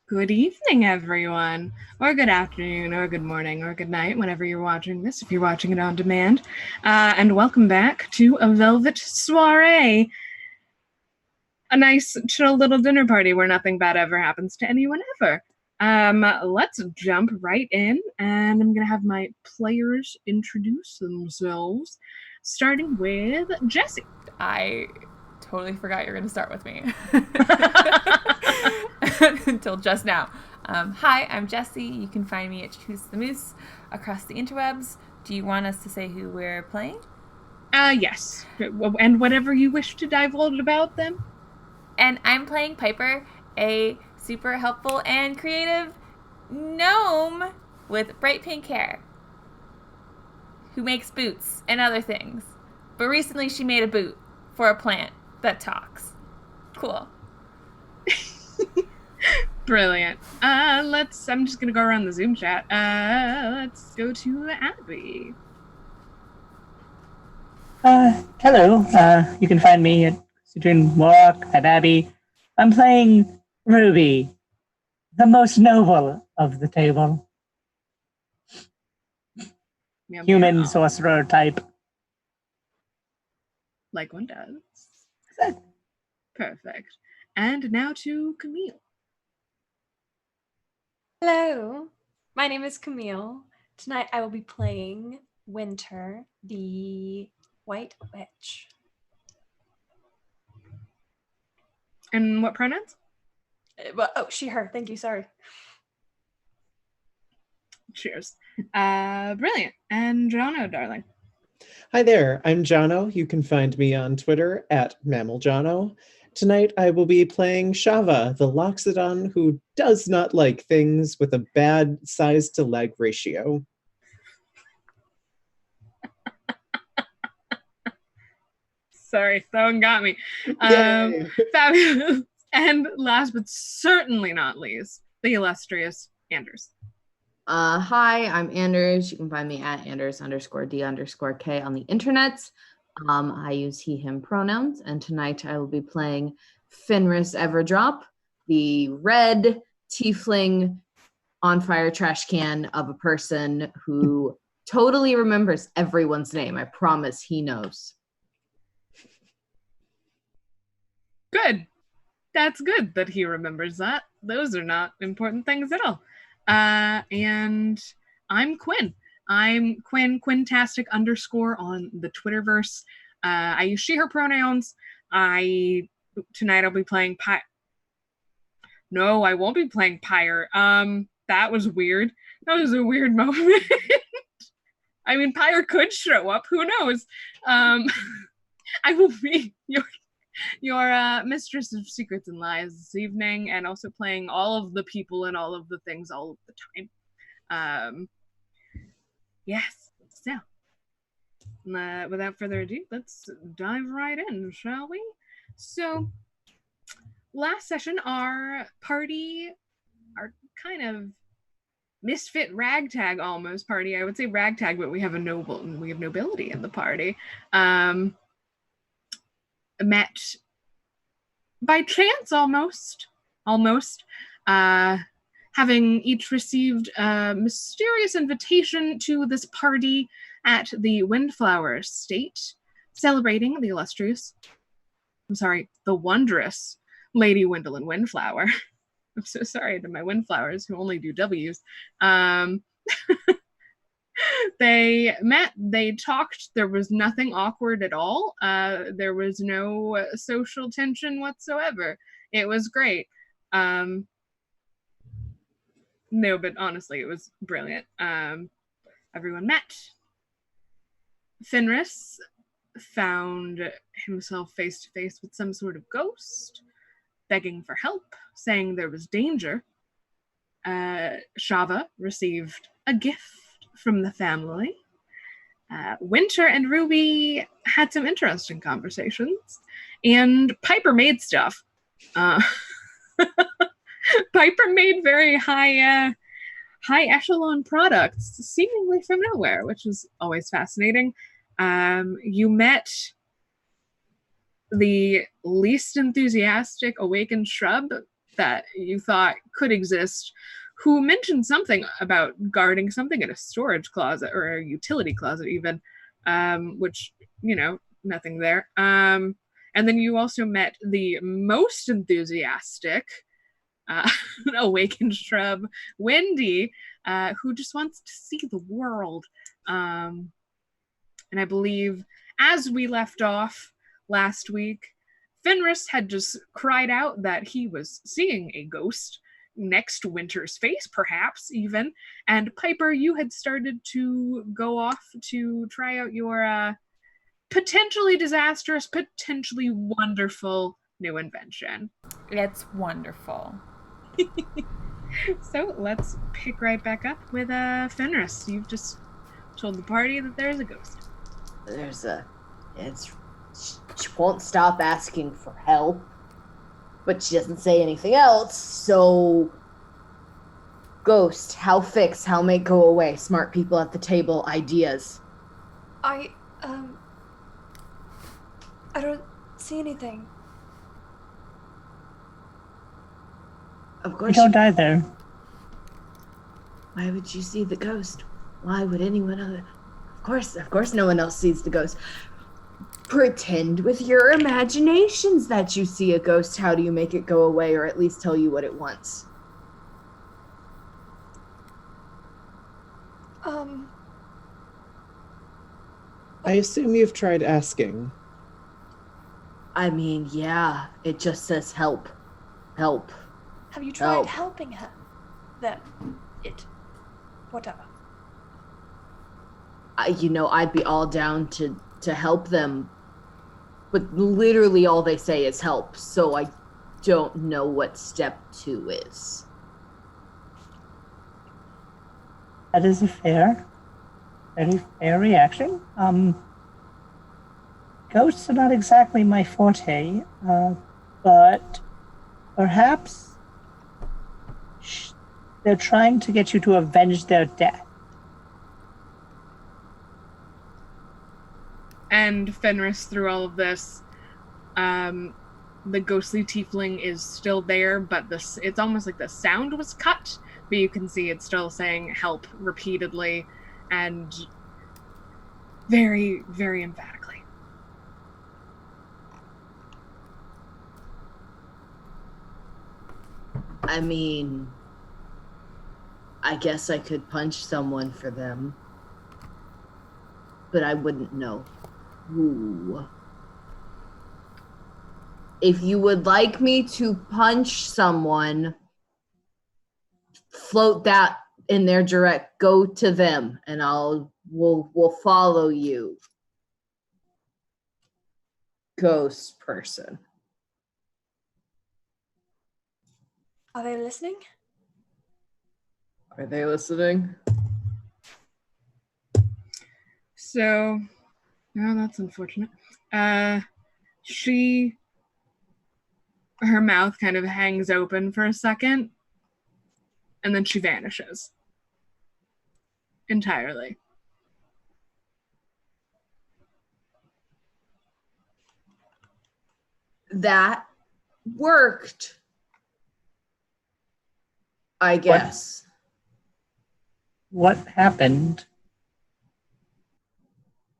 Good evening, everyone, or good afternoon, or good morning, or good night, whenever you're watching this, if you're watching it on demand. And welcome back to A Velvet Soiree, a nice, chill little dinner party where nothing bad ever happens to anyone ever. Let's jump right in, and I'm going to have my players introduce themselves, starting with Jesse. I totally forgot you're going to start with me. Until just now. Hi, I'm Jessie. You can find me at Choose the Moose across the interwebs. Do you want us to say who we're playing? Yes. And whatever you wish to divulge about them. And I'm playing Piper, a super helpful and creative gnome with bright pink hair who makes boots and other things. But recently she made a boot for a plant that talks. Cool. Brilliant. I'm just gonna go around the Zoom chat. Let's go to Abby. Hello. You can find me at Citroen Walk at Abby. I'm playing Ruby, the most noble of the table. Human sorcerer type. Like one does. Perfect. And now to Camille. Hello, my name is Camille. Tonight I will be playing Winter, the White Witch. And what pronouns? She, her. Thank you, sorry. Cheers. Brilliant. And Jono, darling. Hi there, I'm Jono. You can find me on Twitter at MammalJono. Tonight I will be playing Shava, the Loxodon who does not like things with a bad size to leg ratio. Sorry, that one got me. Fabulous. And last but certainly not least, the illustrious Anders. Hi, I'm Anders. You can find me at Anders_D_K on the internet. I use he, him pronouns, and tonight I will be playing Fenris Everdrop, the red tiefling on fire trash can of a person who totally remembers everyone's name. I promise he knows. Good. That's good that he remembers that. Those are not important things at all. And I'm Quinn. I'm Quintastic_ on the Twitterverse. I use she, her pronouns. Tonight I'll be playing No, I won't be playing Pyre. That was weird. That was a weird moment. I mean, Pyre could show up. Who knows? I will be your mistress of secrets and lies this evening, and also playing all of the people and all of the things all of the time. Yes. So, without further ado, let's dive right in, shall we? So, last session, our party, our kind of misfit ragtag almost party. I would say ragtag, but we have nobility in the party. Met by chance almost, having each received a mysterious invitation to this party at the Windflower Estate, celebrating the wondrous Lady Wyndlin Windflower. I'm so sorry to my Windflowers who only do W's. They met, they talked, there was nothing awkward at all. There was no social tension whatsoever. It was great. No, but honestly, it was brilliant. Everyone met. Fenris found himself face to face with some sort of ghost, begging for help, saying there was danger. Shava received a gift from the family. Winter and Ruby had some interesting conversations, and Piper made stuff. Piper made very high echelon products, seemingly from nowhere, which was always fascinating. You met the least enthusiastic awakened shrub that you thought could exist, who mentioned something about guarding something in a storage closet or a utility closet even, which, nothing there. And then you also met the most enthusiastic awakened shrub, Wendy, who just wants to see the world. And I believe as we left off last week, Fenris had just cried out that he was seeing a ghost next to Winter's face, perhaps even. And Piper, you had started to go off to try out your potentially disastrous, potentially wonderful new invention. It's wonderful. So let's pick right back up with Fenris. You've just told the party that there's a ghost. She won't stop asking for help, but she doesn't say anything else, so... Ghost, how fix, how make go away? Smart people at the table, ideas. I don't see anything. Of We course. don't either. Why would you see the ghost? Why would anyone other? Of course no one else sees the ghost. Pretend with your imaginations that you see a ghost. How do you make it go away, or at least tell you what it wants? I assume you've tried asking. I mean, yeah, it just says help. Help. Have you tried Help. helping her? Them. It. Whatever. I'd be all down to help them, but literally all they say is help, so I don't know what step 2 is. That is a very fair reaction. Ghosts are not exactly my forte, but perhaps they're trying to get you to avenge their death. And Fenris, through all of this, the ghostly tiefling is still there, but it's almost like the sound was cut, but you can see it's still saying help repeatedly and very, very emphatically. I mean, I guess I could punch someone for them, but I wouldn't know who. If you would like me to punch someone, float that in their direct, go to them, and we'll follow you. Ghost person. Are they listening? Are they listening? So, no, that's unfortunate. Her mouth kind of hangs open for a second, and then she vanishes entirely. That worked, I guess. What happened?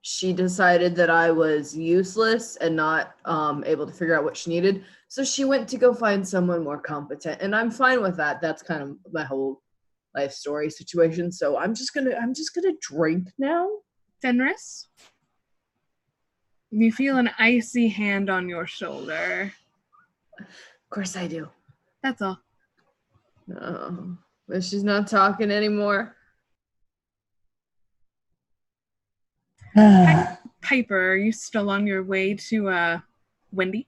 She decided that I was useless and not able to figure out what she needed. So she went to go find someone more competent, and I'm fine with that. That's kind of my whole life story situation. So I'm just gonna drink now. Fenris, you feel an icy hand on your shoulder. Of course I do. That's all. No, but she's not talking anymore. Piper, are you still on your way to Wendy?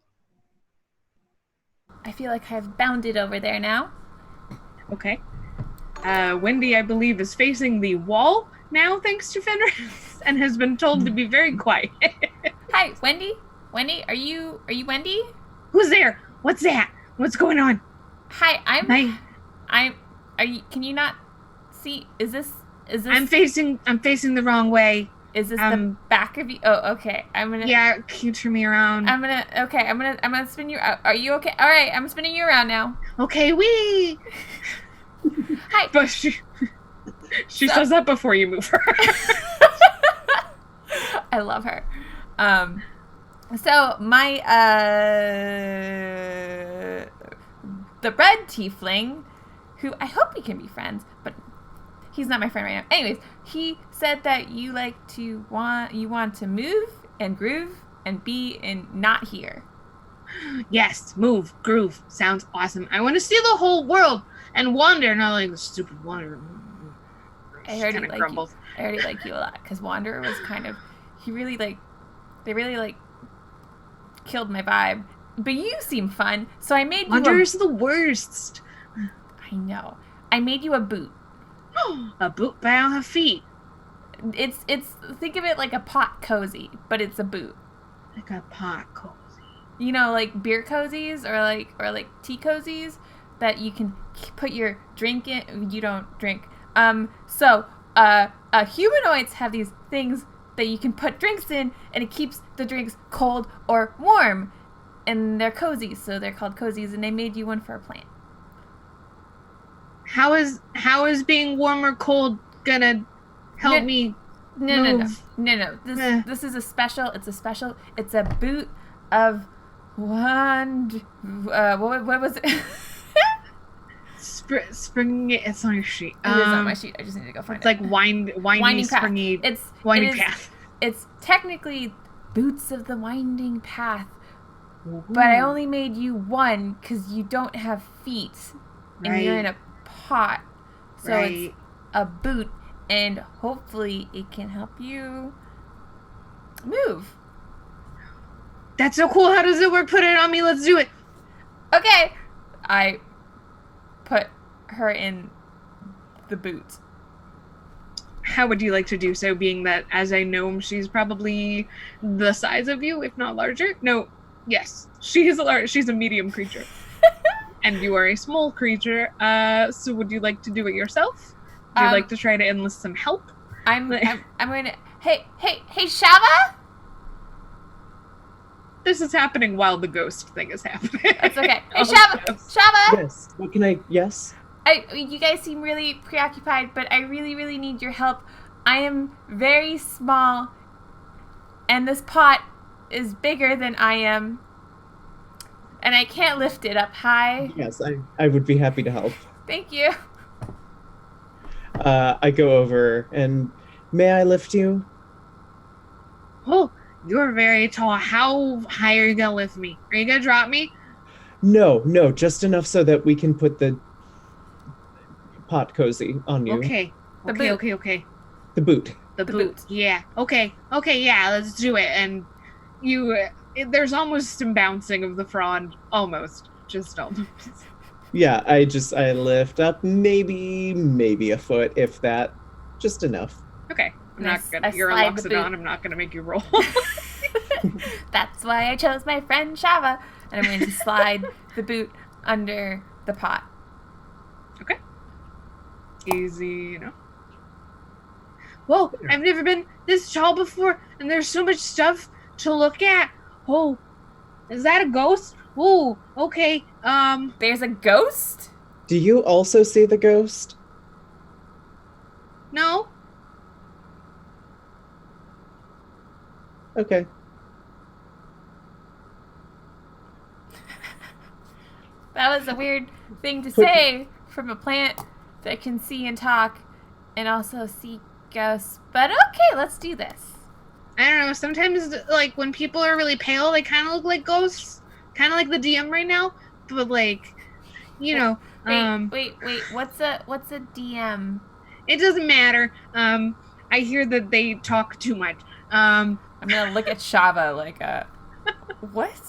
I feel like I've bounded over there now. Okay. Wendy, I believe, is facing the wall now, thanks to Fenris, and has been told to be very quiet. Hi, Wendy? Wendy, are you Wendy? Who's there? What's that? What's going on? Hi, are you, can you not see, is this I'm facing the wrong way. Is this the back of you? Oh, okay. Yeah, can you turn me around? I'm gonna spin you. Are you okay? All right, I'm spinning you around now. Okay, wee. Hi. But she says that before you move her. I love her. So my the red tiefling, who I hope we can be friends, but he's not my friend right now. Anyways, he said that you want to move and groove and be in not here. Yes, move, groove. Sounds awesome. I want to see the whole world and wander, not like the stupid wander. I already Kinda like grumbles. you. I already like you a lot because Wanderer was kind of they really killed my vibe. But you seem fun, so I made you Wanderer's the worst. I know. I made you a boot. A boot, but I don't have feet. It's think of it like a pot cozy, but it's a boot. Like a pot cozy. You know, like beer cozies or like tea cozies that you can put your drink in. You don't drink. So humanoids have these things that you can put drinks in, and it keeps the drinks cold or warm, and they're cozy, so they're called cozies. And I made you one for a plant. How is being warm or cold gonna help me move? No. This is a special. It's a boot of wand. What was it? Spring. It's on your sheet. It is on my sheet. I just need to go find it's it. like winding springy. Path. Winding path. It's technically boots of the winding path, but I only made you one because you don't have feet, and you're in a pot, so it's a boot, and hopefully it can help you move. That's so cool. How does it work? Put it on me. Let's do it. Okay, I put her in the boot. How would you like to do so, being that as a gnome, she's probably the size of you, if not larger? No, yes. She's a medium creature. And you are a small creature. So would you like to do it yourself? Would you like to try to enlist some help? I'm going to... Hey, Shava? This is happening while the ghost thing is happening. That's okay. Hey, Shava! Yes. What can I... Yes? You guys seem really preoccupied, but I really, really need your help. I am very small, and this pot is bigger than I am, and I can't lift it up high. Yes, I would be happy to help. Thank you. I go over and may I lift you? Oh, you're very tall. How high are you gonna lift me? Are you gonna drop me? No, just enough so that we can put the pot cozy on you. Okay. The boot. The boot. Yeah. Okay, yeah, let's do it. And there's almost some bouncing of the frond. Almost. Just almost. Yeah, I lift up maybe a foot, if that. Just enough. Okay. You're a Loxodon. I'm not gonna make you roll. That's why I chose my friend Shava. And I'm going to slide the boot under the pot. Okay. Easy, Whoa, I've never been this tall before, and there's so much stuff to look at. Oh, is that a ghost? Ooh, okay. There's a ghost? Do you also see the ghost? No. Okay. That was a weird thing to say from a plant that can see and talk and also see ghosts. But okay, let's do this. I don't know. Sometimes, like, when people are really pale, they kind of look like ghosts. Kind of like the DM right now. But, like, Wait. What's a DM? It doesn't matter. I hear that they talk too much. I'm gonna look at Shava like what?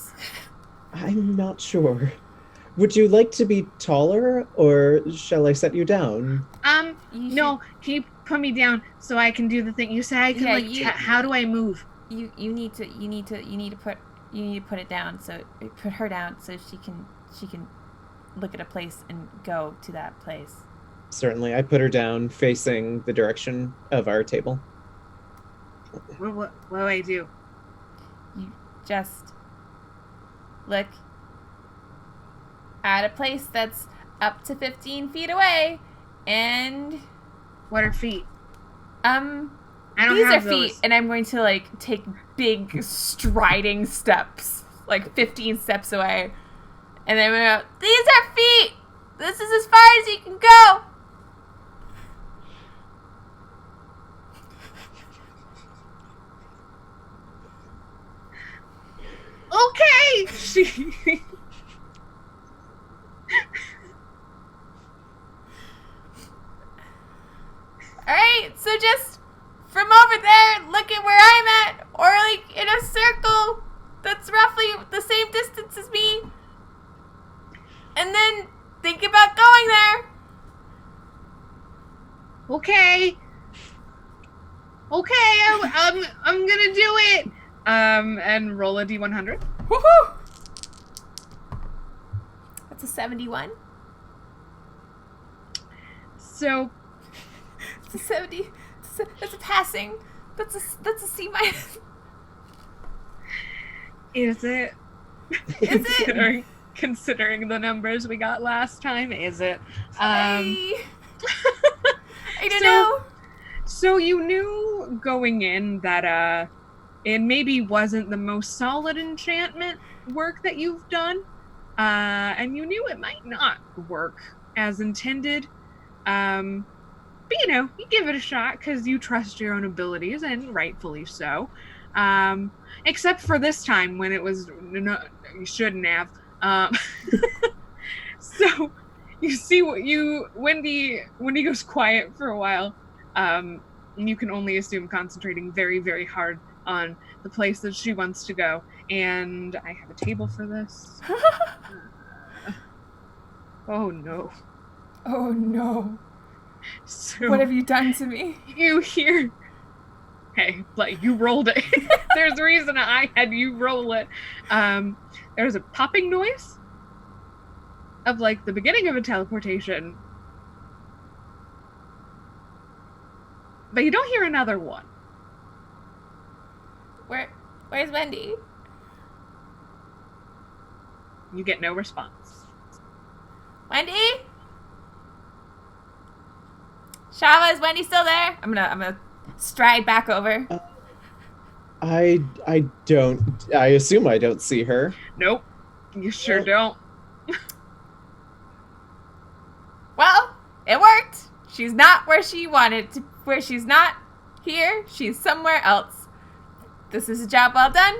I'm not sure. Would you like to be taller, or shall I set you down? No. Can you put me down so I can do the thing? You said I can, how do I move? You need to put it down. So put her down so she can look at a place and go to that place. Certainly. I put her down facing the direction of our table. What do I do? You just look at a place that's up to 15 feet away, and What are feet? I don't these are have feet, those. and I'm going to like take big striding steps, like 15 steps away, and then I'm gonna go, these are feet. This is as far as you can go. Okay. She. Alright, so just from over there, look at where I'm at, or like in a circle that's roughly the same distance as me, and then think about going there. Okay. Okay, I'm gonna do it. And roll a d100. Woohoo! That's a 71. So It's a 70. That's a passing. That's a C minus. is it? Is it? Considering the numbers we got last time, is it? I don't know. So you knew going in that it maybe wasn't the most solid enchantment work that you've done, and you knew it might not work as intended. But you give it a shot because you trust your own abilities, and rightfully so. Except for this time when it was no, you shouldn't have. So you see what Wendy goes quiet for a while. And you can only assume concentrating very, very hard on the place that she wants to go. And I have a table for this. Oh no. Oh no. So What have you done to me? you hear, hey, like you rolled it. There's a reason I had you roll it. There's a popping noise of like the beginning of a teleportation, but you don't hear another one. Where's Wendy? You get no response. Wendy? Shava, is Wendy still there? I'm gonna stride back over. I assume I don't see her. Nope, you sure don't. Well, it worked. She's not where she wanted to. Where she's not here, she's somewhere else. This is a job well done.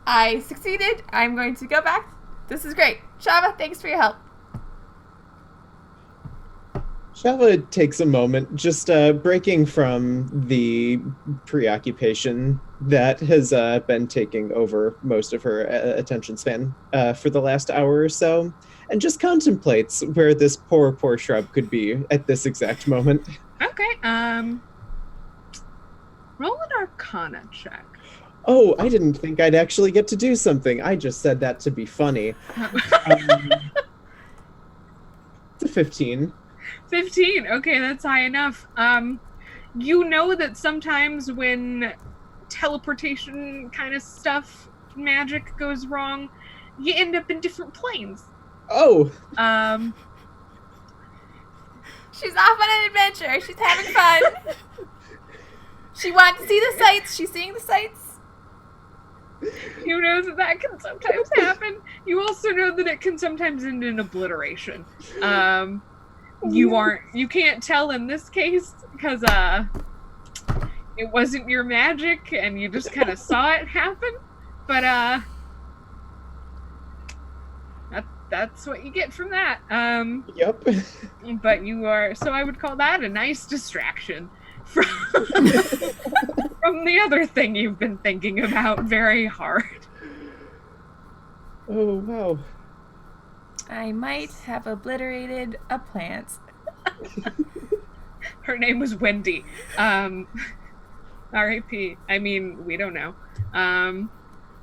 I succeeded. I'm going to go back. This is great. Shava, thanks for your help. Shava takes a moment, just breaking from the preoccupation that has been taking over most of her attention span for the last hour or so, and just contemplates where this poor shrub could be at this exact moment. Okay, roll an Arcana check. Oh, I didn't think I'd actually get to do something. I just said that to be funny. It's a 15. 15. Okay, that's high enough. You know that sometimes when teleportation kind of stuff, magic goes wrong, you end up in different planes. Oh. She's off on an adventure. She's having fun. She wanted to see the sights. She's seeing the sights. You know that can sometimes happen. You also know that it can sometimes end in obliteration. You can't tell in this case because it wasn't your magic and you just kind of saw it happen. But that's what you get from that. Yep. But so I would call that a nice distraction from from the other thing you've been thinking about very hard. Oh, wow. I might have obliterated a plant. Her name was Wendy. R.I.P. I mean, we don't know.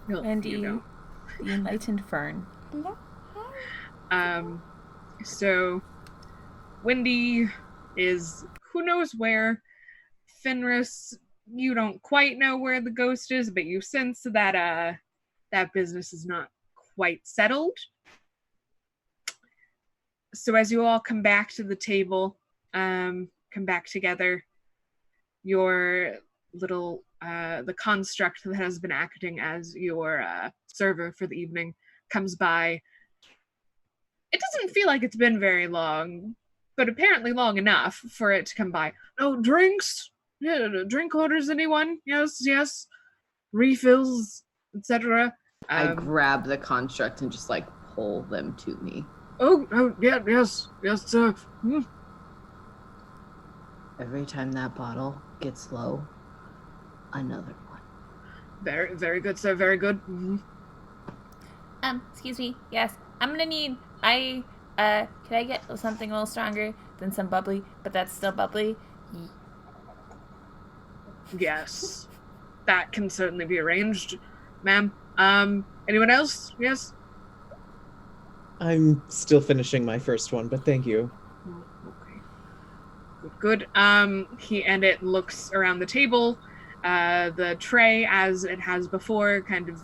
Wendy, you know. the enlightened fern. So Wendy is who knows where. Fenris, you don't quite know where the ghost is, but you sense that that business is not quite settled. So as you all come back to the table, come back together, your little the construct that has been acting as your server for the evening comes by. It doesn't feel like it's been very long, but apparently long enough for it to come by. Oh, drinks? Yeah, drink orders, anyone? Yes. Refills, etc. I grab the construct and just like pull them to me. Oh, yeah, yes, sir. Every time that bottle gets low, another one. Very, very good, sir. Very good. Mm-hmm. Excuse me. Yes, I'm gonna need. Could I get something a little stronger than some bubbly? But that's still bubbly. Yes, that can certainly be arranged, ma'am. Anyone else? Yes. I'm still finishing my first one, but thank you. Okay. Good. It looks around the table. The tray, as it has before, kind of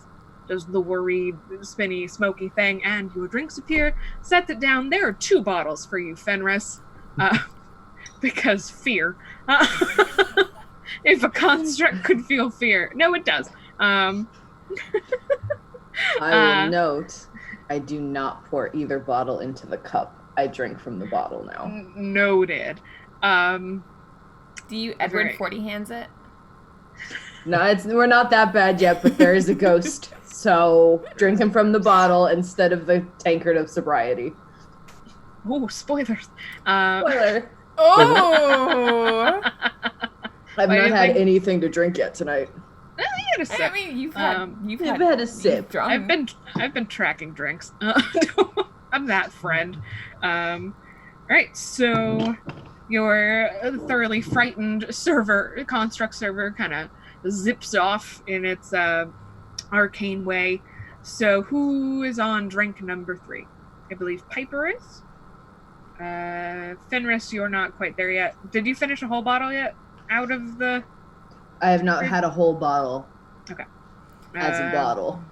does the worried, spinny, smoky thing, and your drinks appear. Sets it down. There are 2 bottles for you, Fenris. Because fear. If a construct could feel fear. No, it does. I will note, I do not pour either bottle into the cup. I drink from the bottle now. Noted. Do you Edward 40 hands it? No, we're not that bad yet, but there is a ghost. So drinking from the bottle instead of the tankard of sobriety. Oh, spoilers. Spoiler. Oh! I've not had anything to drink yet tonight. You had a sip. I mean, you've had a sip. I've been tracking drinks. I'm that friend. All right, so your thoroughly frightened construct server, kind of zips off in its arcane way. So who is on drink number 3? I believe Piper is. Fenris, you're not quite there yet. Did you finish a whole bottle yet? Out of the... I have not had a whole bottle. Okay. As a bottle.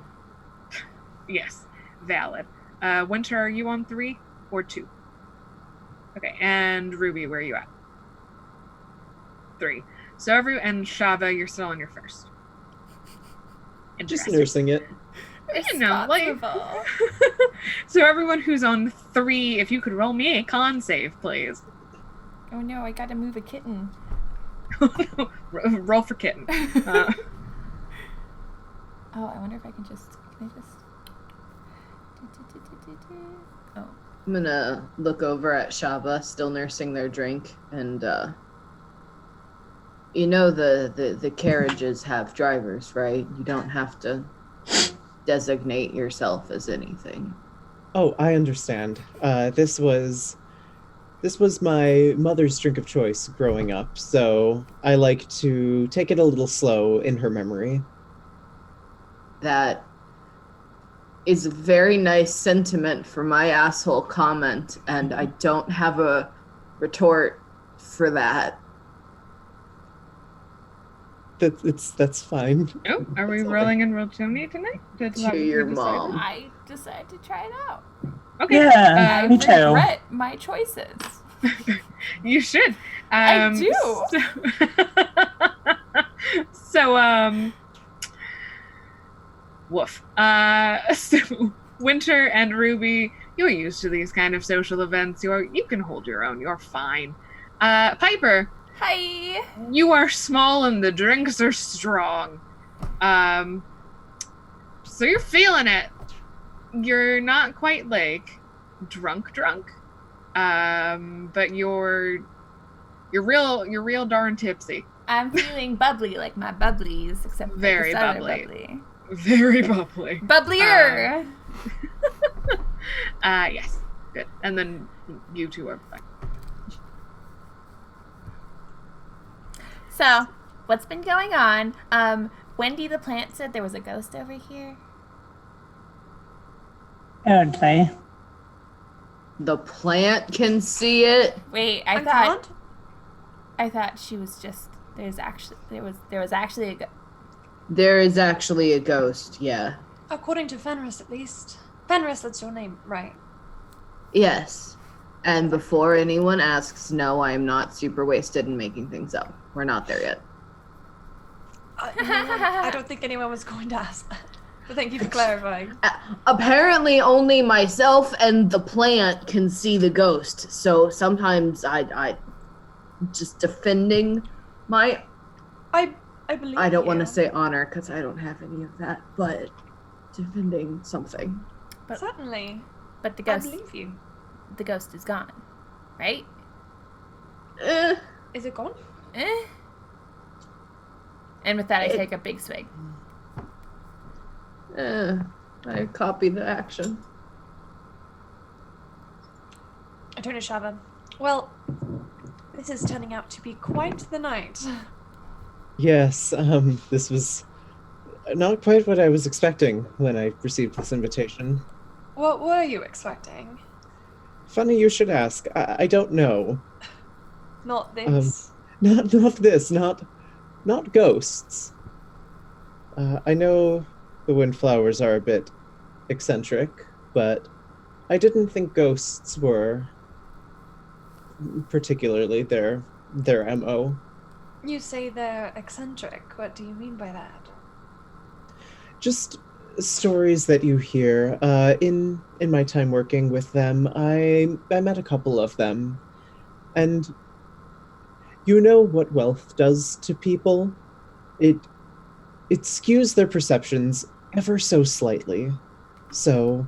Yes, valid. Winter, are you on 3 or 2? Okay, and Ruby, where are you at? 3. So and Shava, you're still on your first. Just nursing it. You know, like... So everyone who's on 3, if you could roll me a con save, please. Oh no, I gotta move a kitten. Roll for kitten. Oh, I wonder if I can just... Oh. I'm gonna look over at Shava, still nursing their drink, and you know the carriages have drivers, right? You don't have to designate yourself as anything. Oh, I understand. This was my mother's drink of choice growing up, so I like to take it a little slow in her memory. That is a very nice sentiment for my asshole comment, and I don't have a retort for that. That's fine. Oh, are we rolling in Roll20 tonight? To your mom. I decided to try it out. Okay. Yeah, me too. I regret my choices. You should. I do. So, woof. So Winter and Ruby, you're used to these kind of social events. You can hold your own. You're fine. Piper. Hi. You are small and the drinks are strong. So you're feeling it. You're not quite like drunk. But you're real darn tipsy. I'm feeling bubbly like my bubblies, except very bubbly. bubbly. Very bubbly. Bubblier. Yes. Good. And then you two are fine. So, what's been going on? Wendy the plant said there was a ghost over here. Apparently. The plant can see it. Wait, I thought she was just there was actually a There is actually a ghost, yeah. According to Fenris, at least. Fenris, that's your name, right? Yes. And before anyone asks, no, I am not super wasted and making things up. We're not there yet. I don't think anyone was going to ask that. But thank you for clarifying. Apparently, only myself and the plant can see the ghost. So sometimes I just defending my. I believe. I don't want to say honor because I don't have any of that, but defending something. But certainly. But the I ghost. believe you. The ghost is gone, right? Is it gone? And with that, I take a big swig. I copy the action. I turn to Shava. Well, this is turning out to be quite the night. Yes, this was not quite what I was expecting when I received this invitation. What were you expecting? Funny you should ask. I don't know. Not this. Not this. Not ghosts. I know the Windflowers are a bit eccentric, but I didn't think ghosts were particularly their MO. You say they're eccentric. What do you mean by that? Just stories that you hear. In my time working with them, I met a couple of them, and you know what wealth does to people? It skews their perceptions ever so slightly. So,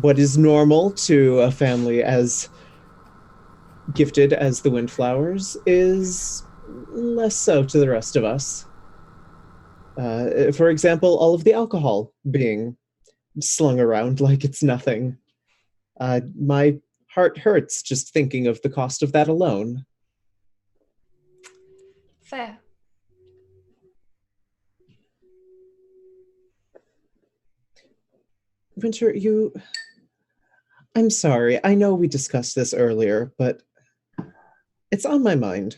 what is normal to a family as gifted as the Windflowers is less so to the rest of us. For example, all of the alcohol being slung around like it's nothing. My heart hurts just thinking of the cost of that alone. Fair. Winter, I'm sorry. I know we discussed this earlier, but it's on my mind.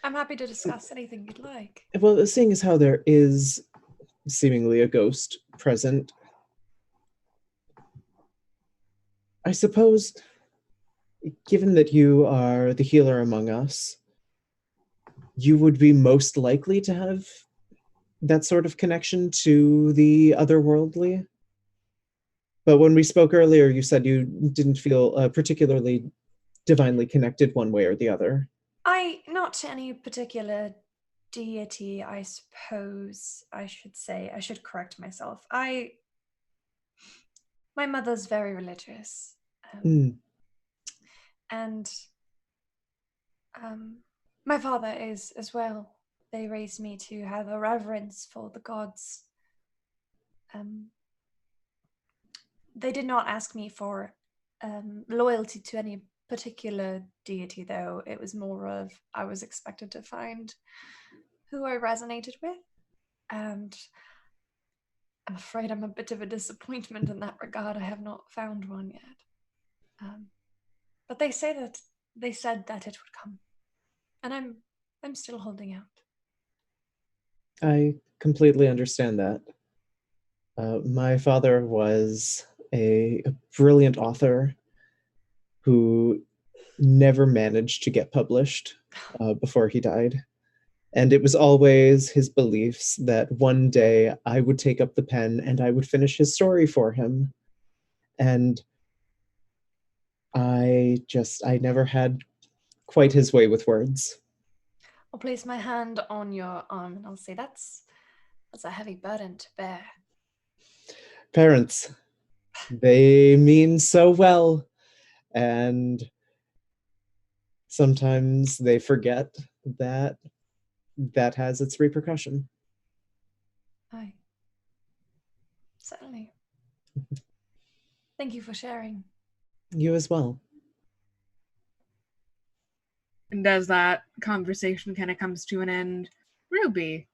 I'm happy to discuss anything you'd like. Well, seeing as how there is seemingly a ghost present, I suppose, given that you are the healer among us, you would be most likely to have that sort of connection to the otherworldly. But when we spoke earlier, you said you didn't feel particularly divinely connected one way or the other. Not to any particular deity, I suppose I should say. I should correct myself. My mother's very religious. And my father is as well. They raised me to have a reverence for the gods. They did not ask me for loyalty to any particular deity, though. It was more of I was expected to find who I resonated with, and I'm afraid I'm a bit of a disappointment in that regard. I have not found one yet, but they said that it would come, and I'm still holding out. I completely understand that. My father was a brilliant author who never managed to get published before he died. And it was always his beliefs that one day I would take up the pen and I would finish his story for him. And I never had quite his way with words. I'll place my hand on your arm and I'll say, that's a heavy burden to bear. Parents, they mean so well. And sometimes they forget that has its repercussion. Aye. Certainly. Thank you for sharing. You as well. And as that conversation kind of comes to an end, Ruby,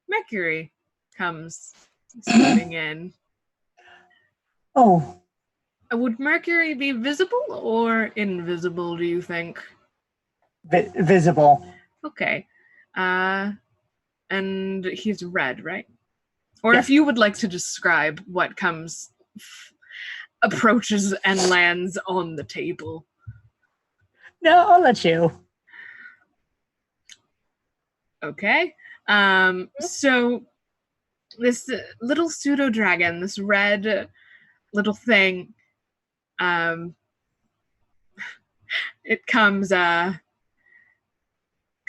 Mercury comes swooning in. Oh. Would Mercury be visible or invisible, do you think? Visible. Okay. And he's red, right? Or Yes. if you would like to describe what comes... approaches and lands on the table. No, I'll let you. Okay. So this little pseudo dragon, this red little thing, it comes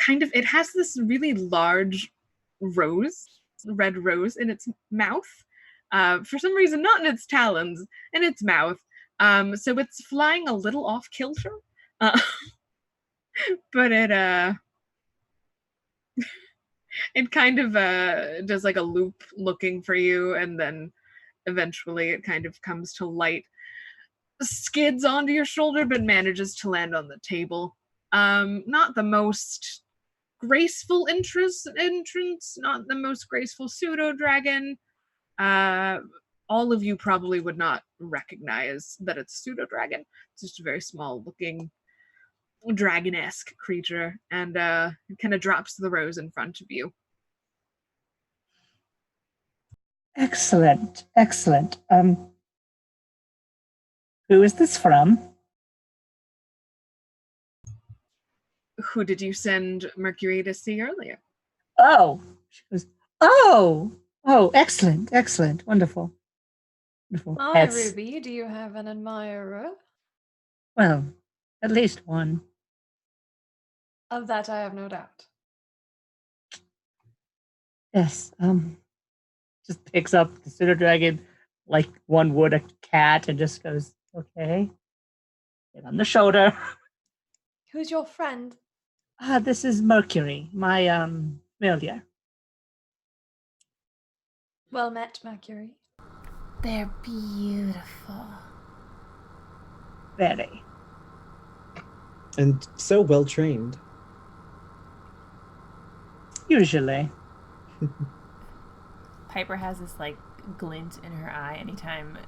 it has this really large red rose in its mouth. For some reason, not in its talons, in its mouth. So it's flying a little off kilter. But it kind of does like a loop looking for you, and then eventually it kind of comes to light, skids onto your shoulder, but manages to land on the table. Not the most graceful entrance, not the most graceful pseudo dragon. All of you probably would not recognize that it's pseudo dragon. It's just a very small looking dragon-esque creature, and it kind of drops the rose in front of you. Excellent. Who is this from? Who did you send Mercury to see earlier? Oh, she goes, excellent, wonderful. Hi, Ruby. Do you have an admirer? Well, at least one. Of that I have no doubt. Yes, just picks up the pseudo dragon like one would a cat and just goes, okay. Get on the shoulder. Who's your friend? This is Mercury, my familiar. Well met, Mercury. They're beautiful. Very. And so well trained. Usually. Piper has this like glint in her eye anytime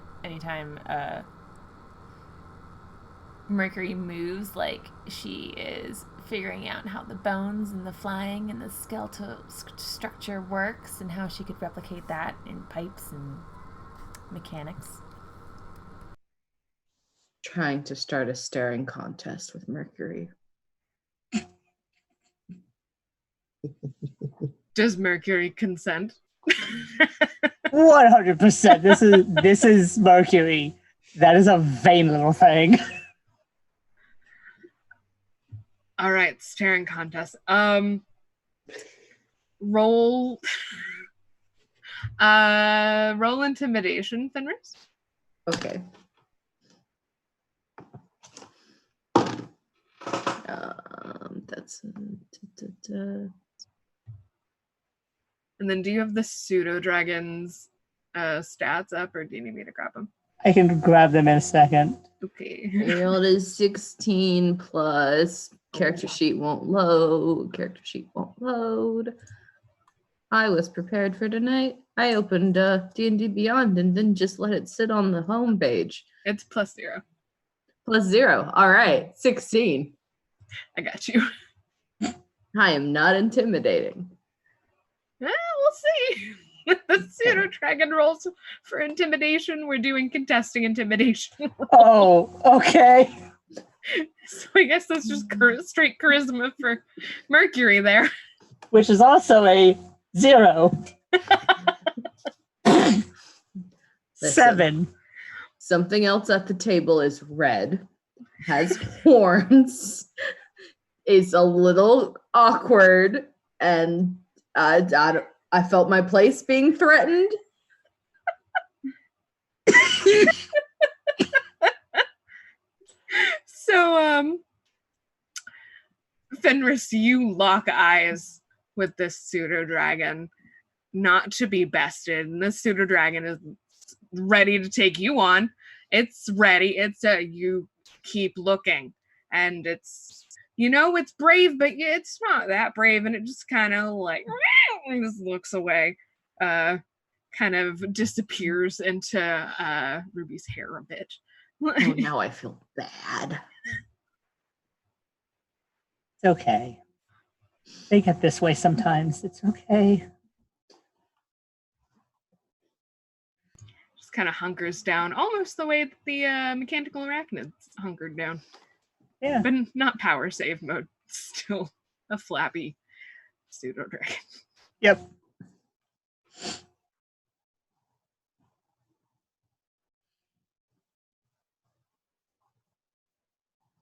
Mercury moves, like she is figuring out how the bones and the flying and the skeletal structure works and how she could replicate that in pipes and mechanics. Trying to start a staring contest with Mercury. Does Mercury consent? 100%. This is Mercury. That is a vain little thing. All right, staring contest. Roll intimidation, Fenris. Okay. That's And then do you have the pseudo dragon's stats up, or do you need me to grab them? I can grab them in a second. Okay. rolled is 16 plus character sheet won't load. I was prepared for tonight. I opened D&D Beyond and then just let it sit on the home page. It's +0. +0. All right, 16. I got you. I am not intimidating. We'll see. The pseudo dragon rolls for intimidation. We're doing contesting intimidation. Oh, okay. So I guess that's just straight charisma for Mercury there. Which is also a 0. 7. Something else at the table is red, has horns, is a little awkward, and I felt my place being threatened. So, Fenris, you lock eyes with this pseudo dragon, not to be bested. And this pseudo dragon is ready to take you on. It's ready. You keep looking, and it's brave, but it's not that brave, and it just kind of like just looks away, kind of disappears into Ruby's hair a bit. Oh, now I feel bad. It's okay. They get this way sometimes. It's okay. just kind of hunkers down, almost the way that the mechanical arachnids hunkered down. Yeah. But not power save mode. Still a flappy pseudo dragon. Yep.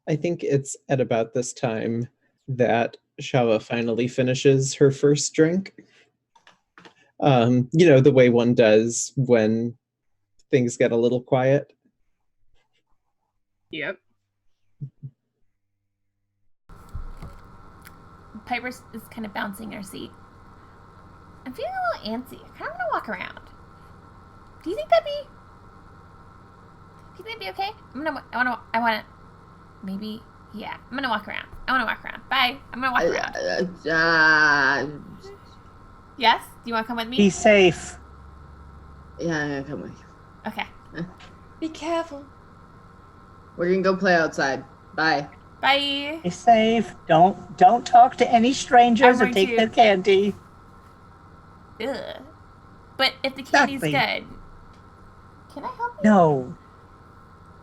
I think it's at about this time that Shava finally finishes her first drink. The way one does when things get a little quiet. Yep. Piper is kind of bouncing in her seat. I'm feeling a little antsy. I kind of want to walk around. Do you think that'd be okay? I want to, maybe, yeah. I'm going to walk around. I want to walk around. Bye. I'm going to walk around. Yes? Do you want to come with me? Be safe. Yeah, I'm gonna come with you. Okay. Be careful. We're gonna go play outside. Bye. Bye. Be safe. Don't talk to any strangers I'm or going take to. their candy. Ugh. But if the candy's Exactly. good, can I help you? No.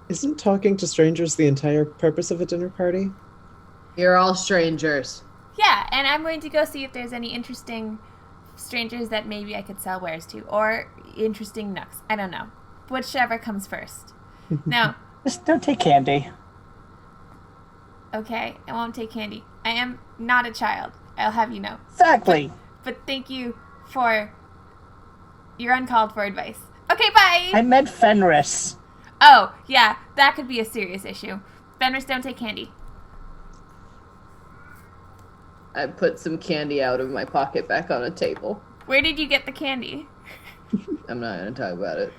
Isn't talking to strangers the entire purpose of a dinner party? You're all strangers. Yeah, and I'm going to go see if there's any interesting strangers that maybe I could sell wares to, or interesting nooks. I don't know. Whichever comes first. Now, Just don't take candy. okay, I won't take candy. I am not a child. I'll have you know. Exactly. But thank you for your uncalled for advice. Okay, bye! I meant Fenris. Oh, yeah, that could be a serious issue. Fenris, don't take candy. I put some candy out of my pocket back on a table. Where did you get the candy? I'm not gonna talk about it.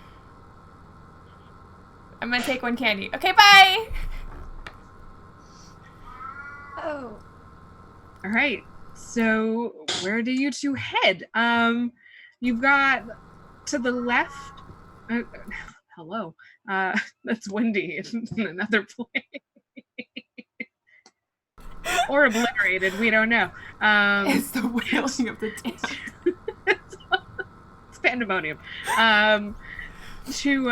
I'm gonna take one candy. Okay, bye! Oh, All right. So where do you two head? You've got to the left. Hello. That's Wendy in another place. Or obliterated. We don't know. It's the wailing of the dead. It's pandemonium. To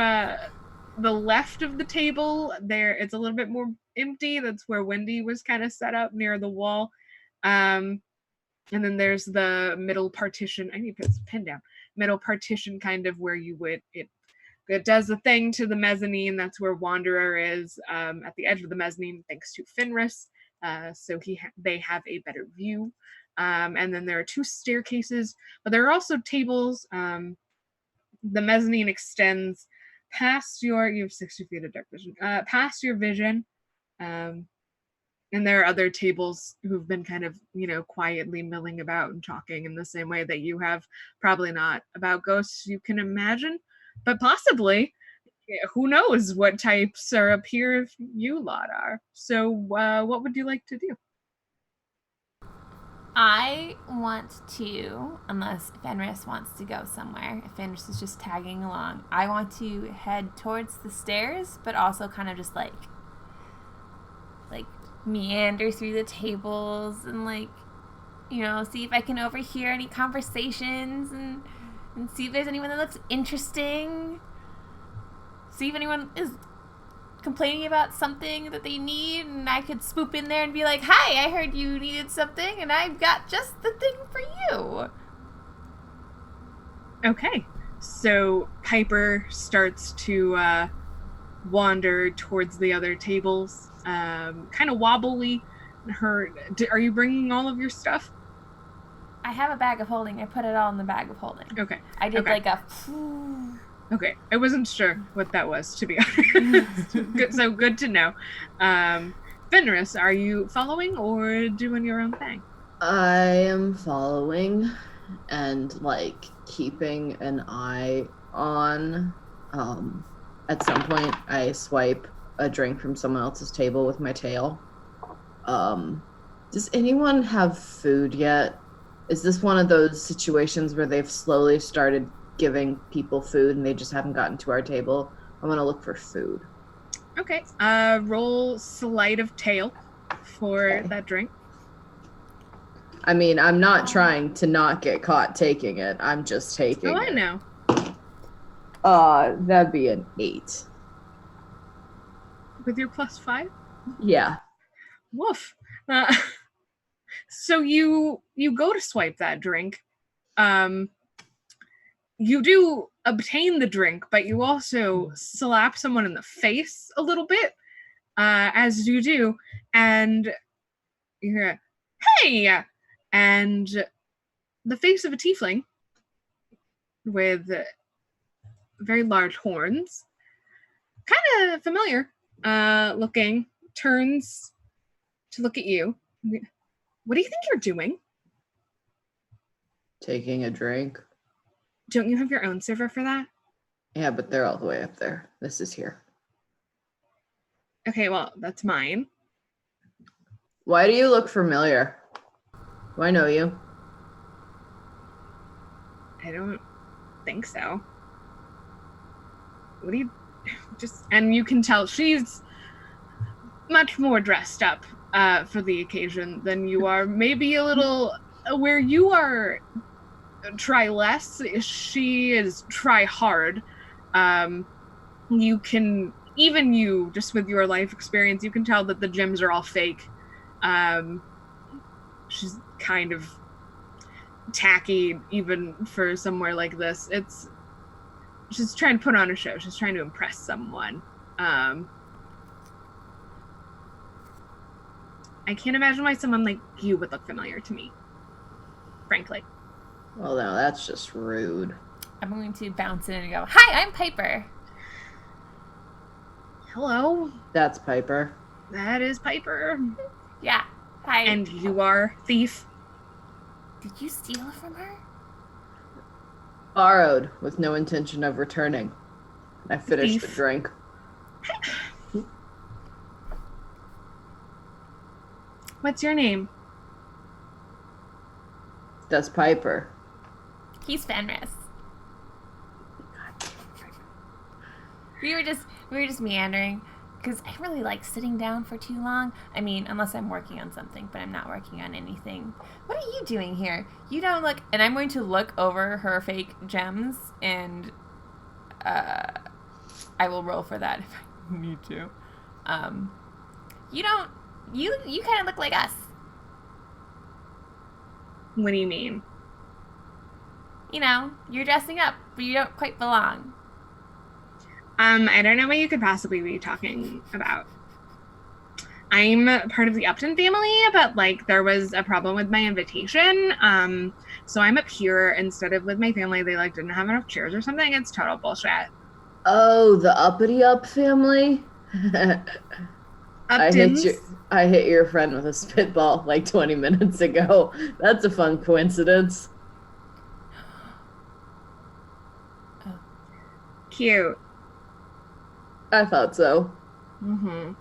the left of the table, there it's a little bit more empty. That's where Wendy was kind of set up near the wall. And then there's the middle partition. I need to put this pen down. Middle partition, kind of where you would it does the thing to the mezzanine. That's where Wanderer is, at the edge of the mezzanine, thanks to Fenris. So they have a better view. And then there are two staircases, but there are also tables. The mezzanine extends past you have 60 feet of dark vision, past your vision. And there are other tables who've been kind of, quietly milling about and talking in the same way that you have. Probably not about ghosts, you can imagine, but possibly. Who knows what types are up here if you lot are. So what would you like to do? I want to, unless Fenris wants to go somewhere, if Fenris is just tagging along, I want to head towards the stairs, but also kind of just like meander through the tables and see if I can overhear any conversations and see if there's anyone that looks interesting. See if anyone is complaining about something that they need, and I could swoop in there and be like, "Hi, I heard you needed something, and I've got just the thing for you." Okay, so Piper starts to wander towards the other tables, kind of wobbly. Are you bringing all of your stuff? I have a bag of holding. I put it all in the bag of holding. Okay. I did Okay. Okay, I wasn't sure what that was, to be honest. Good to know. Fenris, are you following or doing your own thing? I am following and keeping an eye on. At some point, I swipe a drink from someone else's table with my tail. Does anyone have food yet? Is this one of those situations where they've slowly started giving people food and they just haven't gotten to our table? I want to look for food. Okay. Roll sleight of tail for that drink. I mean, I'm not trying to not get caught taking it. I'm just taking it. Oh, I know. That'd be an 8. With your +5? Yeah. Woof. So you go to swipe that drink. You do obtain the drink, but you also slap someone in the face a little bit, as you do, and you hear, "Hey!" And the face of a tiefling with very large horns, kind of familiar looking, turns to look at you. What do you think you're doing? Taking a drink. Don't you have your own server for that? Yeah, but they're all the way up there. This is here. Okay, well, that's mine. Why do you look familiar? Do I know you? I don't think so. What do you just, and you can tell she's much more dressed up for the occasion than you are. Maybe a little, where you are try less, she is try hard. You can, even you, just with your life experience, you can tell that the gems are all fake. She's kind of tacky, even for somewhere like this. She's trying to put on a show. She's trying to impress someone. I can't imagine why someone like you would look familiar to me, frankly. Well, no, that's just rude. I'm going to bounce in and go, "Hi, I'm Piper." Hello. That's Piper. That is Piper. Yeah. Hi. And you are Thief. Did you steal from her? Borrowed with no intention of returning. I finished the drink. What's your name? That's Piper. He's Fenris. We were just meandering because I really like sitting down for too long. I mean, unless I'm working on something, but I'm not working on anything. What are you doing here? You don't look. And I'm going to look over her fake gems, and I will roll for that if I need to. You don't. You kind of look like us. What do you mean? You know, you're dressing up, but you don't quite belong. I don't know what you could possibly be talking about. I'm part of the Upton family, but like there was a problem with my invitation. So I'm up here instead of with my family. They like didn't have enough chairs or something. It's total bullshit. Oh, the uppity up family? I hit your friend with a spitball like 20 minutes ago. That's a fun coincidence. Cute. I thought so. Mm-hmm.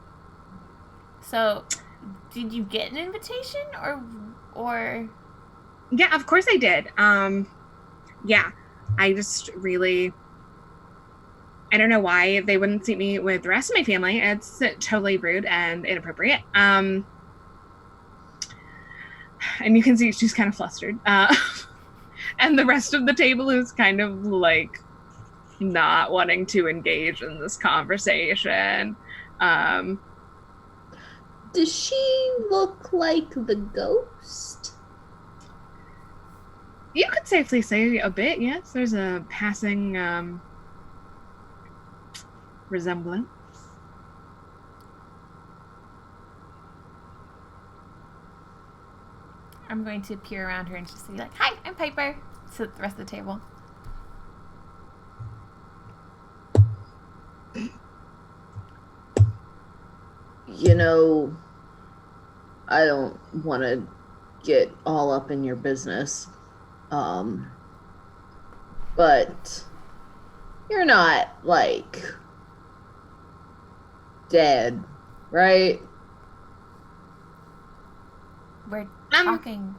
So, did you get an invitation or? Yeah, of course I did. Yeah, I just really, I don't know why they wouldn't seat me with the rest of my family. It's totally rude and inappropriate. And you can see she's kind of flustered. And the rest of the table is kind of like not wanting to engage in this conversation. Does she look like the ghost? You could safely say a bit, yes. There's a passing resemblance. I'm going to peer around her and just be like, "Hi, I'm Piper." So the rest of the table. You know, I don't want to get all up in your business. But you're not, like, dead, right? We're talking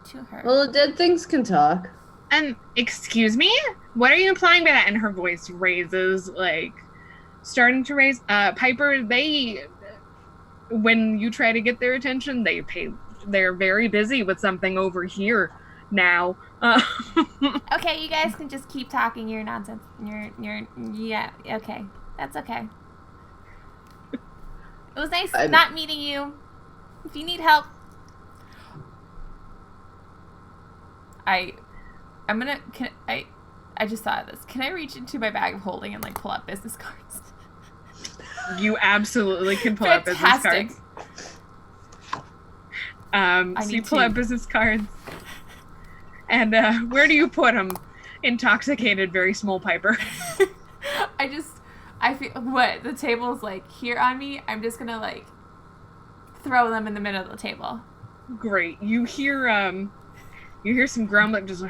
to her. Well, dead things can talk. Excuse me? What are you implying by that? And her voice raises, like, starting to raise. Piper, when you try to get their attention, they're very busy with something over here. now. Okay, you guys can just keep talking your nonsense. Yeah, okay. That's okay. It was nice not meeting you. If you need help, I just thought of this. Can I reach into my bag of holding and like pull out business cards? You absolutely can pull out business cards. So you pull out business cards. And where do you put them? Intoxicated, very small Piper. I feel what the table's like here on me. I'm just gonna like throw them in the middle of the table. Great. You hear some grumbling, just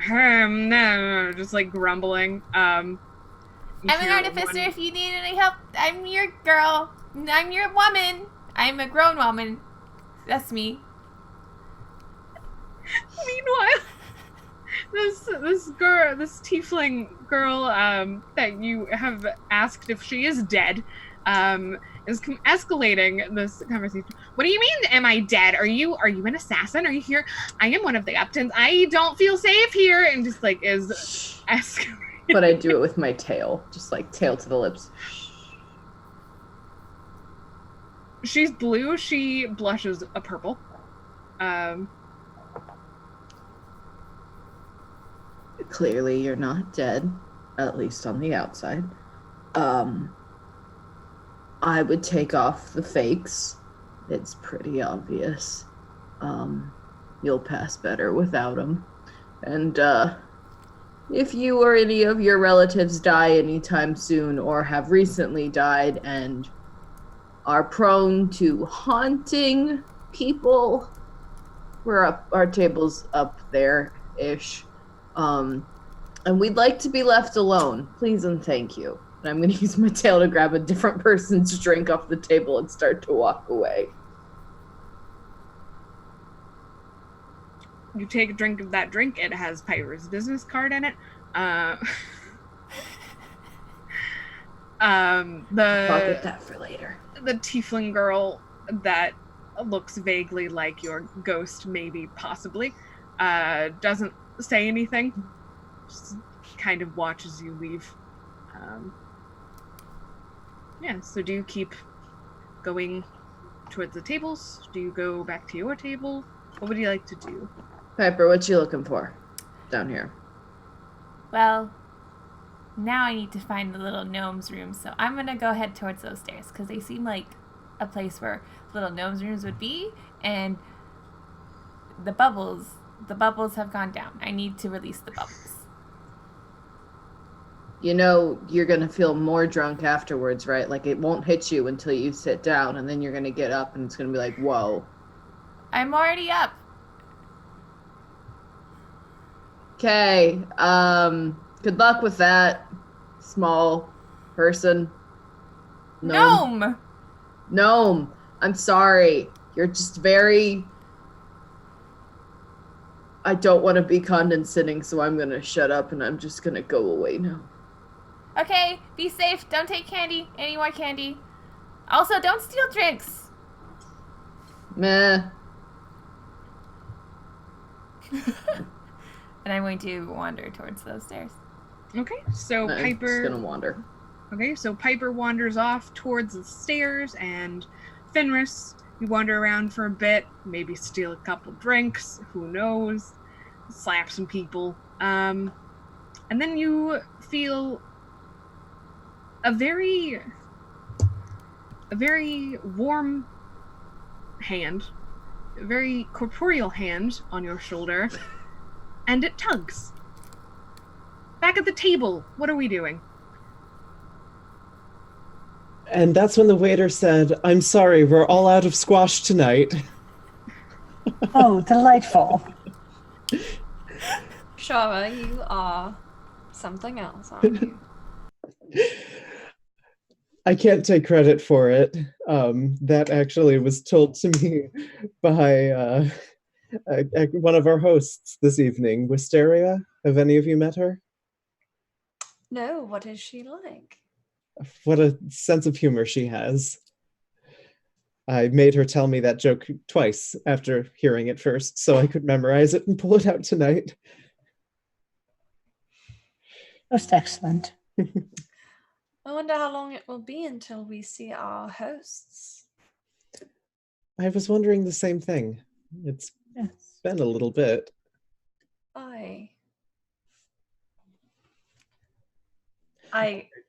like grumbling. I'm an artificer. If you need any help, I'm your girl. I'm your woman. I'm a grown woman. That's me. Meanwhile, this tiefling girl that you have asked if she is dead is escalating this conversation. What do you mean, am I dead? Are you an assassin? Are you here? I am one of the Uptons. I don't feel safe here. And just like is escalating. But I do it with my tail, just like tail to the lips. She's blue. She blushes a purple. Clearly you're not dead, at least on the outside. I would take off the fakes. It's pretty obvious. You'll pass better without them. And if you or any of your relatives die anytime soon or have recently died and are prone to haunting people, our table's up there-ish. And we'd like to be left alone. Please and thank you. And I'm going to use my tail to grab a different person's drink off the table and start to walk away. You take a drink of that drink. It has Piper's business card in it. I'll get that for later. The tiefling girl that looks vaguely like your ghost, maybe, possibly, doesn't say anything. Just kind of watches you leave. So do you keep going towards the tables? Do you go back to your table? What would you like to do? Piper, what you looking for down here? Well, now I need to find the little gnome's room, so I'm gonna go head towards those stairs because they seem like a place where little gnome's rooms would be, and the bubbles have gone down. I need to release the bubbles. You know, you're going to feel more drunk afterwards, right? Like, it won't hit you until you sit down, and then you're going to get up, and it's going to be like, whoa. I'm already up. Okay, good luck with that, small person. Gnome! Gnome, I'm sorry. You're just very... I don't want to be condescending, so I'm going to shut up, and I'm just going to go away now. Okay, be safe. Don't take candy. Any more candy. Also, don't steal drinks. Meh. And I'm going to wander towards those stairs. Okay, so Piper... I'm just gonna wander. Okay, so Piper wanders off towards the stairs, and Fenris, you wander around for a bit, maybe steal a couple drinks, who knows, slap some people, and then you feel a very warm hand, a very corporeal hand on your shoulder, and it tugs. Back at the table, what are we doing? And that's when the waiter said, "I'm sorry, we're all out of squash tonight." Oh, delightful. Shara, you are something else, aren't you? I can't take credit for it. That actually was told to me by one of our hosts this evening, Wisteria. Have any of you met her? No, what is she like? What a sense of humor she has. I made her tell me that joke twice after hearing it first, so I could memorize it and pull it out tonight. Most excellent. I wonder how long it will be until we see our hosts. I was wondering the same thing. It's Yes. been a little bit. I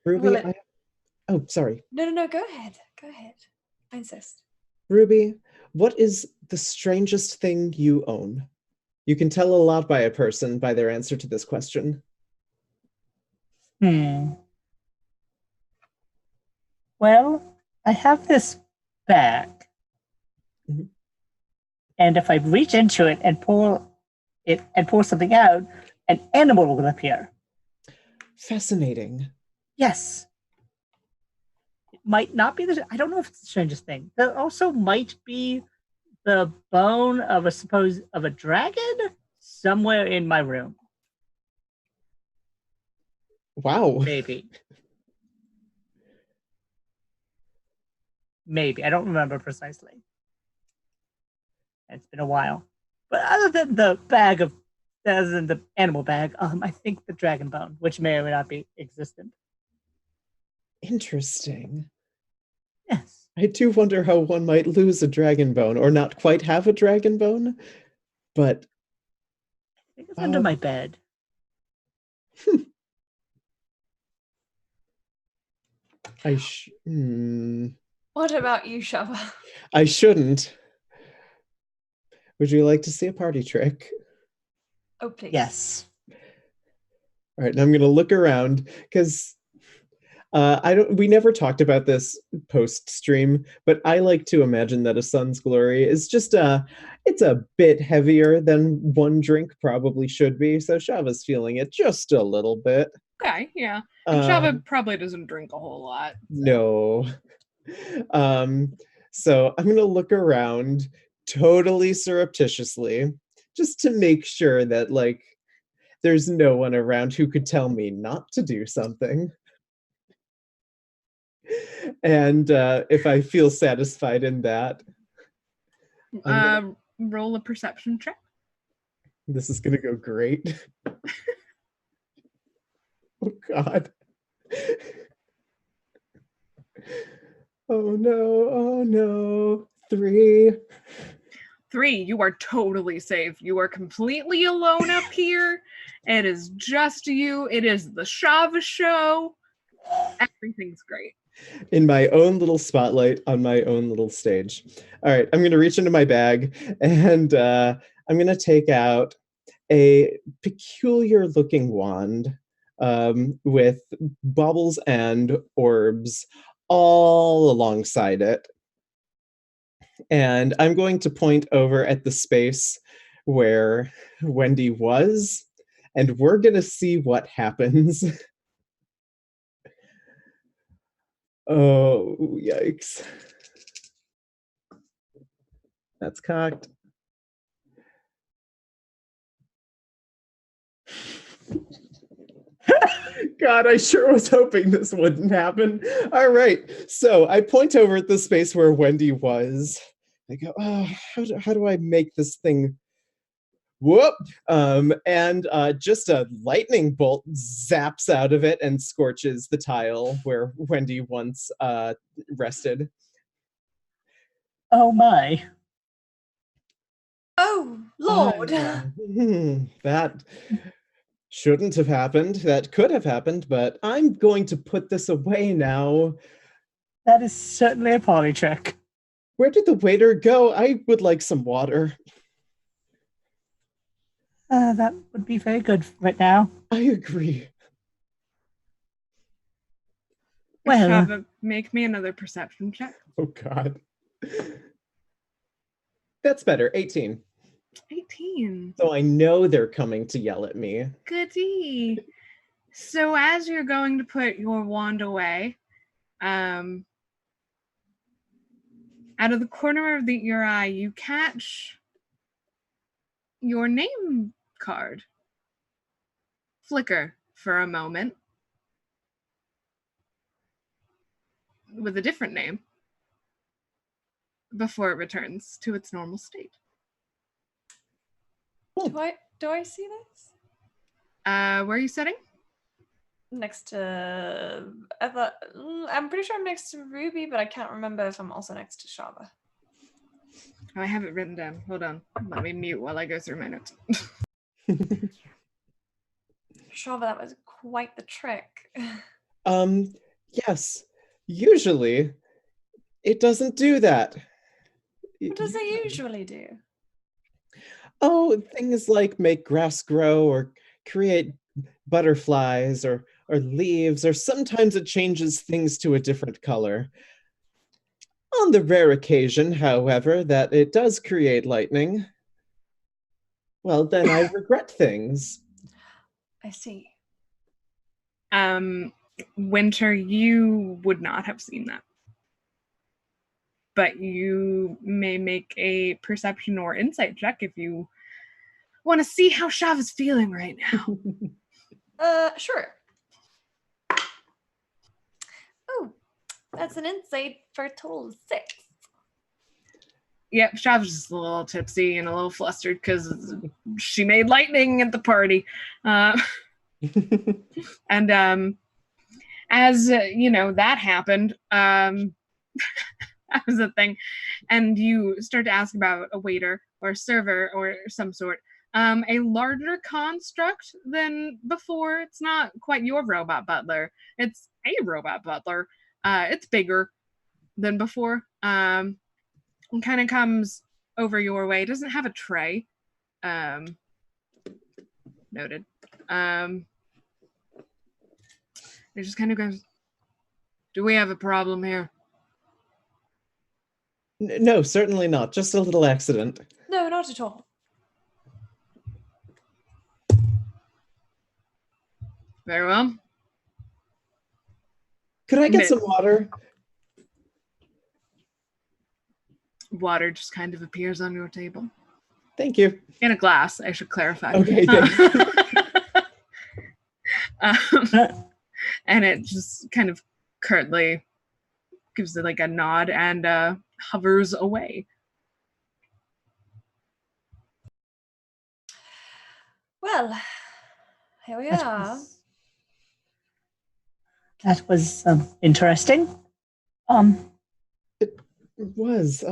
Ruby, will it... oh, sorry. No, go ahead. Go ahead. I insist. Ruby, what is the strangest thing you own? You can tell a lot by a person by their answer to this question. Well, I have this bag. Mhm. And if I reach into it and pull something out, an animal will appear. Fascinating. Yes. It might not be I don't know if it's the strangest thing. There also might be the bone of a dragon somewhere in my room. Wow. Maybe. Maybe. I don't remember precisely. It's been a while. But other than the animal bag, I think the dragon bone, which may or may not be existent. Interesting. Yes. I do wonder how one might lose a dragon bone or not quite have a dragon bone, but I think it's under my bed. What about you, Shava? I shouldn't. Would you like to see a party trick? Oh, please. Yes. All right, and I'm going to look around because we never talked about this post stream, but I like to imagine that a Sun's Glory is just it's a bit heavier than one drink probably should be. So Shava's feeling it just a little bit. Okay, yeah. And Shava probably doesn't drink a whole lot. So. No. So I'm going to look around totally surreptitiously just to make sure that like there's no one around who could tell me not to do something. And if I feel satisfied in that, roll a perception check. This is going to go great. Oh, God. Oh, no. 3. 3, you are totally safe. You are completely alone up here. It is just you. It is the Shava show. Everything's great. In my own little spotlight on my own little stage. All right, I'm going to reach into my bag and I'm going to take out a peculiar looking wand with baubles and orbs all alongside it. And I'm going to point over at the space where Wendy was, and we're going to see what happens. Oh, yikes. That's cocked. God, I sure was hoping this wouldn't happen. All right, so I point over at the space where Wendy was. I go, oh, how do I make this thing? Whoop! And just a lightning bolt zaps out of it and scorches the tile where Wendy once rested. Oh my. Oh, Lord. That shouldn't have happened. That could have happened, but I'm going to put this away now. That is certainly a party trick. Where did the waiter go? I would like some water. That would be very good right now. I agree. Well, Shava, make me another perception check. Oh, God. That's better. 18. 18. So I know they're coming to yell at me. Goody. So as you're going to put your wand away, out of the corner of your eye, you catch your name card flicker for a moment with a different name. before it returns to its normal state. Do I see this? Where are you sitting? Next to I'm pretty sure I'm next to Ruby, but I can't remember if I'm also next to Shava. Oh, I have it written down. Hold on. Let me mute while I go through my notes. Shava, that was quite the trick. Yes. Usually, it doesn't do that. What does it usually do? Oh, things like make grass grow or create butterflies or leaves, or sometimes it changes things to a different color. On the rare occasion, however, that it does create lightning, well, then I regret things. I see. Winter, you would not have seen that. But you may make a perception or insight check if you want to see how Shav is feeling right now. Sure. Oh, that's an insight for a total of 6. Yep, Shav's just a little tipsy and a little flustered because she made lightning at the party. And as that happened, that was a thing, and you start to ask about a waiter or a server or some sort. A larger construct than before. It's not quite your robot butler. It's a robot butler. It's bigger than before. And kind of comes over your way. It doesn't have a tray. Noted. It just kind of goes, "Do we have a problem here?" No, certainly not. Just a little accident. No, not at all. Very well. Could I get some water? Water just kind of appears on your table. Thank you. In a glass, I should clarify. Okay, thanks. And it just kind of curtly gives it like a nod and hovers away. Well, here we are. That was interesting. It was.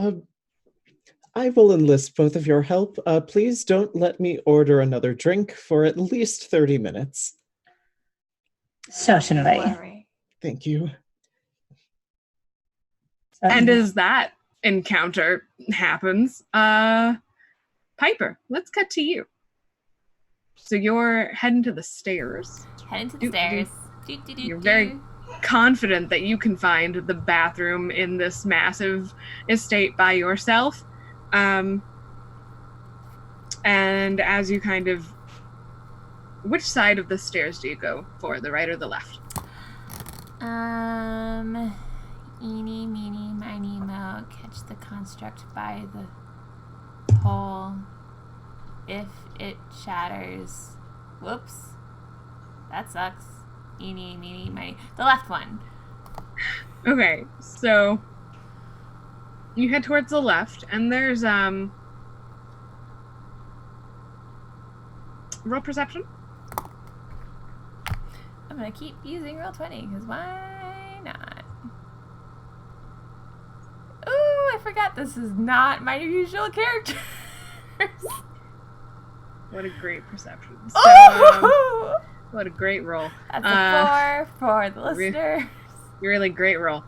I will enlist both of your help. Please don't let me order another drink for at least 30 minutes. Certainly. Thank you. And as that encounter happens, Piper, let's cut to you. So you're heading to the stairs. Heading to the stairs. You're very confident that you can find the bathroom in this massive estate by yourself. And as you kind of... Which side of the stairs do you go for, the right or the left? Eeny, meeny, miny, mo, catch the construct by the hole. If it shatters, whoops, that sucks. Eeny, meeny, miny. The left one. Okay, so you head towards the left, and there's roll perception. I'm gonna keep using Roll20 because why not? Ooh, I forgot this is not my usual character. What a great perception. So, what a great roll. That's a 4 for the listeners. Really great roll.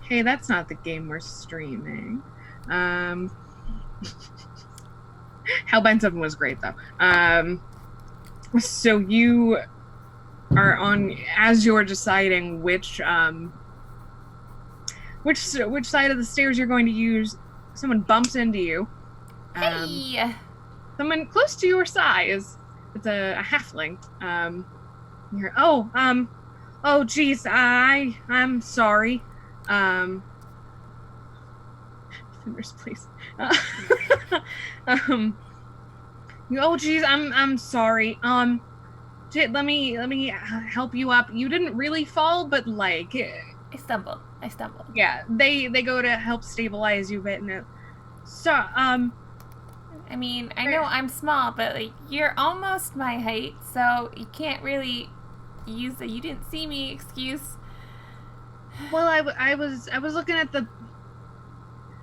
Hey, that's not the game we're streaming. Hellbind 7 was great, though. So you are on, as you're deciding which side of the stairs you're going to use, someone bumps into you. Hey! Someone close to your size. It's a halfling. You're, oh geez, I'm sorry. Fingers, please. Oh geez, I'm sorry. Let me help you up. You didn't really fall, but like I stumbled. I stumbled. Yeah, they go to help stabilize you a bit. And so, I mean, I know I'm small, but like you're almost my height, so you can't really use the "you didn't see me" excuse. well, I was looking at the.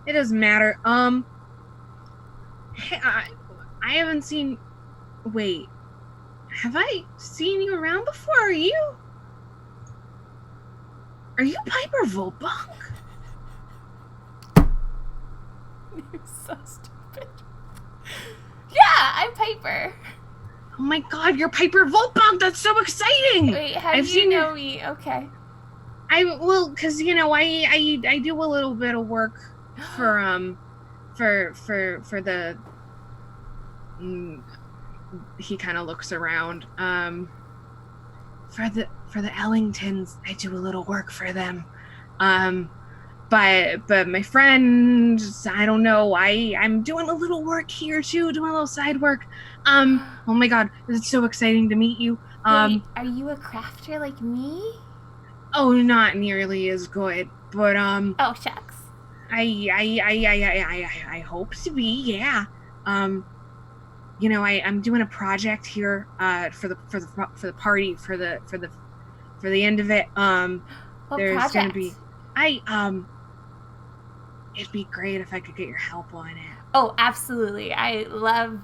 It doesn't matter. Hey, I haven't seen. Wait, have I seen you around before? Are you Piper Volbunk? You're so stupid. Yeah, I'm Piper. Oh my God, you're Piper Volbunk! That's so exciting! Wait, how I've do you seen know me? Okay. Cause I do a little bit of work for the. He kind of looks around. For the Ellingtons, I do a little work for them. But my friends, I don't know. I'm doing a little work here too, doing a little side work. Oh my God, it's so exciting to meet you. Wait, are you a crafter like me? Oh, not nearly as good, but Oh shucks. I hope to be, yeah. I'm doing a project here for the party for the end of it. What There's project? gonna be it'd be great if I could get your help on it. Oh, absolutely. I love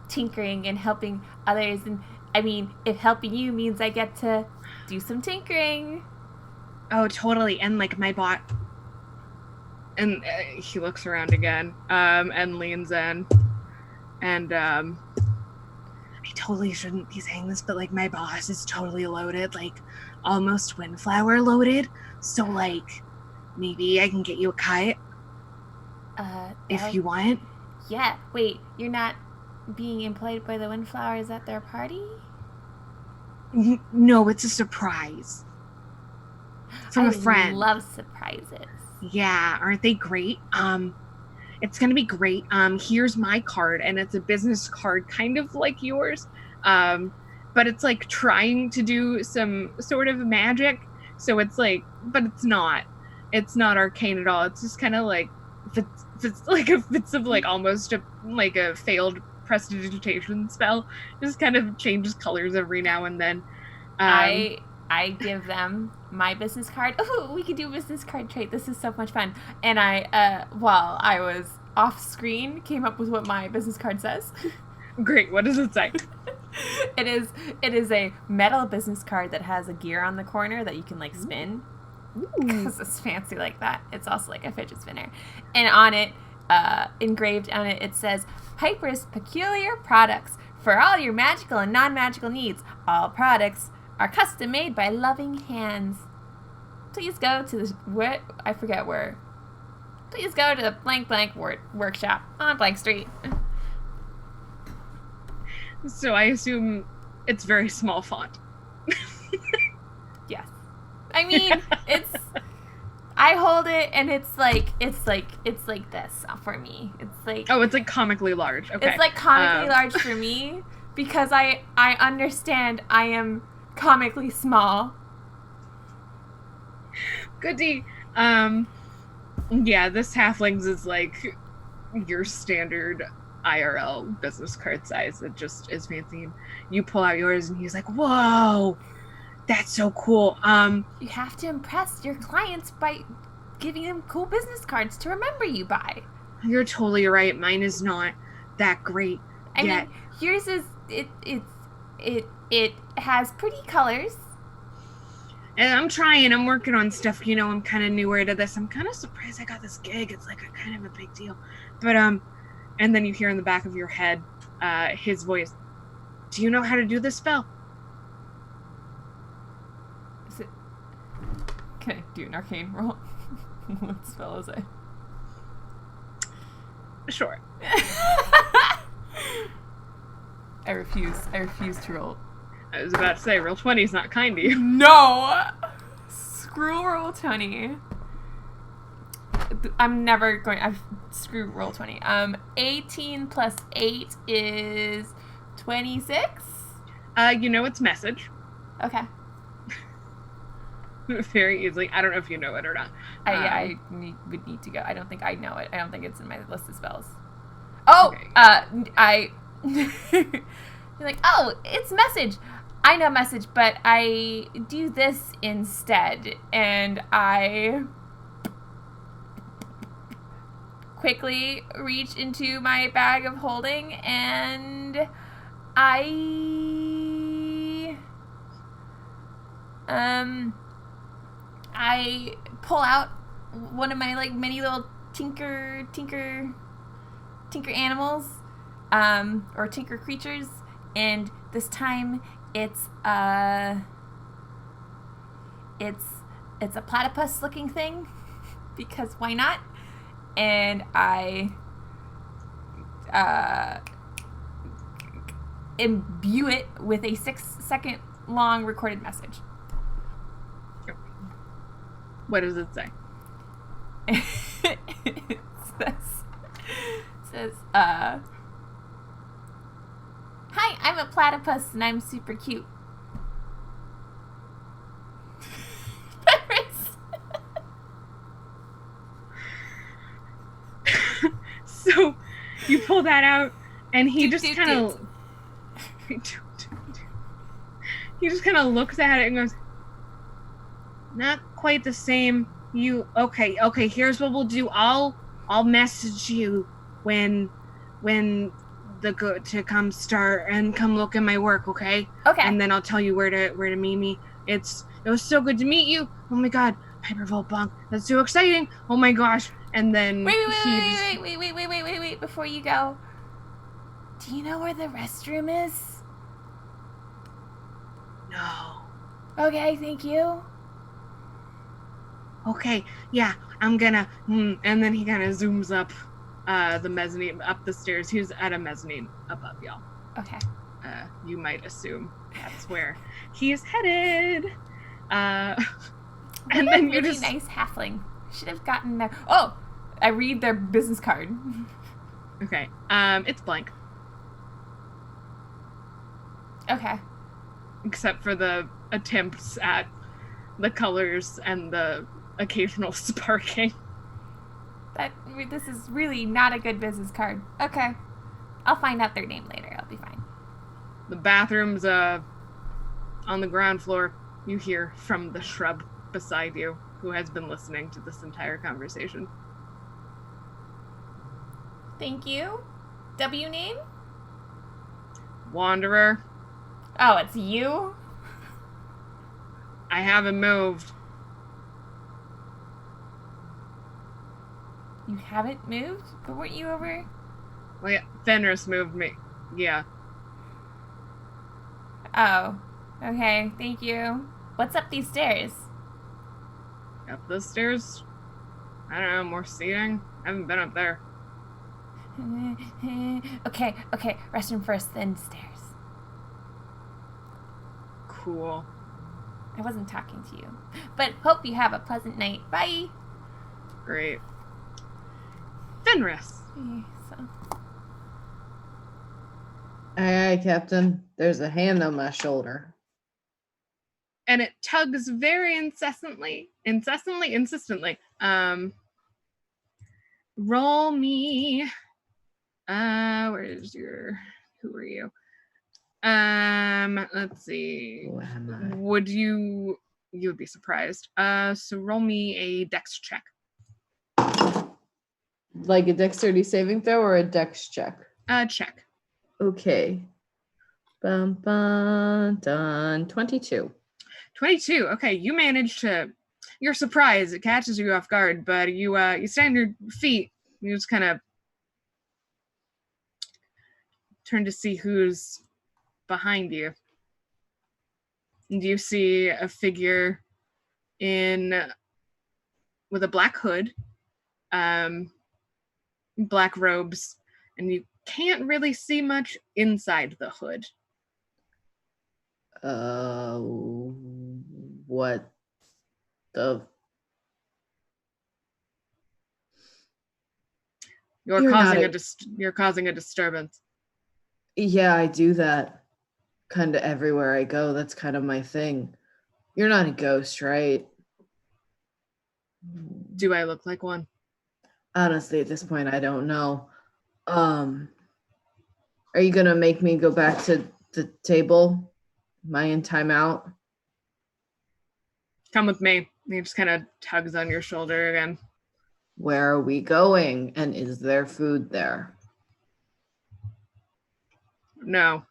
tinkering and helping others, and I mean, if helping you means I get to do some tinkering. Oh, totally. And like my bot, and he looks around again, and leans in, and I totally shouldn't be saying this, but like my boss is totally loaded, like almost windflower loaded. So like, maybe I can get you a cut if you want. Yeah. Wait, you're not being employed by the Windflowers at their party? No, it's a surprise. From a friend. I love surprises. Yeah, aren't they great? It's gonna be great. Here's my card, and it's a business card, kind of like yours. But it's like trying to do some sort of magic. So it's like, but it's not. It's not arcane at all. It's just kind of like, it's of like almost a failed prestidigitation spell. Just kind of changes colors every now and then. I give them my business card. Oh, we can do a business card trade. This is so much fun. And I, while I was off screen, came up with what my business card says. Great. What does it say? It is a metal business card that has a gear on the corner that you can like spin. Because it's fancy like that. It's also like a fidget spinner. And on it, engraved on it, it says, Piper's Peculiar Products. For all your magical and non-magical needs, all products are custom made by loving hands. Please go to the Please go to the blank workshop on blank street. So I assume it's very small font. Yes. I mean, I hold it and it's like this for me. It's like, oh, it's like comically large. Okay. It's like comically large for me because I understand I am comically small. Goody. Yeah, this halflings is like your standard IRL business card size. It just is fancy. And you pull out yours and he's like, whoa, that's so cool. You have to impress your clients by giving them cool business cards to remember you by. You're totally right. Mine is not that great yet. I mean, yours is it has pretty colors. And I'm working on stuff, I'm kind of newer to this. I'm kind of surprised I got this gig. It's like a kind of a big deal. But, and then you hear in the back of your head, his voice, do you know how to do this spell? Can I do an arcane roll? What spell is it? Sure. I refuse to roll. I was about to say, roll 20 is not kind to you. No! Screw roll 20. I'm never going... Screw roll 20. 18 plus 8 is 26? It's message. Okay. very easily. I don't know if you know it or not. I would need to go. I don't think I know it. I don't think it's in my list of spells. Oh, Okay. you're like, oh, it's message. I know message, but I do this instead. And I quickly reach into my bag of holding and I pull out one of my like mini little tinker animals, or tinker creatures, and this time it's a platypus looking thing because why not? And I imbue it with a 6-second long recorded message. What does it say? It says, hi, I'm a platypus and I'm super cute. So you pull that out, and he just kind of looks at it and goes, not quite the same. You okay, here's what we'll do. I'll message you when the go to come start and come look at my work, okay? Okay. And then I'll tell you where to meet me. It was so good to meet you. Oh my god, Piper Voltbonk, that's so exciting. Oh my gosh. And then wait, before you go. Do you know where the restroom is? No. Okay, thank you. Okay, yeah, I'm gonna, and then he kind of zooms up the mezzanine, up the stairs. He's at a mezzanine above y'all. Okay. You might assume that's where he's headed. And then you just... nice halfling. Should have gotten there. Oh, I read their business card. Okay, it's blank. Okay. Except for the attempts at the colors and the occasional sparking. This is really not a good business card. Okay. I'll find out their name later. I'll be fine. The bathroom's on the ground floor. You hear from the shrub beside you, who has been listening to this entire conversation. Thank you. W name? Wanderer. Oh, it's you? I haven't moved. You haven't moved? But weren't you over? Well, yeah, Fenris moved me. Yeah. Oh. Okay, thank you. What's up these stairs? Up the stairs? I don't know, more seating? I haven't been up there. Okay. Restroom first, then stairs. Cool. I wasn't talking to you. But hope you have a pleasant night. Bye. Great. Fenris. Aye, Captain. There's a hand on my shoulder. And it tugs very insistently. Roll me. Who are you? Let's see. Who am I? You would be surprised. So roll me a dex check. Like a dexterity saving throw or a dex check? Check. Okay. Done. 22. 22. Okay, you managed to. You're surprised. It catches you off guard, but you stand your feet. You just kind of turn to see who's behind you. And you see a figure with a black hood, black robes, and you can't really see much inside the hood. What the? You're causing a disturbance. Yeah, I do that kind of everywhere I go. That's kind of my thing. You're not a ghost, right? Do I look like one? Honestly, at this point, I don't know. Are you gonna make me go back to the table? Am I in timeout? Come with me. He just kind of tugs on your shoulder again. Where are we going? And is there food there? No.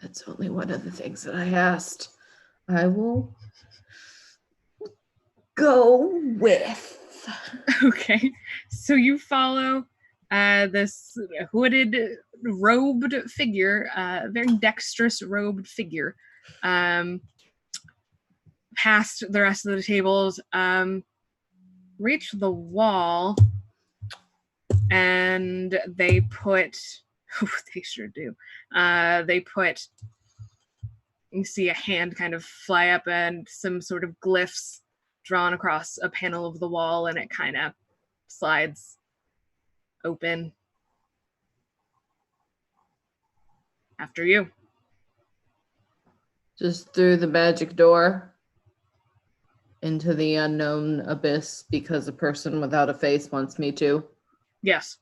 That's only one of the things that I asked. I will go with. Okay. So you follow this hooded, robed figure, very dexterous robed figure, past the rest of the tables, reach the wall, and they put, they sure do, they put, you see a hand kind of fly up and some sort of glyphs drawn across a panel of the wall, and it kind of slides open. After you. Just through the magic door into the unknown abyss because a person without a face wants me to. Yes.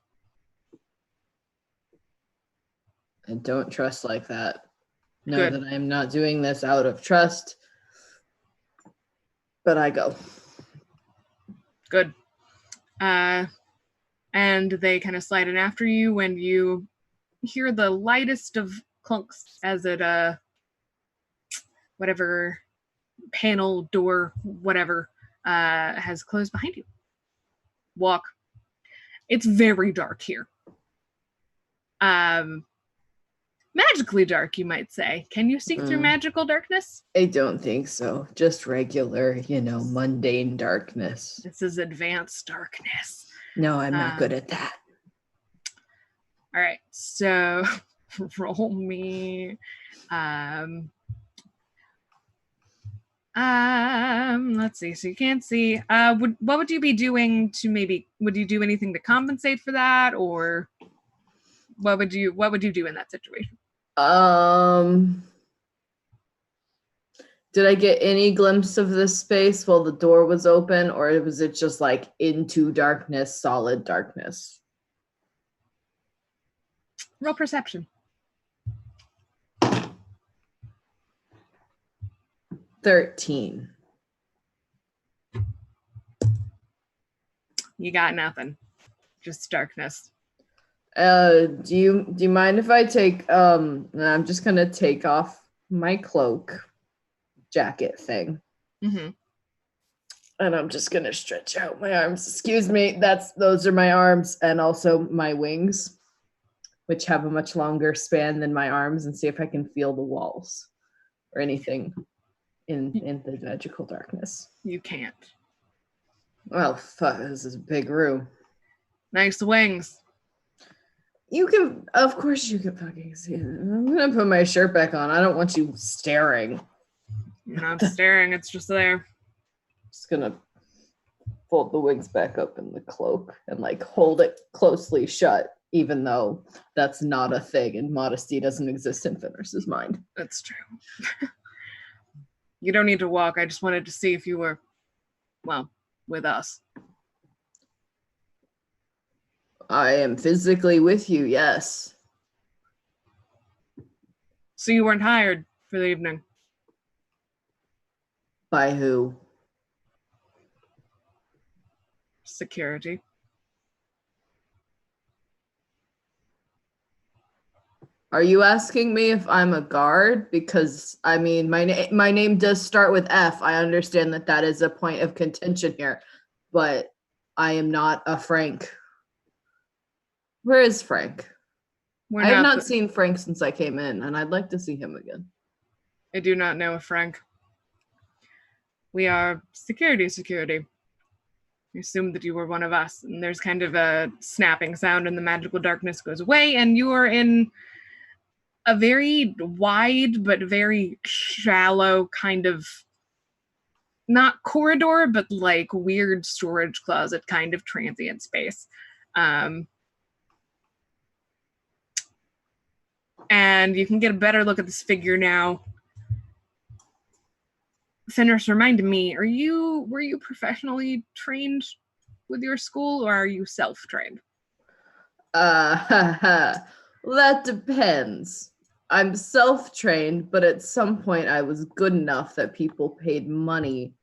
I don't trust like that. Know Good. that I am not doing this out of trust, but I go. Good. And they kind of slide in after you when you hear the lightest of clunks as it, whatever panel, door, whatever, has closed behind you. Walk. It's very dark here. Magically dark, you might say. Can you see through magical darkness? I don't think so. Just regular, mundane darkness. This is advanced darkness. No, I'm not good at that. All right, so roll me. Let's see. So you can't see. What would you be doing to would you do anything to compensate for that, or what would you do in that situation? Did I get any glimpse of this space while the door was open, or was it just like into darkness, solid darkness? Roll perception. 13. You got nothing. Just darkness. Do you mind if I take I'm just gonna take off my cloak jacket thing. Mm-hmm. And I'm just gonna stretch out my arms. Excuse me, those are my arms and also my wings, which have a much longer span than my arms, and see if I can feel the walls or anything in the magical darkness. You can't. Well, fuck, this is a big room. Nice wings. Of course you can fucking see it. I'm gonna put my shirt back on. I don't want you staring. You're not staring, it's just there. Just gonna fold the wings back up in the cloak and hold it closely shut, even though that's not a thing and modesty doesn't exist in Fenris's mind. That's true. You don't need to walk. I just wanted to see if you were, with us. I am physically with you, yes. So you weren't hired for the evening? By who? Security. Are you asking me if I'm a guard? Because, I mean, my name does start with F. I understand that is a point of contention here, but I am not a Frank. Where is Frank? I have not seen Frank since I came in, and I'd like to see him again. I do not know a Frank. We are security. I assumed that you were one of us, and there's kind of a snapping sound, and the magical darkness goes away, and you are in a very wide but very shallow kind of, not corridor, but weird storage closet kind of transient space. And you can get a better look at this figure now. Fenris reminded me, were you professionally trained with your school, or are you self-trained? That depends. I'm self-trained, but at some point I was good enough that people paid money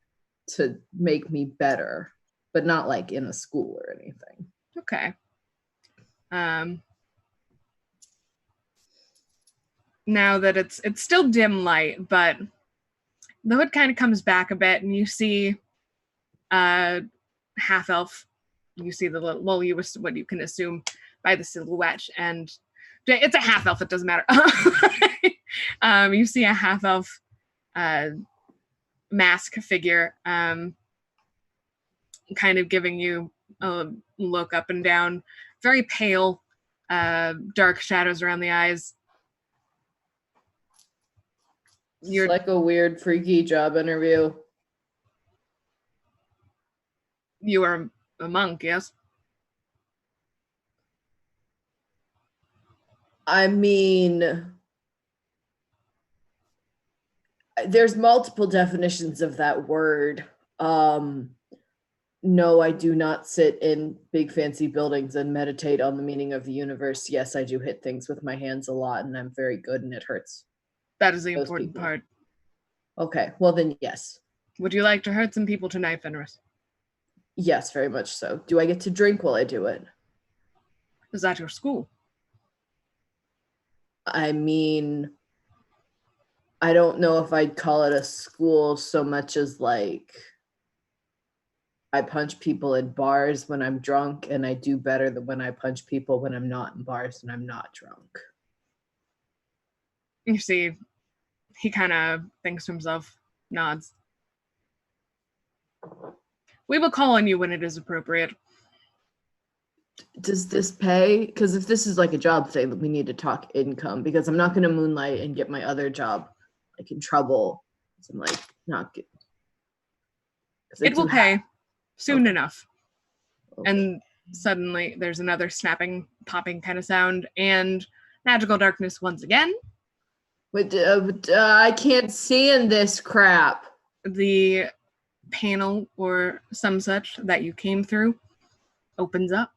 to make me better, but not like in a school or anything. Okay. Now that it's still dim light, but the hood kind of comes back a bit, and you see half elf. You see the little, well, what you can assume by the silhouette, and it's a half elf. It doesn't matter. You see a half elf mask figure, kind of giving you a look up and down, very pale, dark shadows around the eyes. It's like a weird, freaky job interview. You are a monk, yes? I mean, there's multiple definitions of that word. No, I do not sit in big fancy buildings and meditate on the meaning of the universe. Yes, I do hit things with my hands a lot, and I'm very good, and it hurts. That is the important part. Okay, well then, yes. Would you like to hurt some people tonight, Fenris? Yes, very much so. Do I get to drink while I do it? Is that your school? I mean, I don't know if I'd call it a school so much as like I punch people in bars when I'm drunk, and I do better than when I punch people when I'm not in bars and I'm not drunk. You see, he kind of thinks to himself, nods. We will call on you when it is appropriate. Does this pay? Because if this is like a job thing, we need to talk income, because I'm not going to moonlight and get my other job like in trouble. I'm like not good. It will pay soon enough. Okay. And suddenly there's another snapping, popping kind of sound, and magical darkness once again. But I can't see in this crap. The panel or some such that you came through opens up,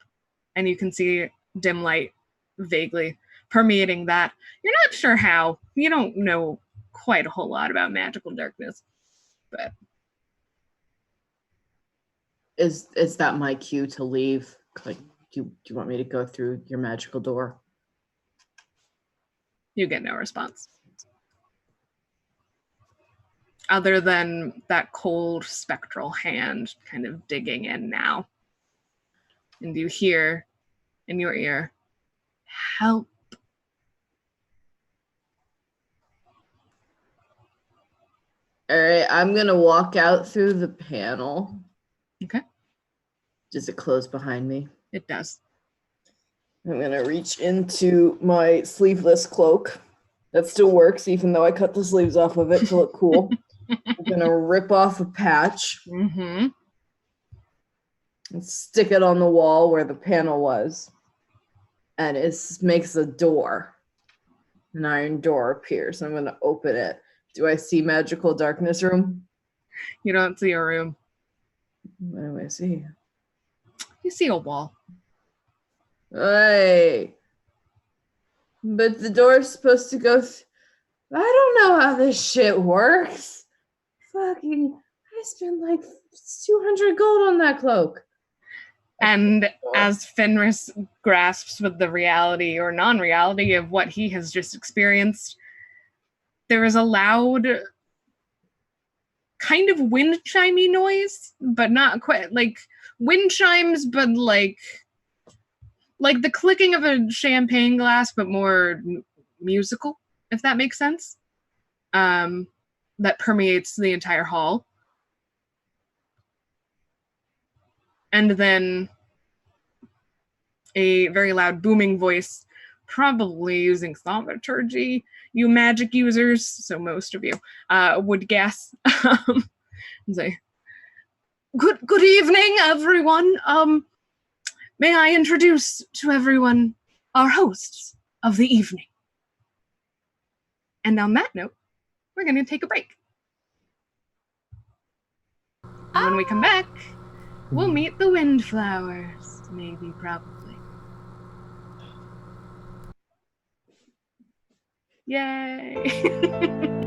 and you can see dim light vaguely permeating that. You're not sure how. You don't know quite a whole lot about magical darkness, but is that my cue to leave? Like, do you want me to go through your magical door? You get no response. Other than that cold spectral hand kind of digging in now. And you hear in your ear, help. All right, I'm going to walk out through the panel. Okay. Does it close behind me? It does. I'm going to reach into my sleeveless cloak. That still works, even though I cut the sleeves off of it to look cool. I'm going to rip off a patch Mm-hmm. and stick it on the wall where the panel was. And it makes a door. An iron door appears. I'm going to open it. Do I see magical darkness room? You don't see a room. What do I see? You see a wall. Hey. But the door's supposed to go... I don't know how this shit works. Fucking... I spent like 200 gold on that cloak. And as Fenris grasps with the reality or non-reality of what he has just experienced, there is a loud kind of wind chimey noise, but not quite like wind chimes, but like the clicking of a champagne glass, but more musical, if that makes sense. That permeates the entire hall. And then a very loud booming voice, probably using thaumaturgy, you magic users, so most of you, would guess, and say, Good evening, everyone. May I introduce to everyone our hosts of the evening. And on that note, we're going to take a break. when we come back, we'll meet the windflowers. Maybe, probably. Yay!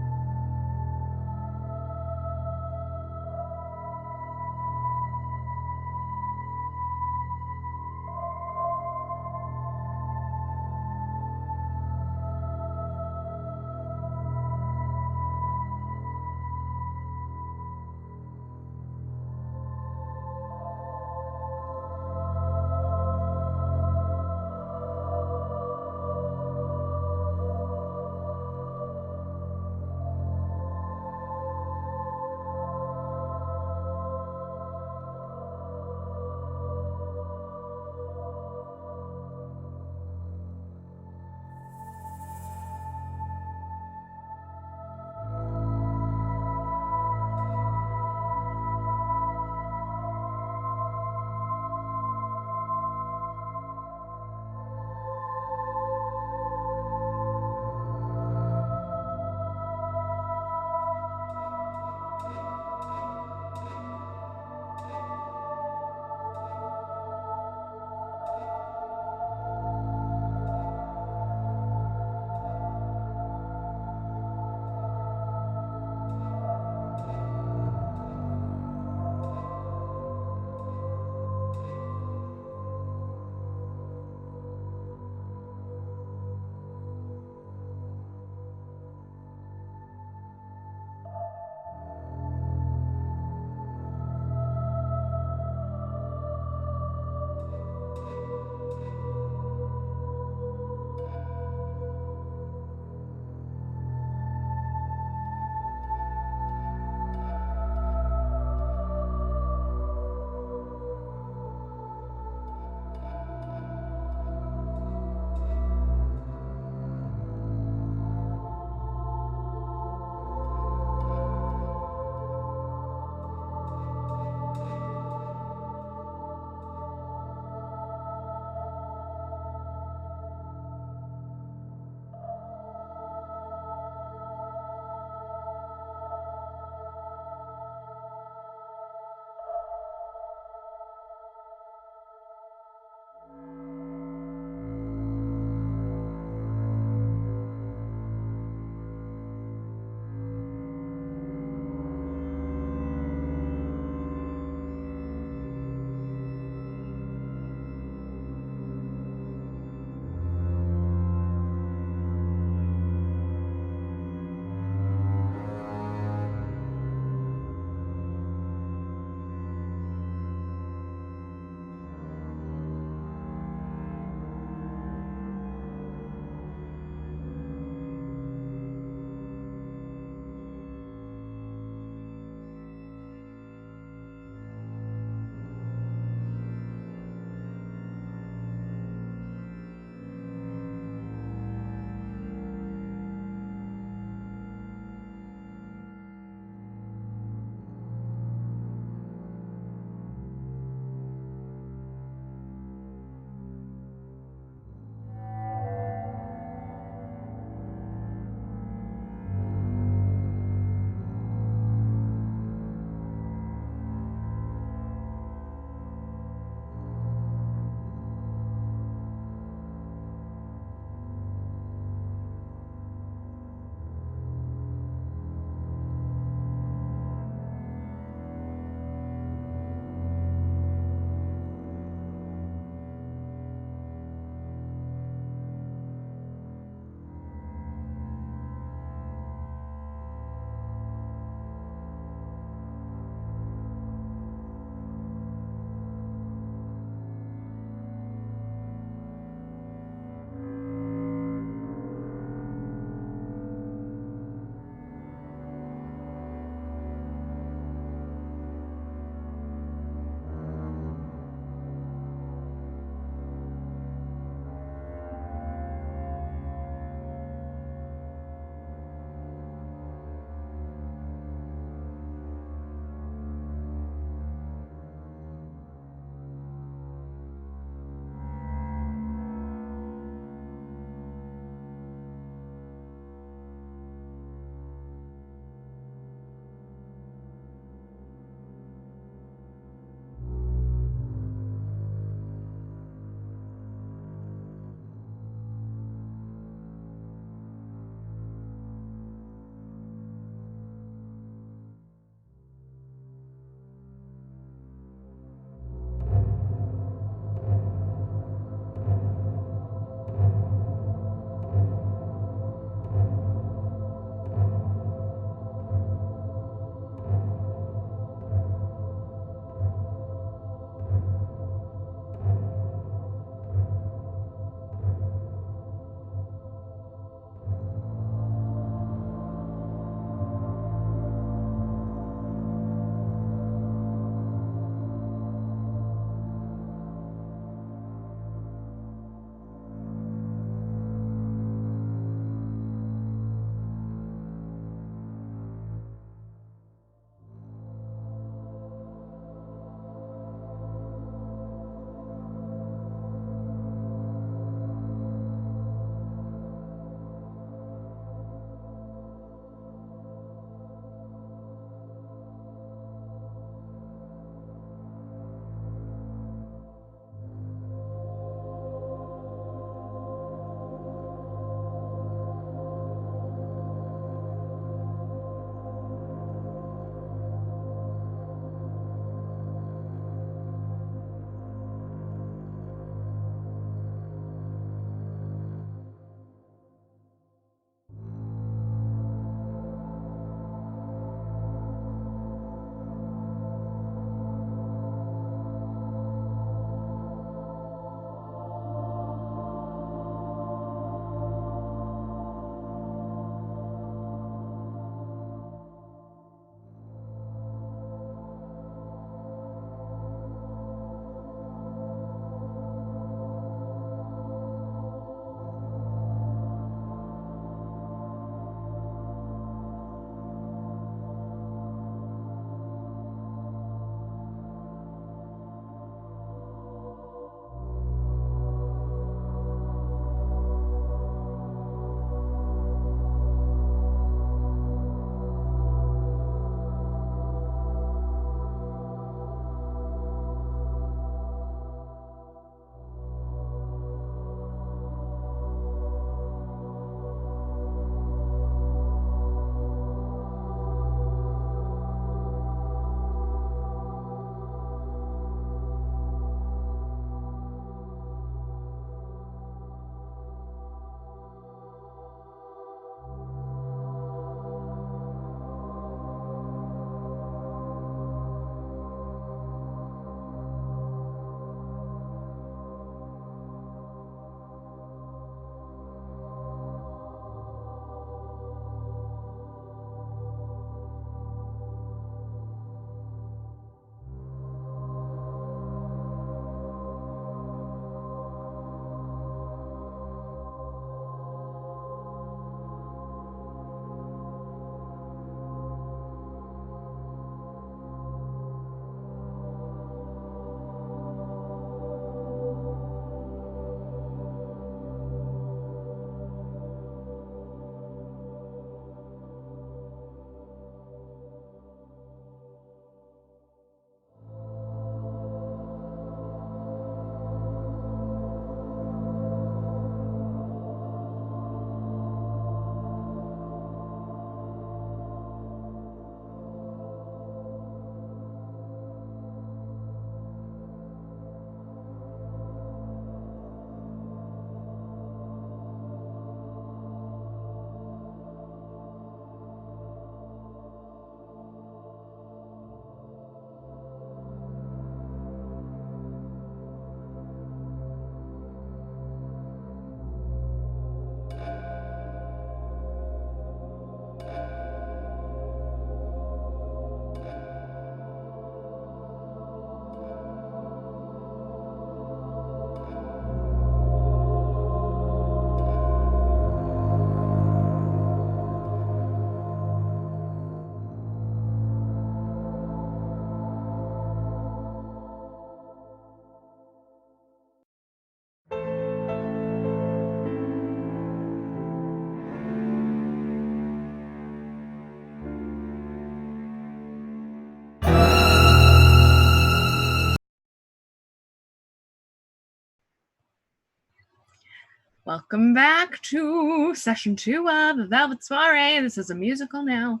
Welcome back to session 2 of the Velvet Soiree. This is a musical now.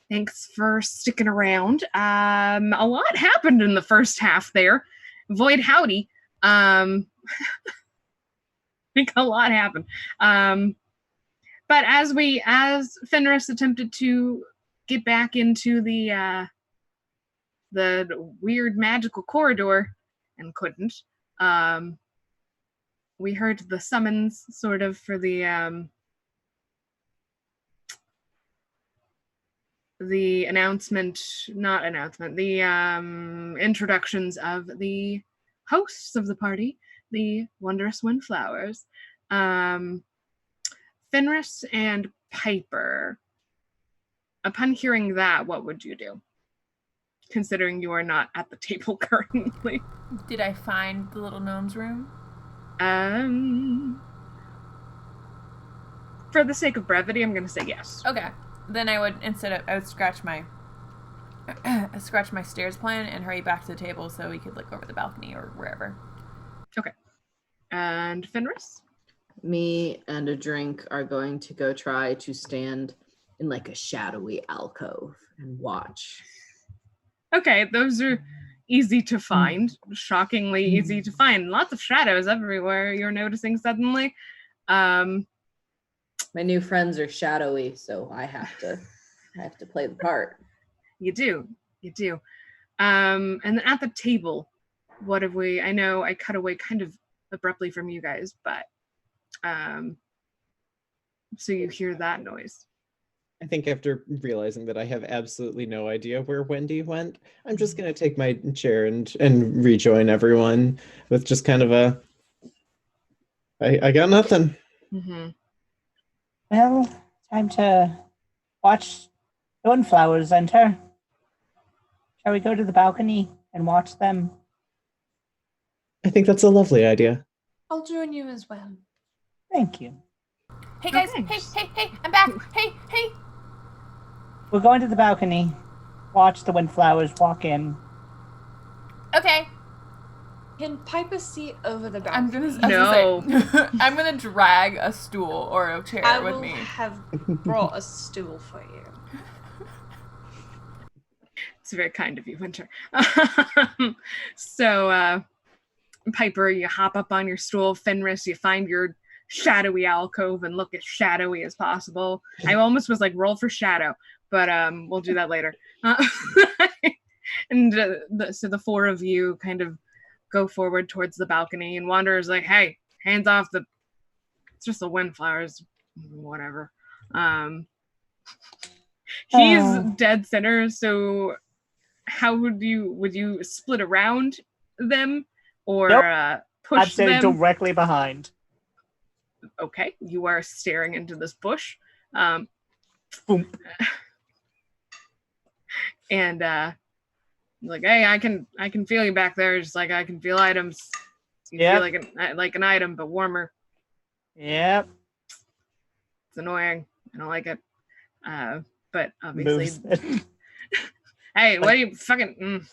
Thanks for sticking around. A lot happened in the first half there. Void howdy. I think a lot happened. But as Fenris attempted to get back into the weird magical corridor and couldn't, we heard the summons sort of for the introductions of the hosts of the party, the Wondrous Windflowers. Fenris and Piper. Upon hearing that, what would you do? Considering you are not at the table currently. Did I find the little gnome's room? For the sake of brevity, I'm going to say yes. Okay. Then I would scratch my stairs plan and hurry back to the table so we could look over the balcony or wherever. Okay. And Fenris? Me and a drink are going to go try to stand in like a shadowy alcove and watch. Okay, those are easy to find. Shockingly easy to find. Lots of shadows everywhere, you're noticing suddenly. My new friends are shadowy, so I have to play the part. You do. And then at the table, what have we? I know I cut away kind of abruptly from you guys, but so you hear that noise. I think after realizing that I have absolutely no idea where Wendy went, I'm just going to take my chair and rejoin everyone with just kind of I got nothing. Mm-hmm. Well, time to watch the windflowers enter. Shall we go to the balcony and watch them? I think that's a lovely idea. I'll join you as well. Thank you. Hey guys, hey, I'm back. Hey. We're going to the balcony. Watch the windflowers walk in. Okay. Can Piper see over the balcony? I'm gonna drag a stool or a chair with me. I will have brought a stool for you. It's very kind of you, Winter. So, Piper, you hop up on your stool. Fenris, you find your shadowy alcove and look as shadowy as possible. I almost was like, roll for shadow, but we'll do that later. And so the four of you kind of go forward towards the balcony, and Wanderer's like, hey, hands off it's just the windflowers, whatever. He's dead center, so how would you split around them or push I'd say them? directly behind. Okay, you are staring into this bush. Boom. And like, hey, I can feel you back there, just like I can feel items. You feel like an item, but warmer. Yep. It's annoying. I don't like it. But obviously, hey, what are you fucking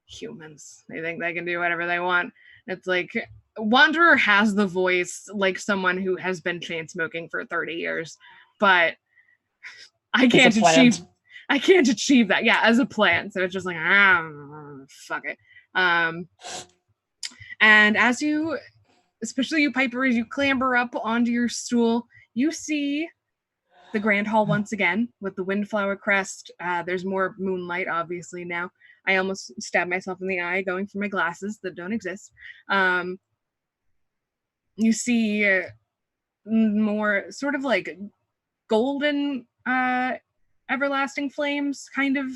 humans? They think they can do whatever they want. It's like Wanderer has the voice like someone who has been chain smoking for 30 years, but I can't achieve that. Yeah, as a plan. So it's just like, fuck it. And as you, especially you, Piper, as you clamber up onto your stool, you see the Grand Hall once again with the windflower crest. There's more moonlight, obviously, now. I almost stabbed myself in the eye going for my glasses that don't exist. You see more sort of like golden everlasting flames kind of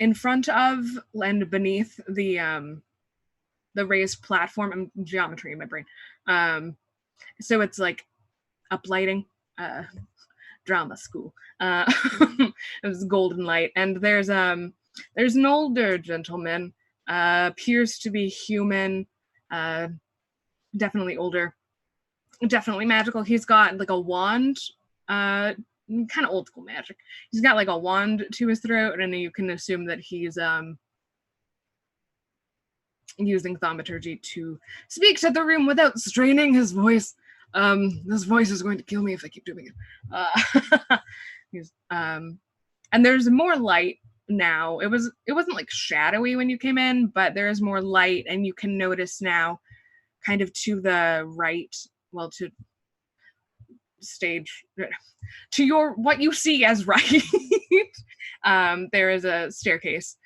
in front of and beneath the raised platform. I'm geometry in my brain. So it's like uplighting, drama school. It was golden light, and there's an older gentleman, appears to be human, definitely older, definitely magical. He's got like a wand, kind of old school magic. He's got like a wand to his throat, and you can assume that he's using thaumaturgy to speak to the room without straining his voice. This voice is going to kill me if I keep doing it. And there's more light now. It wasn't like shadowy when you came in, but there is more light, and you can notice now, kind of to the right, well, to stage, to your what you see as right. There is a staircase.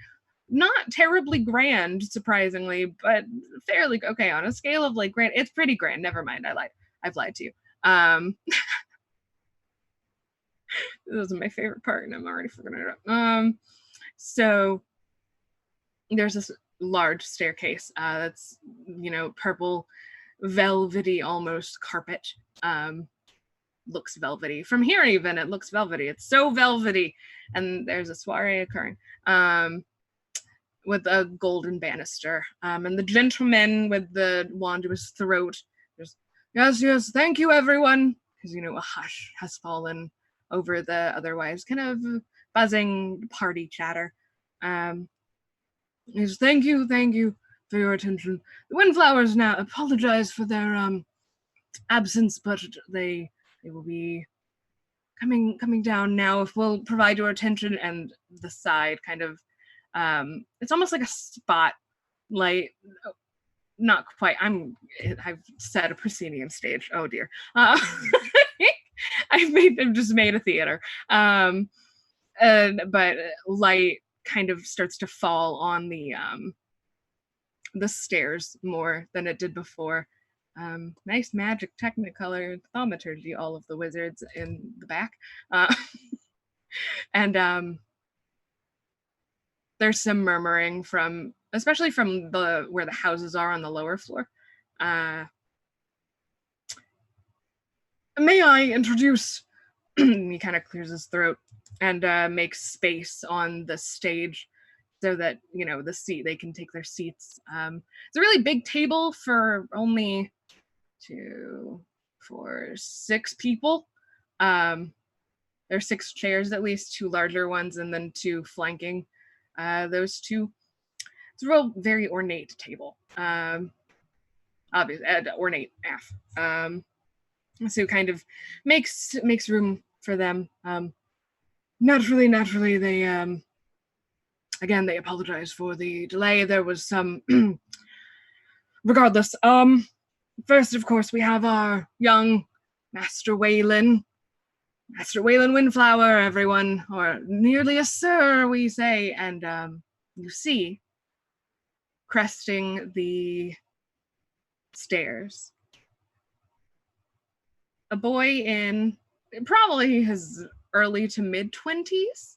Not terribly grand, surprisingly, but fairly okay on a scale of like grand. It's pretty grand. Never mind, I lied. I've lied to you. This is my favorite part, and I'm already forgetting it up. So there's this large staircase that's, purple, velvety, almost carpet. Looks velvety. From here even, it looks velvety. It's so velvety. And there's a soiree occurring. With a golden banister. And the gentleman with the wand to his throat, yes, thank you, everyone. Because, a hush has fallen over the otherwise kind of buzzing party chatter. Yes, thank you for your attention. The Windflowers now apologize for their absence, but they will be coming down now if we'll provide your attention. And the side kind of, it's almost like a spotlight. Not quite. I've set a proscenium stage. Oh dear. I've just made a theater. But light kind of starts to fall on the stairs more than it did before. Nice magic technicolor thaumaturgy, all of the wizards in the back. And there's some murmuring especially from where the houses are on the lower floor. May I introduce, he kind of clears his throat and makes space on the stage so that, they can take their seats. It's a really big table for only 2, 4, 6 people. There's 6 chairs, at least 2 larger ones, and then 2 flanking those 2. It's a real very ornate table. Obviously, ornate AF. So kind of makes room for them. Naturally, they again, they apologize for the delay. There was some regardless. First, of course, we have our young Master Waylon Windflower, everyone, or nearly a sir, we say. And you see, cresting the stairs, a boy in probably his early to mid-20s,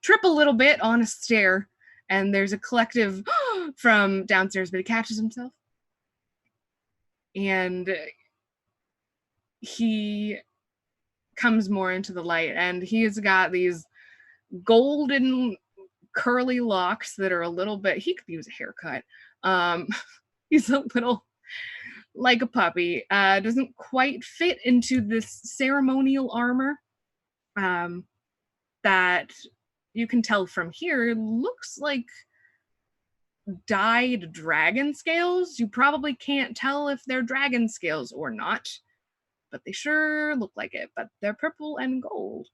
trip a little bit on a stair, and there's a collective from downstairs, but he catches himself. And he comes more into the light, and he's got these golden curly locks that are a little bit, he could use a haircut. He's a little like a puppy. Doesn't quite fit into this ceremonial armor that you can tell from here looks like dyed dragon scales. You probably can't tell if they're dragon scales or not, but they sure look like it. But they're purple and gold,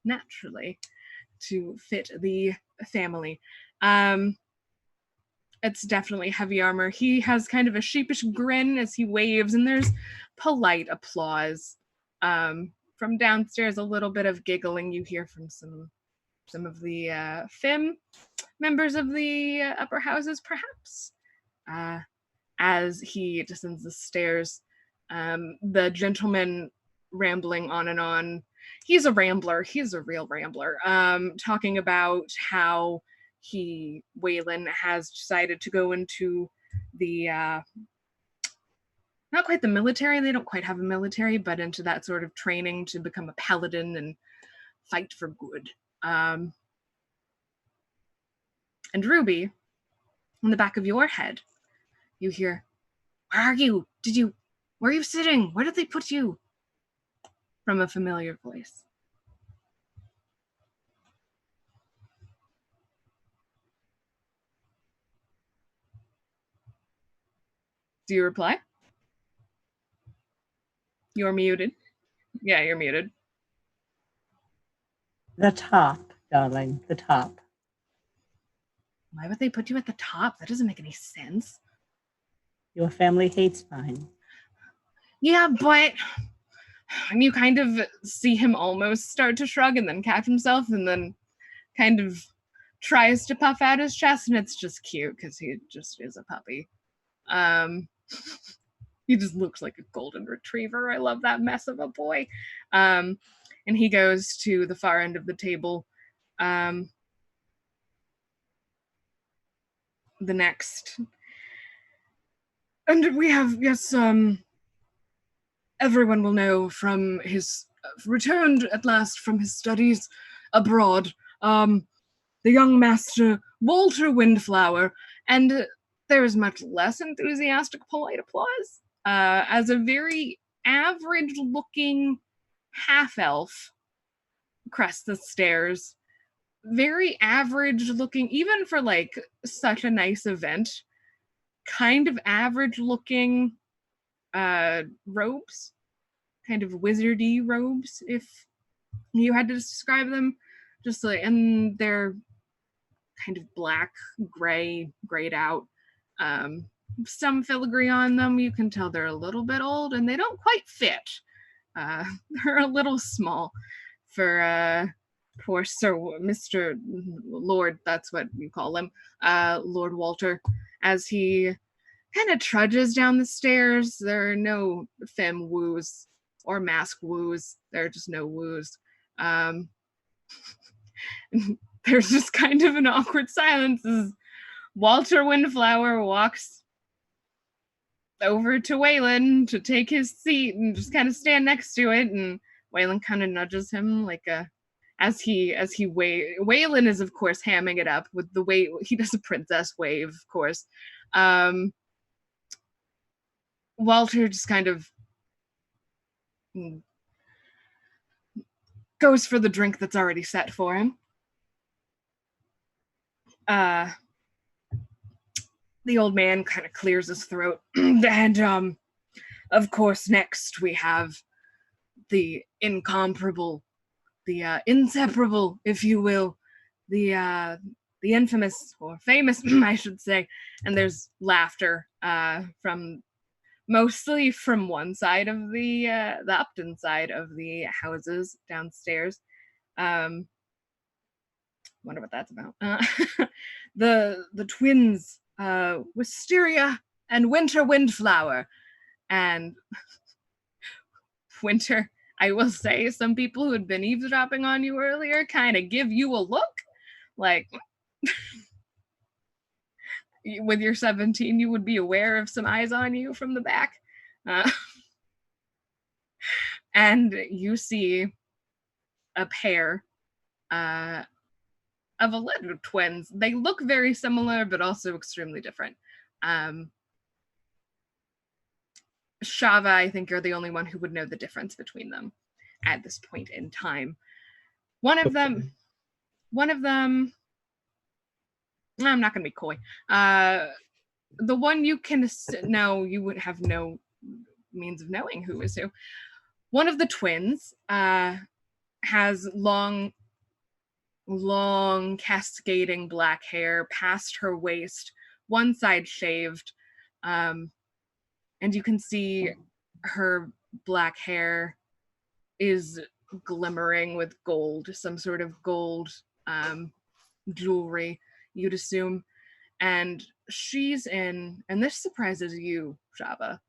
naturally, to fit the family. It's definitely heavy armor. He has kind of a sheepish grin as he waves, and there's polite applause. From downstairs, a little bit of giggling you hear from some of the femme members of the upper houses, perhaps. As he descends the stairs, the gentleman rambling on and on. He's a rambler. He's a real rambler. Talking about how Waylon has decided to go into the, not quite the military, they don't quite have a military, but into that sort of training to become a paladin and fight for good. And Ruby, on the back of your head, you hear, "Where are you? Where are you sitting? Where did they put you?" From a familiar voice. Do you reply? You're muted. Yeah, you're muted. The top, darling, the top. Why would they put you at the top? That doesn't make any sense. Your family hates mine. Yeah, but and you kind of see him almost start to shrug and then catch himself and then kind of tries to puff out his chest, and it's just cute because he just is a puppy. He just looks like a golden retriever. I love that mess of a boy. And he goes to the far end of the table. The next. And we have, yes, everyone will know from his returned at last from his studies abroad, the young master Walter Windflower, and there is much less enthusiastic polite applause as a very average looking half elf crests the stairs. Very average looking, even for like such a nice event, kind of average looking robes, kind of wizardy robes, if you had to describe them. Just like, and they're kind of black, gray, grayed out. Some filigree on them. You can tell they're a little bit old, and they don't quite fit. They're a little small for poor Sir Mr. Lord. That's what you call him, Lord Walter, as he kind of trudges down the stairs. There are no femme woos or mask woos. There are just no woos. There's just kind of an awkward silence as Walter Windflower walks over to Waylon to take his seat and just kind of stand next to it, and Waylon kind of nudges him like Waylon is of course hamming it up with the way he does a princess wave, of course. Walter just kind of goes for the drink that's already set for him. The old man kind of clears his throat. And of course, next we have the incomparable, the inseparable, if you will, the infamous or famous, I should say. And there's laughter from mostly from one side of the Upton side of the houses downstairs. Wonder what that's about. The twins, Wisteria and Winter Windflower. And Winter, I will say, some people who had been eavesdropping on you earlier kind of give you a look like with your 17 you would be aware of some eyes on you from the back. And you see a pair of alleged twins. They look very similar, but also extremely different. Shava, I think you're the only one who would know the difference between them at this point in time. One of them, I'm not going to be coy. The one you can know, you would have no means of knowing who is who. One of the twins has long cascading black hair past her waist, one side shaved, and you can see her black hair is glimmering with gold, some sort of gold jewelry, you'd assume. And she's in, and this surprises you, Shava,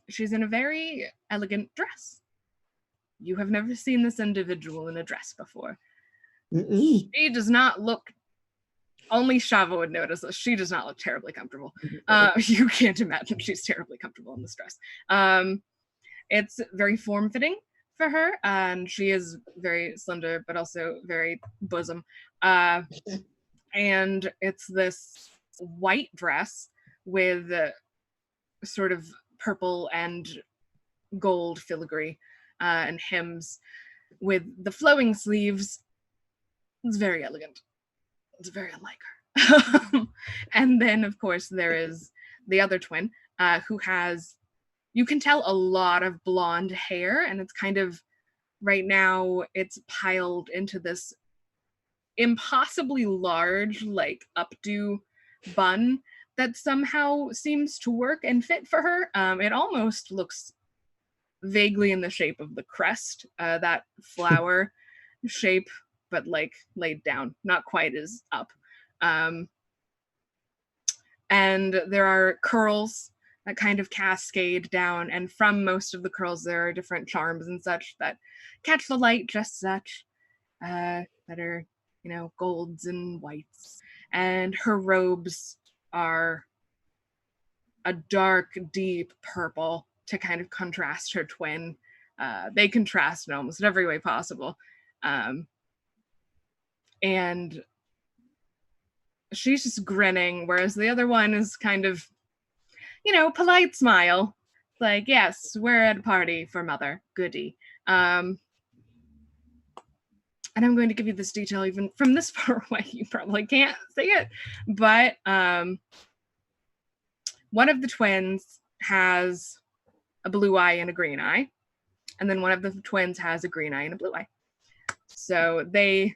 she's in a very elegant dress. You have never seen this individual in a dress before. Mm-mm. She does not look, only Shava would notice this, she does not look terribly comfortable. You can't imagine she's terribly comfortable in this dress. It's very form-fitting for her, and she is very slender, but also very bosom. And it's this white dress with sort of purple and gold filigree and hems with the flowing sleeves. It's very elegant. It's very unlike her. And then, of course, there is the other twin, who has, you can tell, a lot of blonde hair, and it's kind of, right now, it's piled into this impossibly large, like, updo bun that somehow seems to work and fit for her. It almost looks vaguely in the shape of the crest, that flower shape, but like laid down, not quite as up. And there are curls that kind of cascade down, and from most of the curls there are different charms and such that catch the light just such, that are, golds and whites. And her robes are a dark, deep purple to kind of contrast her twin. They contrast in almost every way possible. And she's just grinning, whereas the other one is kind of, polite smile. Like, yes, we're at a party for Mother. Goody. And I'm going to give you this detail even from this far away. You probably can't see it. But one of the twins has a blue eye and a green eye. And then one of the twins has a green eye and a blue eye. So there's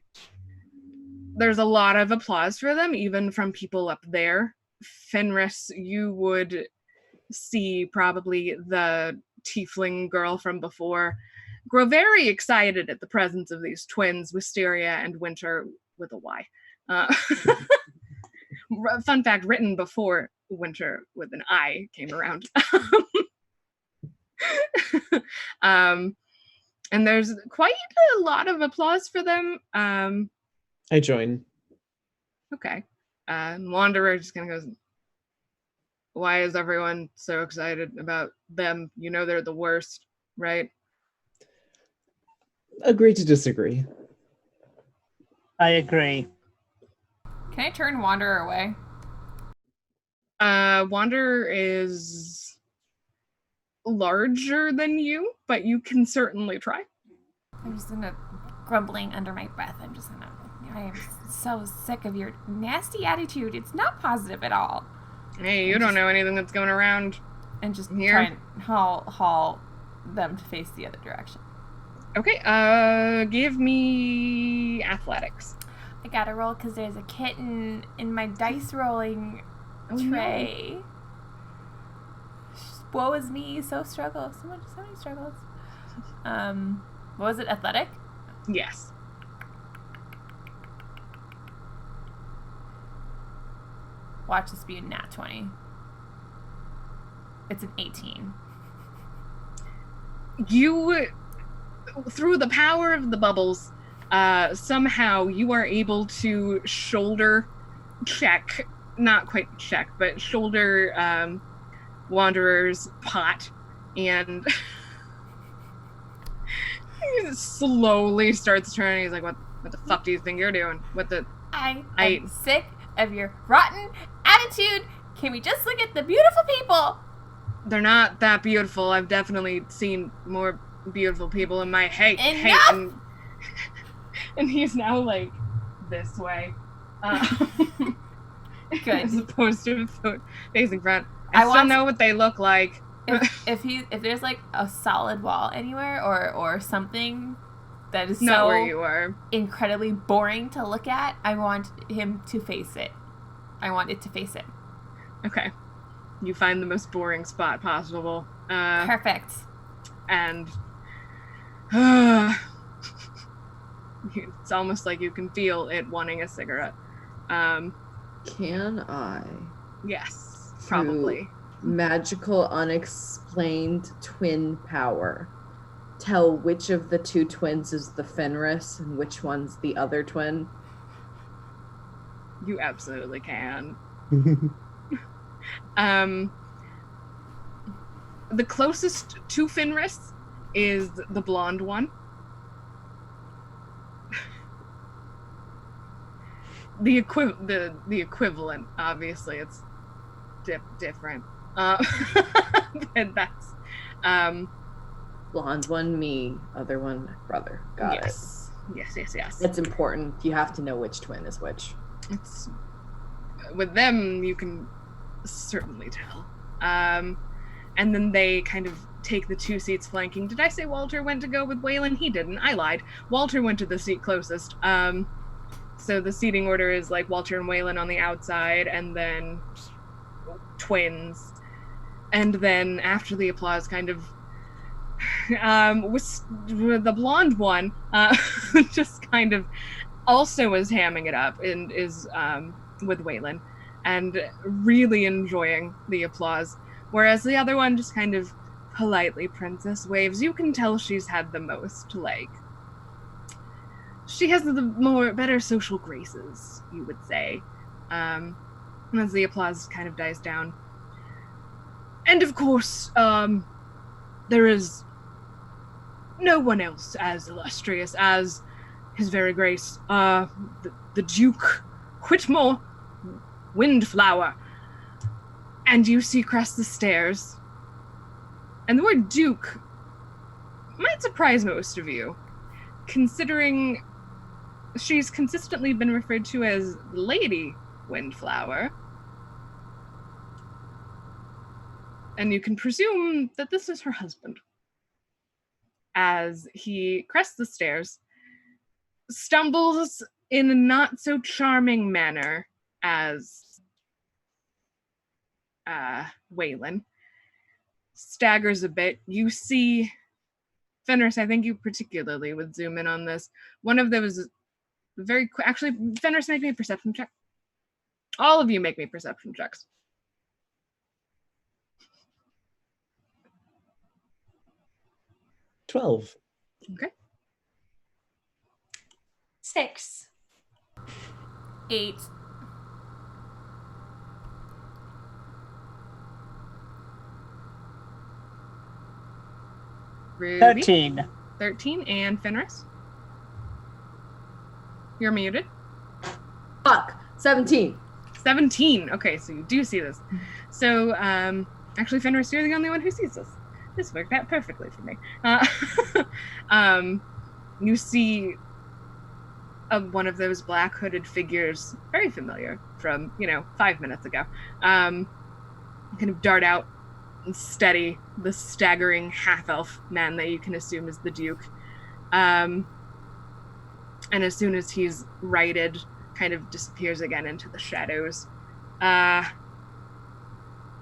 a lot of applause for them, even from people up there. Fenris, you would see probably the tiefling girl from before grow very excited at the presence of these twins, Wisteria and Winter with a Y. Fun fact, written before Winter with an I came around. And there's quite a lot of applause for them. I join. Okay. Wanderer just kind of goes, why is everyone so excited about them? They're the worst, right? Agree to disagree. I agree. Can I turn Wanderer away? Wanderer is larger than you, but you can certainly try. I'm just gonna grumbling under my breath. I am so sick of your nasty attitude. It's not positive at all. Hey, you don't know anything that's going around. And just here. Try and haul them to face the other direction. Okay, give me athletics. I gotta roll because there's a kitten in my dice rolling tray. No. Woe is me, so many struggles. What was it, athletic? Yes. Watch this be a nat 20. It's an 18. You, through the power of the bubbles, somehow you are able to shoulder Wanderer's pot, and he slowly starts turning. He's like, what the fuck do you think you're doing? I am sick of your rotten attitude. Can we just look at the beautiful people? They're not that beautiful. I've definitely seen more beautiful people in my hate. And he's now like this way. Good. As opposed to facing front. I still know what they look like. If there's like a solid wall anywhere or something that is not so where you are, incredibly boring to look at, I want him to face it. I want it to face him. Okay. You find the most boring spot possible. Perfect. And it's almost like you can feel it wanting a cigarette. Can I? Yes, probably. Magical, unexplained twin power. Tell which of the two twins is the Fenris and which one's the other twin? You absolutely can. The closest to Fenris is the blonde one. The equivalent, obviously, it's different. And that's blonde one, me. Other one, brother. Got it. Yes. It's important. You have to know which twin is which. It's with them. You can certainly tell. And then they kind of take the 2 seats flanking. Did I say Walter went to go with Waylon? He didn't. I lied. Walter went to the seat closest. So the seating order is like Walter and Waylon on the outside, and then twins. And then after the applause, kind of, with the blonde one, just kind of also is hamming it up and is with Waylon and really enjoying the applause. Whereas the other one just kind of politely princess waves. You can tell she's had the most, like, she has the better social graces, you would say. As the applause kind of dies down. And of course, there is no one else as illustrious as His Very Grace, the Duke Whitmore Windflower. And you see crest the stairs. And the word Duke might surprise most of you, considering she's consistently been referred to as Lady Windflower. And you can presume that this is her husband. As he crests the stairs, stumbles in a not so charming manner as Waylon, staggers a bit. You see, Fenris, I think you particularly would zoom in on this. One of those very quick, actually, Fenris, make me a perception check. All of you make me perception checks. 12. Okay. 6. 8. Ruby? 13. 13. And Fenris? You're muted. Fuck. 17. 17. Okay, so you do see this. So, actually, Fenris, you're the only one who sees this. This worked out perfectly for me. You see one of those black hooded figures, very familiar from, 5 minutes ago, kind of dart out and steady the staggering half-elf man that you can assume is the Duke. And as soon as he's righted, kind of disappears again into the shadows.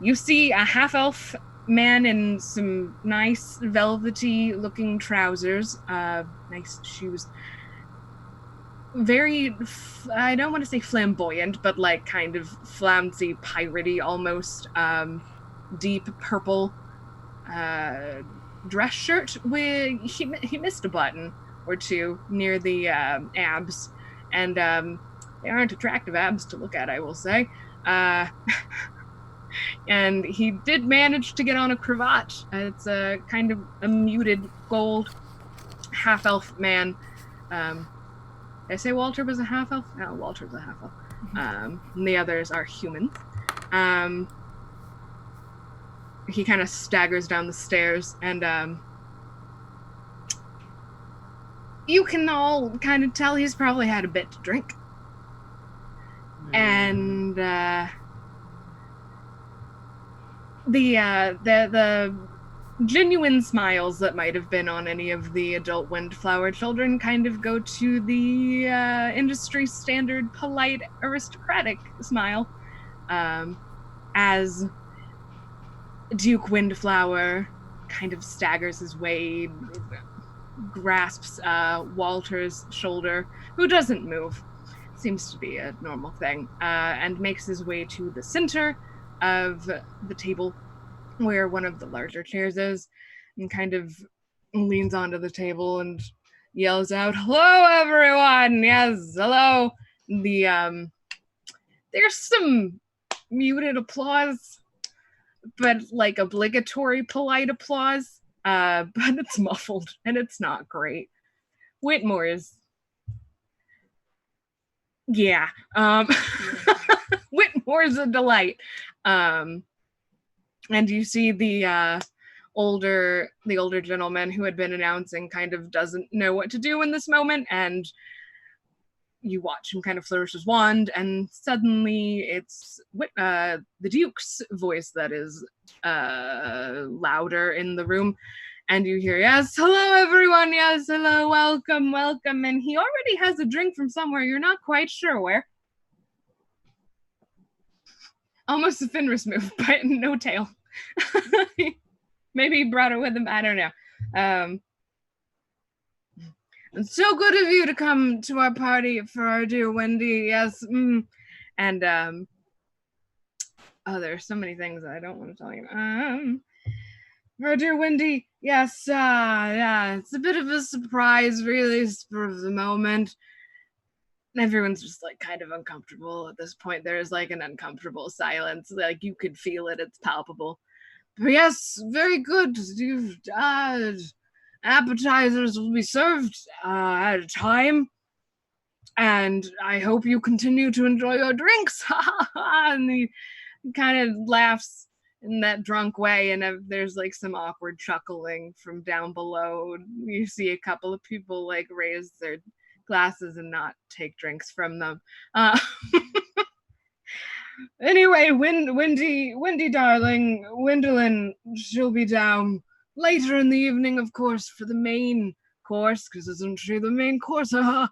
You see a half-elf man in some nice velvety looking trousers, nice shoes, very, I don't want to say flamboyant, but like kind of flouncy, piratey almost, deep purple dress shirt with, he missed a button or two near the abs, and they aren't attractive abs to look at, I will say. And he did manage to get on a cravat. It's a kind of a muted gold half-elf man. Did I say Walter was a half-elf? No, Walter's a half-elf. And the others are human. He kind of staggers down the stairs, and you can all kind of tell he's probably had a bit to drink. And the genuine smiles that might have been on any of the adult Windflower children kind of go to the industry standard, polite, aristocratic smile, as Duke Windflower kind of staggers his way, grasps Walter's shoulder, who doesn't move. Seems to be a normal thing, and makes his way to the center of the table where one of the larger chairs is, and kind of leans onto the table and yells out, "Hello, everyone! Yes, hello!" There's some muted applause, but like obligatory polite applause, but it's muffled and it's not great. Whitmore is, yeah. Whitmore's a delight. And you see the older gentleman who had been announcing kind of doesn't know what to do in this moment, and you watch him kind of flourish his wand, and suddenly it's the Duke's voice that is louder in the room, and you hear, "Yes, hello everyone, yes, hello, welcome, welcome," and he already has a drink from somewhere, you're not quite sure where. Almost a Fenris move, but no tail. Maybe he brought it with him, I don't know. It's so good of you to come to our party for our dear Wendy. Yes. And there's so many things I don't want to tell you. For our dear Wendy, yes, yeah, it's a bit of a surprise, really, spur of the moment. Everyone's just like kind of uncomfortable at this point. There's like an uncomfortable silence. Like you could feel it, it's palpable. But yes, very good. You've appetizers will be served at a time, and I hope you continue to enjoy your drinks. And he kind of laughs in that drunk way, and there's like some awkward chuckling from down below. You see a couple of people like raise their glasses and not take drinks from them. Anyway, Wendy darling, Wendelin, she'll be down later in the evening, of course, for the main course, because isn't she the main course? But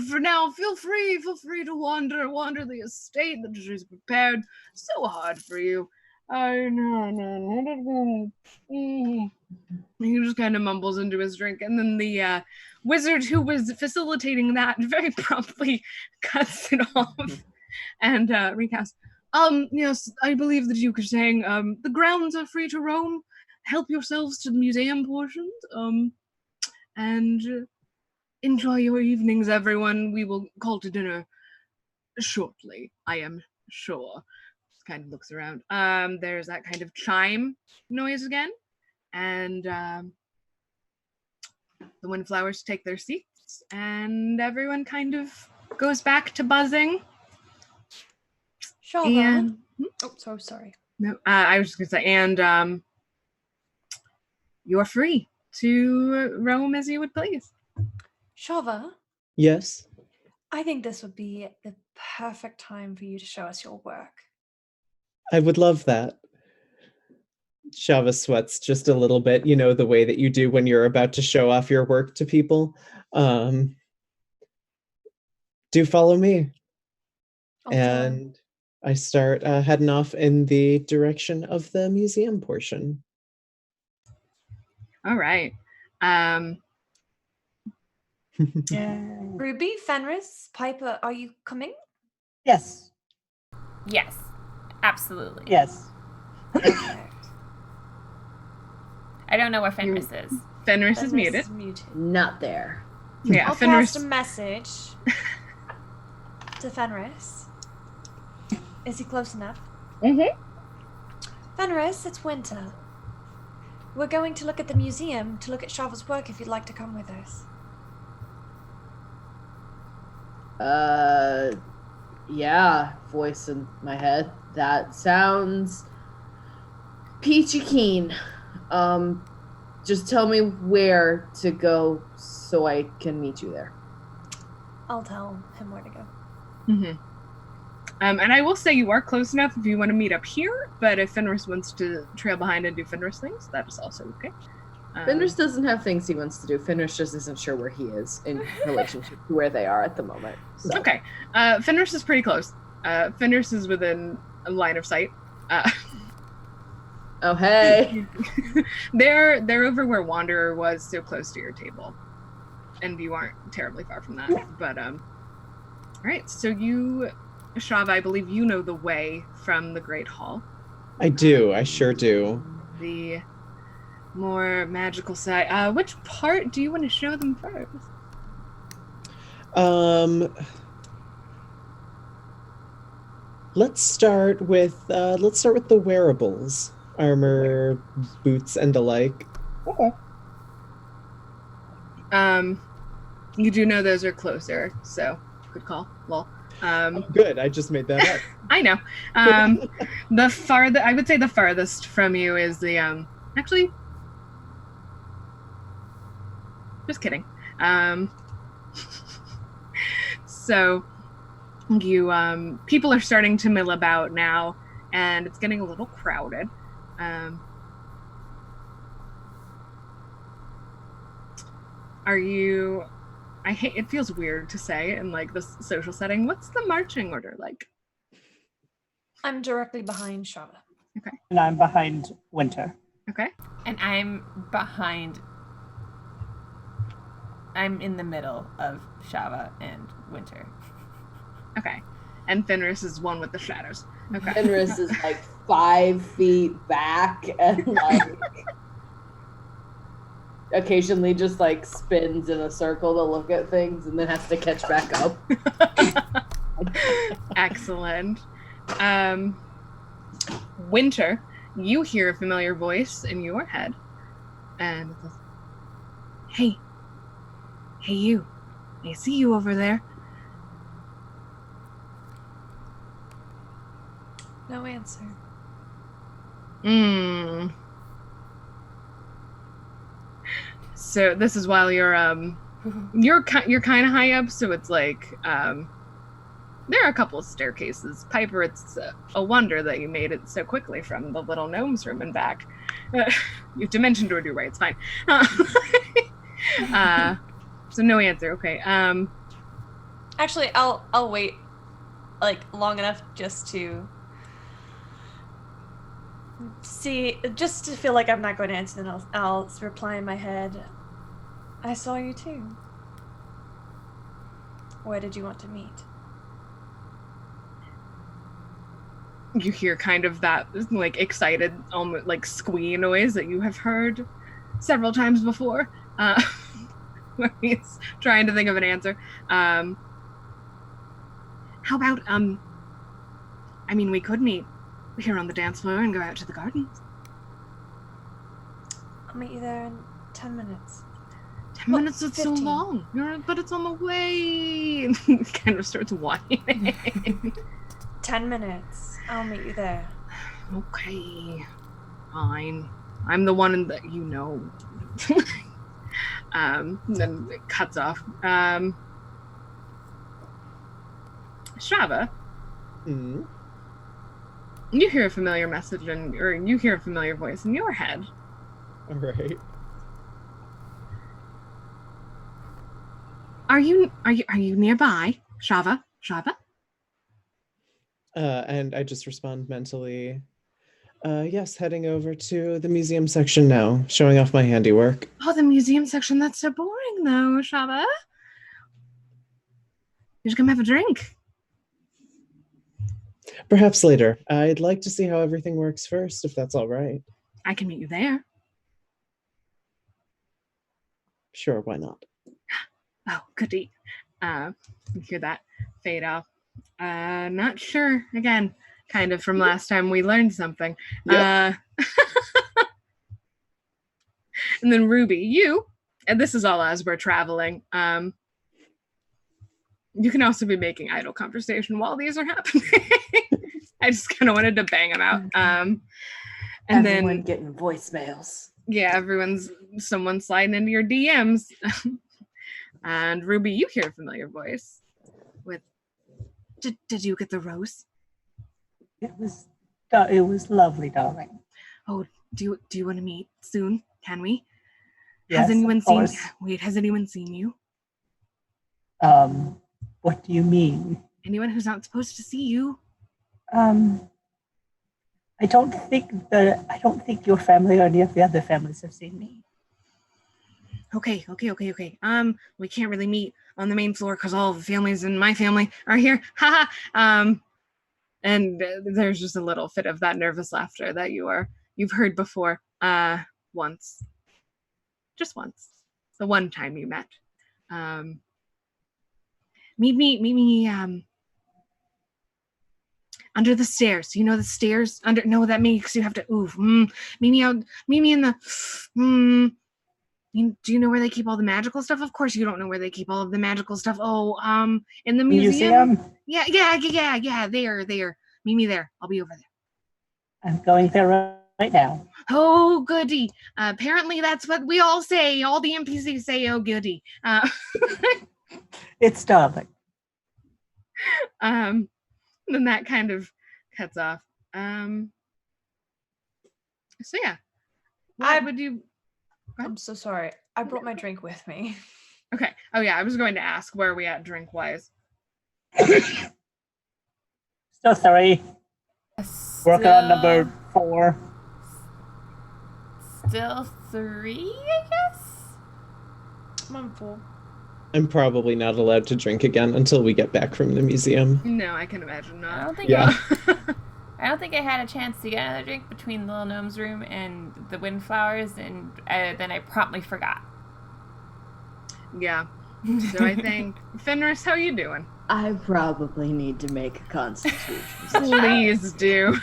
for now, feel free to wander the estate that she's prepared so hard for you. He just kind of mumbles into his drink, and then the wizard who was facilitating that very promptly cuts it off and recasts. Yes, I believe the Duke is saying, the grounds are free to roam. Help yourselves to the museum portions, and enjoy your evenings, everyone. We will call to dinner shortly, I am sure. Just kind of looks around. There's that kind of chime noise again, and the windflowers take their seats, and everyone kind of goes back to buzzing. Shava. And oh, so sorry. No, I was just gonna say, and you're free to roam as you would please. Shava, Yes. I think this would be the perfect time for you to show us your work. I would love that. Shava sweats just a little bit, you know, the way that you do when you're about to show off your work to people. Do follow me. Okay. And I start heading off in the direction of the museum portion. All right. Ruby, Fenris, Piper, are you coming? Yes. Yes, absolutely. Yes. I don't know where Fenris is. Fenris is muted. Not there. Yeah, I'll Fenris. cast a message to Fenris. Is he close enough? Mm-hmm. Fenris, it's winter. We're going to look at the museum to look at Shava's work if you'd like to come with us. Yeah, voice in my head. That sounds peachy keen. Just tell me where to go so I can meet you there. I'll tell him where to go. Mm-hmm. And I will say you are close enough if you want to meet up here, but if Fenris wants to trail behind and do Fenris things, that is also okay. Fenris doesn't have things he wants to do. Fenris just isn't sure where he is in relationship to where they are at the moment. So. Okay. Fenris is pretty close. Fenris is within a line of sight. Oh, hey. They're over where Wanderer was, so close to your table. And you aren't terribly far from that. But, all right. So you, Shava, I believe you know the way from the Great Hall. I do. I sure do. The more magical side. Which part do you want to show them first? Let's start with the wearables, armor, boots, and the like. Okay. You do know those are closer, so good call. Lol. Good. I just made that up. I know. I would say the farthest from you is the actually. Just kidding. So you people are starting to mill about now, and it's getting a little crowded. Are you? I hate. It feels weird to say in like this social setting. What's the marching order like? I'm directly behind Shava. Okay. And I'm behind Winter. Okay. And I'm behind. I'm in the middle of Shava and Winter. Okay. And Fenris is one with the shadows. Okay. Fenris is like 5 feet back and like occasionally just like spins in a circle to look at things and then has to catch back up. Excellent. Winter, you hear a familiar voice in your head, and it says, "Hey, you! I see you over there." No answer. So this is while you're kind of high up, so it's like there are a couple of staircases. Piper, it's a wonder that you made it so quickly from the little gnome's room and back. You've dimension doored your way. It's fine. So no answer. Okay. Actually, I'll wait like long enough just to see, just to feel like I'm not going to answer. Then I'll reply in my head. I saw you too. Where did you want to meet? You hear kind of that like excited, almost like squee noise that you have heard several times before. Where he's trying to think of an answer. How about I mean, we could meet here on the dance floor and go out to the gardens. I'll meet you there in 10 minutes. 10 minutes is 15. so long. But it's on the way. Kind of starts whining. 10 minutes. I'll meet you there. Okay. Fine. I'm the one that you know. Then it cuts off. Shava. Mm-hmm. You hear a familiar message or you hear a familiar voice in your head. All right. Are you nearby? Shava? And I just respond mentally, yes, heading over to the museum section now, showing off my handiwork. Oh, the museum section, that's so boring though, Shava. You should come have a drink. Perhaps later. I'd like to see how everything works first, if that's all right. I can meet you there. Sure, why not? Oh, goody. You hear that fade off. Not sure. Again, kind of from last time we learned something. Yep. And then Ruby, and this is all as we're traveling. You can also be making idle conversation while these are happening. I just kind of wanted to bang them out. And Everyone then getting voicemails. yeah, someone's sliding into your DMs. And Ruby, you hear a familiar voice with, did you get the rose? It was lovely, darling. Oh, do you want to meet soon? Can we? Yes, Has anyone of seen? course. Wait, has anyone seen you? What do you mean? Anyone who's not supposed to see you? I don't think your family or any of the other families have seen me. Okay. We can't really meet on the main floor because all the families in my family are here. Haha. And there's just a little fit of that nervous laughter that you've heard before. Once. Just once. The one time you met. Meet me under the stairs. You know the stairs under. No, that makes you have to. Meet me in the. Do you know where they keep all the magical stuff? Of course you don't know where they keep all of the magical stuff. Oh, in the museum. Yeah. There. Meet me there. I'll be over there. I'm going there right now. Oh, goody. Apparently that's what we all say. All the NPCs say, oh, goody. It's darling. Then that kind of cuts off. So yeah. What would you... I'm so sorry. I brought my drink with me. Okay. Oh yeah, I was going to ask where are we at drink-wise. Still 3. Working on number 4. Still 3, I guess? I'm on 4. I'm probably not allowed to drink again until we get back from the museum. No, I can imagine not. I don't think I don't think I had a chance to get another drink between the little gnome's room and the windflowers, and then I promptly forgot. Yeah. So I think, Fenris, how you doing? I probably need to make a constitution. Please do.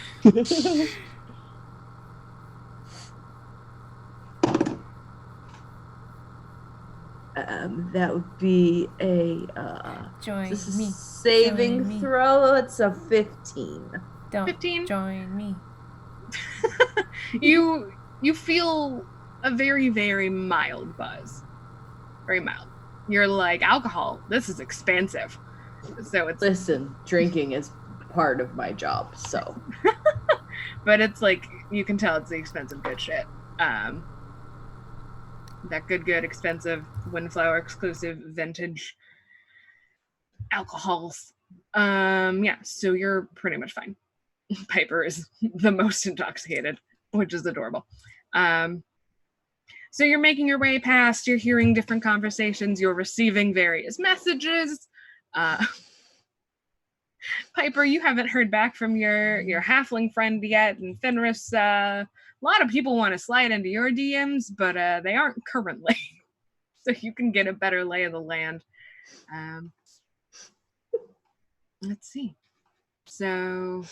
That would be a saving throw. It's a 15. Don't 15? join me. You feel a very, very mild buzz. Very mild. You're like, alcohol, this is expensive. So it's... Listen, drinking is part of my job, so. But it's like, you can tell it's the expensive good shit. That good, expensive, Windflower exclusive, vintage alcohols. Yeah, so you're pretty much fine. Piper is the most intoxicated, which is adorable. So you're making your way past, you're hearing different conversations, you're receiving various messages. Piper, you haven't heard back from your halfling friend yet, and Fenris, a lot of people want to slide into your DMs, but they aren't currently. So you can get a better lay of the land. Let's see. So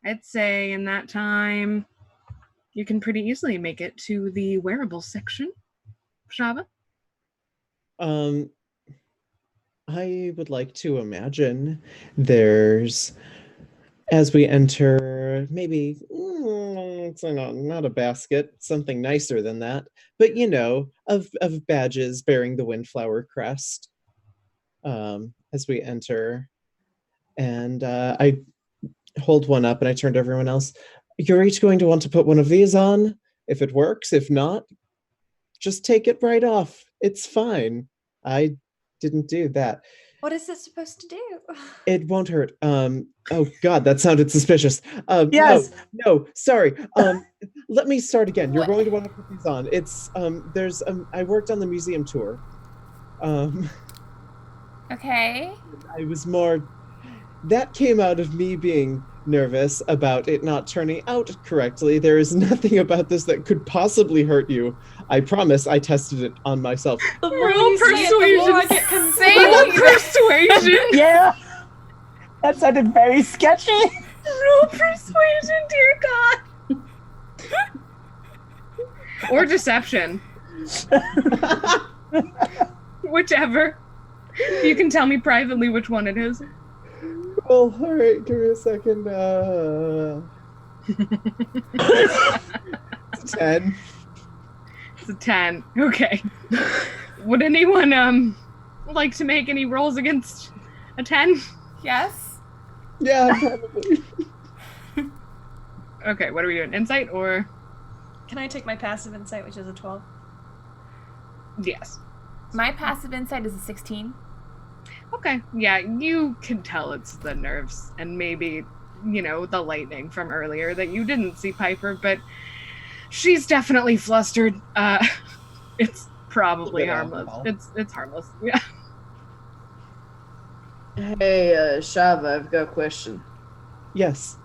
I'd say in that time, you can pretty easily make it to the wearables section. Shava? I would like to imagine there's, as we enter, maybe, it's not a basket, something nicer than that, but of badges bearing the Windflower crest as we enter. And I hold one up and I turn to everyone else. You're each going to want to put one of these on, if it works. If not, just take it right off. It's fine. I didn't do that. What is it supposed to do? It won't hurt. Oh God, that sounded suspicious. Yes. No, sorry. Let me start again. You're going to want to put these on. It's there's I worked on the museum tour. Okay. I was more... That came out of me being nervous about it not turning out correctly. There is nothing about this that could possibly hurt you. I promise I tested it on myself. Roll persuasion. Roll persuasion. Yeah. That sounded very sketchy. Roll persuasion, dear God. Or deception. Whichever. You can tell me privately which one it is. Well, all right, give me a second. It's a 10. It's a 10. Okay. Would anyone like to make any rolls against a 10? Yes. Yeah, probably. Okay, what are we doing? Insight or? Can I take my passive insight, which is a 12? Yes. My passive insight is a 16. Okay, yeah, you can tell it's the nerves and maybe, the lightning from earlier that you didn't see Piper, but she's definitely flustered. It's probably harmless. It's harmless, yeah. Hey, Shava, I've got a question. Yes.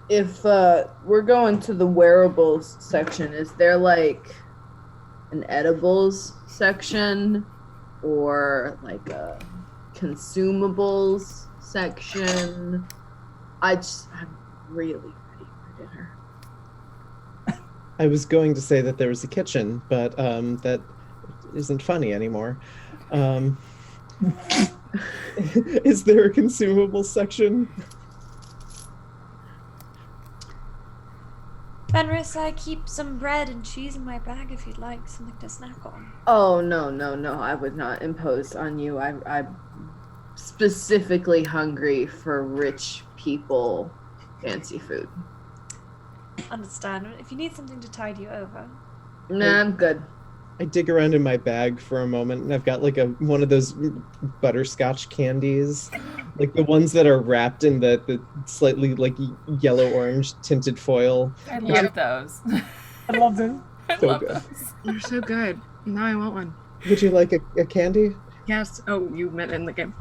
If we're going to the wearables section, is there like an edibles section or like a consumables section? I'm really ready for dinner. I was going to say that there was a kitchen, but that isn't funny anymore. Is there a consumables section? Fenris, I keep some bread and cheese in my bag if you'd like something to snack on. Oh, no. I would not impose on you. specifically hungry for rich people fancy food. Understand. If you need something to tide you over. Nah, I'm good. I dig around in my bag for a moment, and I've got like one of those butterscotch candies, like the ones that are wrapped in the slightly like yellow orange tinted foil. I love those. I love them. I So love good. those. They're so good. Now I want one. Would you like a candy? Yes. Oh, you meant in the game.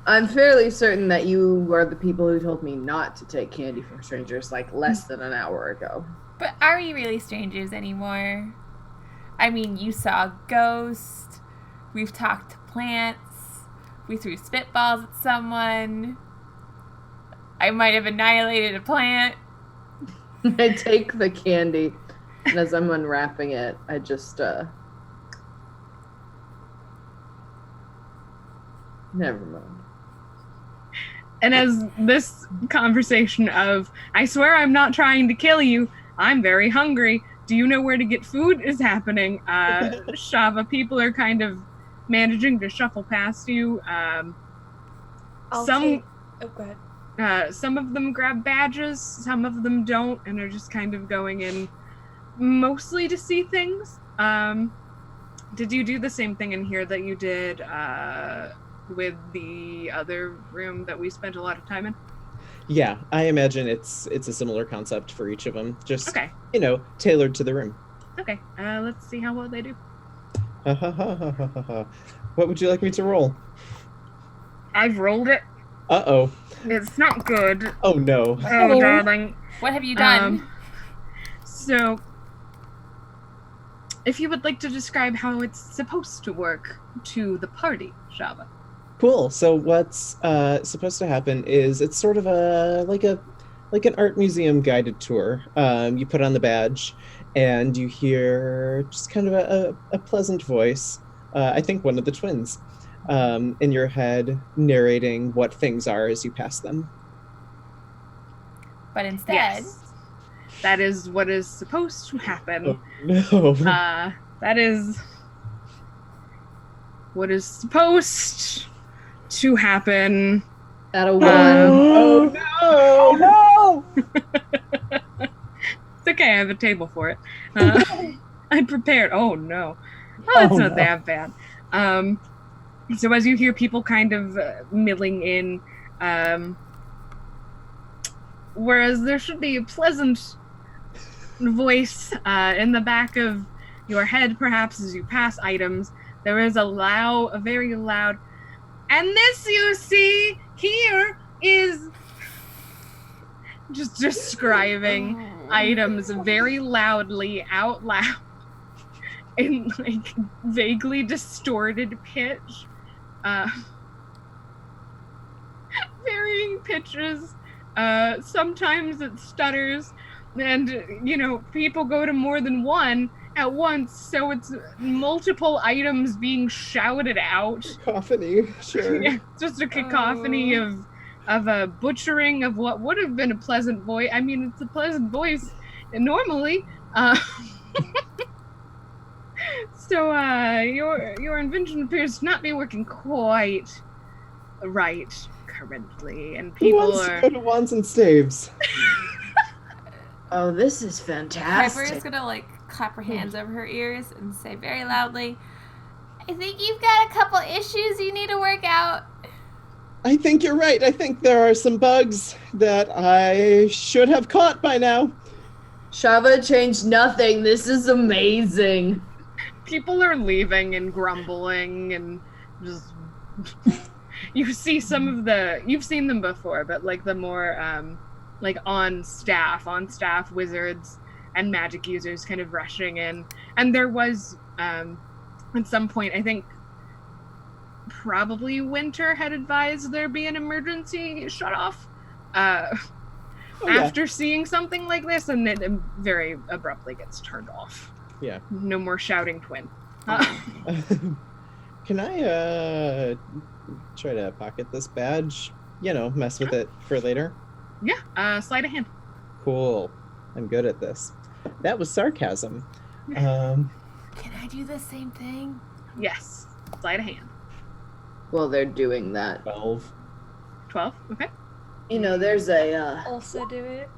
I'm fairly certain that you are the people who told me not to take candy from strangers like less than an hour ago. But are we really strangers anymore? I mean, you saw a ghost. We've talked to plants. We threw spitballs at someone. I might have annihilated a plant. I take the candy, and as I'm unwrapping it, I just, never mind. And as this conversation of, I swear I'm not trying to kill you, I'm very hungry, do you know where to get food is happening, Shava, people are kind of managing to shuffle past you. Oh, go ahead. Some of them grab badges, some of them don't, and are just kind of going in mostly to see things. Did you do the same thing in here that you did with the other room that we spent a lot of time in? Yeah, I imagine it's a similar concept for each of them. Just, Okay. Tailored to the room. Okay, let's see how well they do. What would you like me to roll? I've rolled it. Uh-oh. It's not good. Oh, no. Oh, darling. What have you done? So, if you would like to describe how it's supposed to work to the party, Shava. Cool. So what's supposed to happen is it's sort of like an art museum guided tour. You put on the badge, and you hear just kind of a pleasant voice. I think one of the twins in your head narrating what things are as you pass them. But instead, Yes. That is what is supposed to happen. Oh, no. That is what is supposed to happen. At a one. Oh, no. Oh no! It's okay, I have a table for it. I prepared. Oh no. Oh, it's not that bad. So as you hear people kind of milling in, whereas there should be a pleasant voice in the back of your head, perhaps as you pass items, there is a very loud, and this you see here is just describing items very loudly out loud in like vaguely distorted pitch, varying pitches. Sometimes it stutters, and people go to more than one at once, so it's multiple items being shouted out. Cacophony, sure. Yeah, just a cacophony of a butchering of what would have been a pleasant voice. I mean, it's a pleasant voice normally. So your invention appears to not be working quite right currently, and Who people wants are. to go to wands and staves? Oh, this is Piper fantastic. is gonna clap her hands over her ears and say very loudly, I think you've got a couple issues you need to work out. I think you're right. I think there are some bugs that I should have caught by now. Shava changed nothing. This is amazing. People are leaving and grumbling and just. You see some of you've seen them before, but the more on staff wizards and magic users kind of rushing in. And there was at some point, I think probably Winter had advised there be an emergency shut off after seeing something like this, and it very abruptly gets turned off. Yeah. No more shouting twin. Can I try to pocket this badge? Mess with it for later? Yeah, sleight of hand. Cool. I'm good at this. That was sarcasm. Can I do the same thing? Yes, sleight of hand. while they're doing that. 12. 12. Okay. There's a Also do it.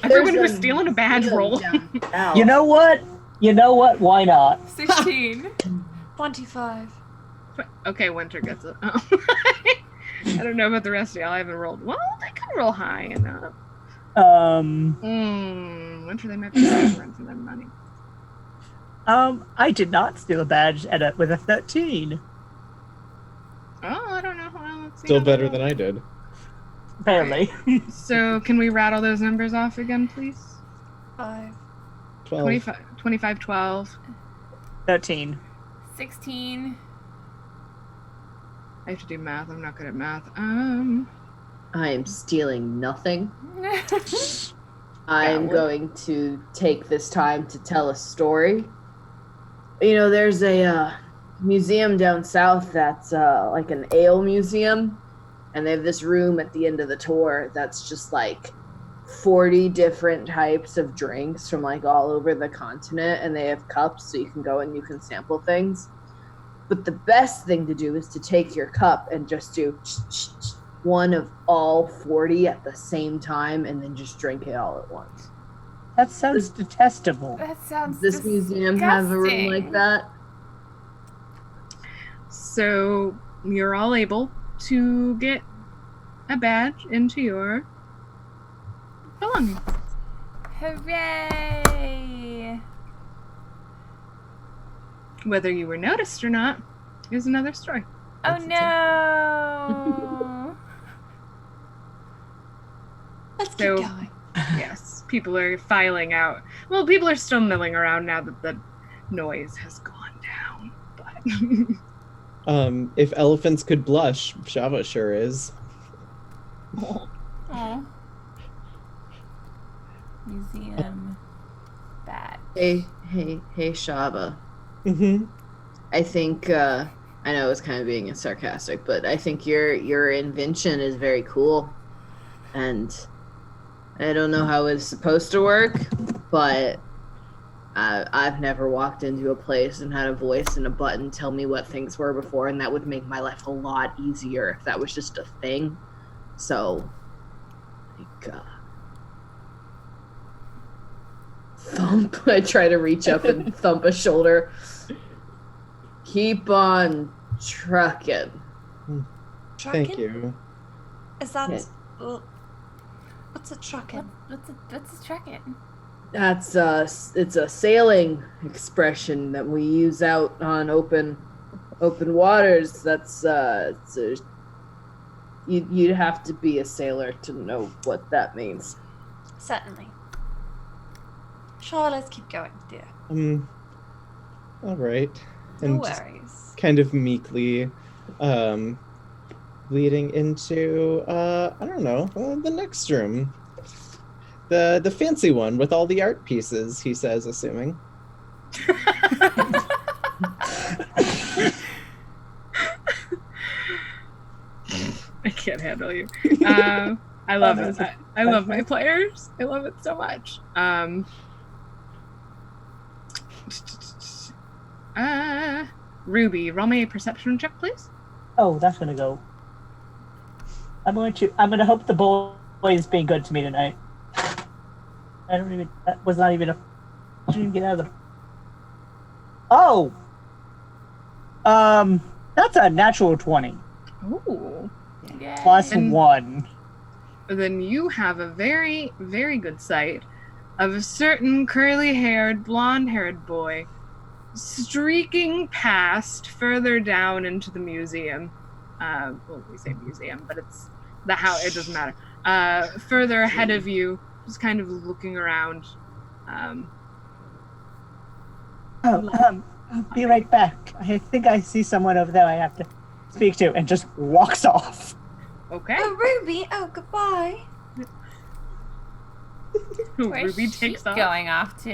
Everyone who's stealing a badge roll. You know what? Why not? 16. 25. Okay, Winter gets it. Oh. I don't know about the rest of y'all. I haven't rolled. Well, they could roll high enough. Winter, they might be run for their money. I did not steal a badge with a 13. Oh, I don't know. Well, let's see. Still better than I did. Barely. So, can we rattle those numbers off again, please? 5. 12. 25, 12. 13. 16. I have to do math. I'm not good at math. I am stealing nothing. I'm going to take this time to tell a story. There's a museum down south that's like an ale museum, and they have this room at the end of the tour that's just like 40 different types of drinks from like all over the continent, and they have cups so you can go and you can sample things. But the best thing to do is to take your cup and just do one of all 40 at the same time and then just drink it all at once. That sounds detestable. That sounds Does this museum have a room like that? So you're all able to get a badge into your belongings. Hooray! Whether you were noticed or not is another story. Oh no! Let's keep So- going. Yes, people are filing out. Well, people are still milling around now that the noise has gone down. But If elephants could blush, Shava sure is. Aw. Museum badge. Hey, Shava. Mm-hmm. I think I know it's kind of being sarcastic, but I think your invention is very cool, and I don't know how it's supposed to work, but I've never walked into a place and had a voice and a button tell me what things were before, and that would make my life a lot easier if that was just a thing. So, like, thump. I try to reach up and thump a shoulder. Keep on trucking. Trucking? Thank you. Is that... Yeah. What's a trucking? What's a trucking? That's it's a sailing expression that we use out on open waters. That's you'd have to be a sailor to know what that means. Certainly. Sure, let's keep going, dear. All right. No And just worries. kind of meekly, leading into I don't know, the next room. The fancy one with all the art pieces, he says, assuming. I can't handle you. I love it. I love my players. I love it so much. Ruby, roll me a perception check, please. Oh, that's gonna go. I'm gonna hope the boy is being good to me tonight. That was not even I didn't get out of the. Oh! That's a natural 20. Ooh. Yay. Plus And- 1. Then you have a very, very good sight of a certain curly-haired, blonde-haired boy streaking past further down into the museum. Well, we say museum, but it's the house. It doesn't matter. Further ahead of you, just kind of looking around. I'll be right back. I think I see someone over there I have to speak to, and just walks off. Okay. Oh, Ruby! Oh, goodbye! Where's Ruby she takes off. going off to?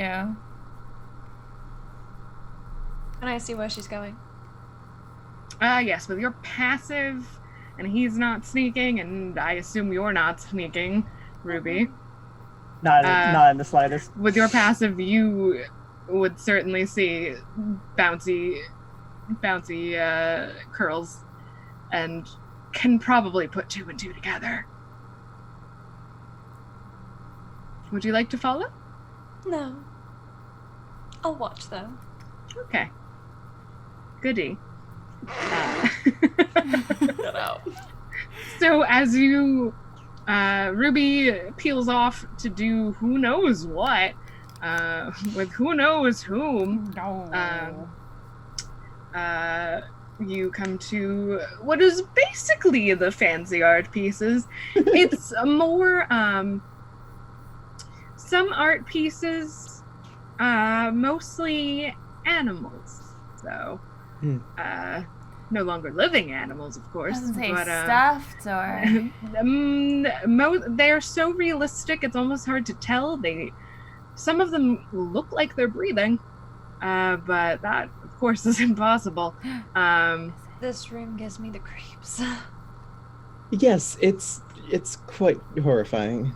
Can I see where she's going? Yes, with your passive, and he's not sneaking, and I assume you're not sneaking, Ruby. Not in the slightest. With your passive, you would certainly see Bouncy bouncy curls and can probably put 2 and 2 together. Would you like to follow? No. I'll watch though. Okay. Goody. So as you, Ruby peels off to do who knows what, with who knows whom. You come to what is basically the fancy art pieces. It's more, some art pieces, mostly animals. So, no longer living animals, of course. Doesn't say but, stuffed or. They're so realistic, it's almost hard to tell. Some of them look like they're breathing, but that, of course, is impossible. This room gives me the creeps. Yes, it's quite horrifying.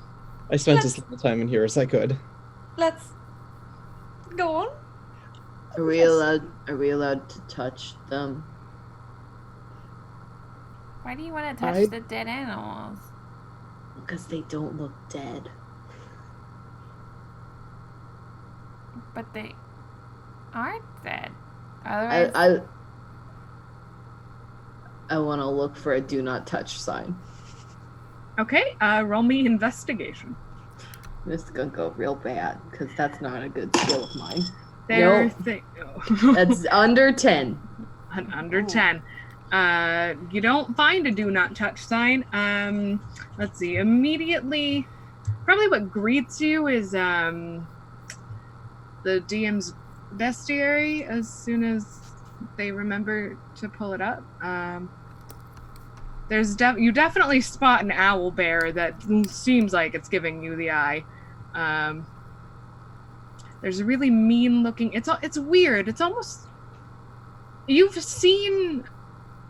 I spent as little time in here as I could. Let's go on. Are we allowed to touch them? Why do you want to touch the dead animals? Because they don't look dead. But they aren't dead. Otherwise, I want to look for a do not touch sign. Okay, roll me investigation. This is gonna go real bad because that's not a good skill of mine. That's under 10. Under 10. You don't find a do not touch sign. Let's see. Immediately, probably what greets you is the DM's bestiary as soon as they remember to pull it up. You definitely spot an owl bear that seems like it's giving you the eye. There's a really mean looking. It's weird. It's almost, you've seen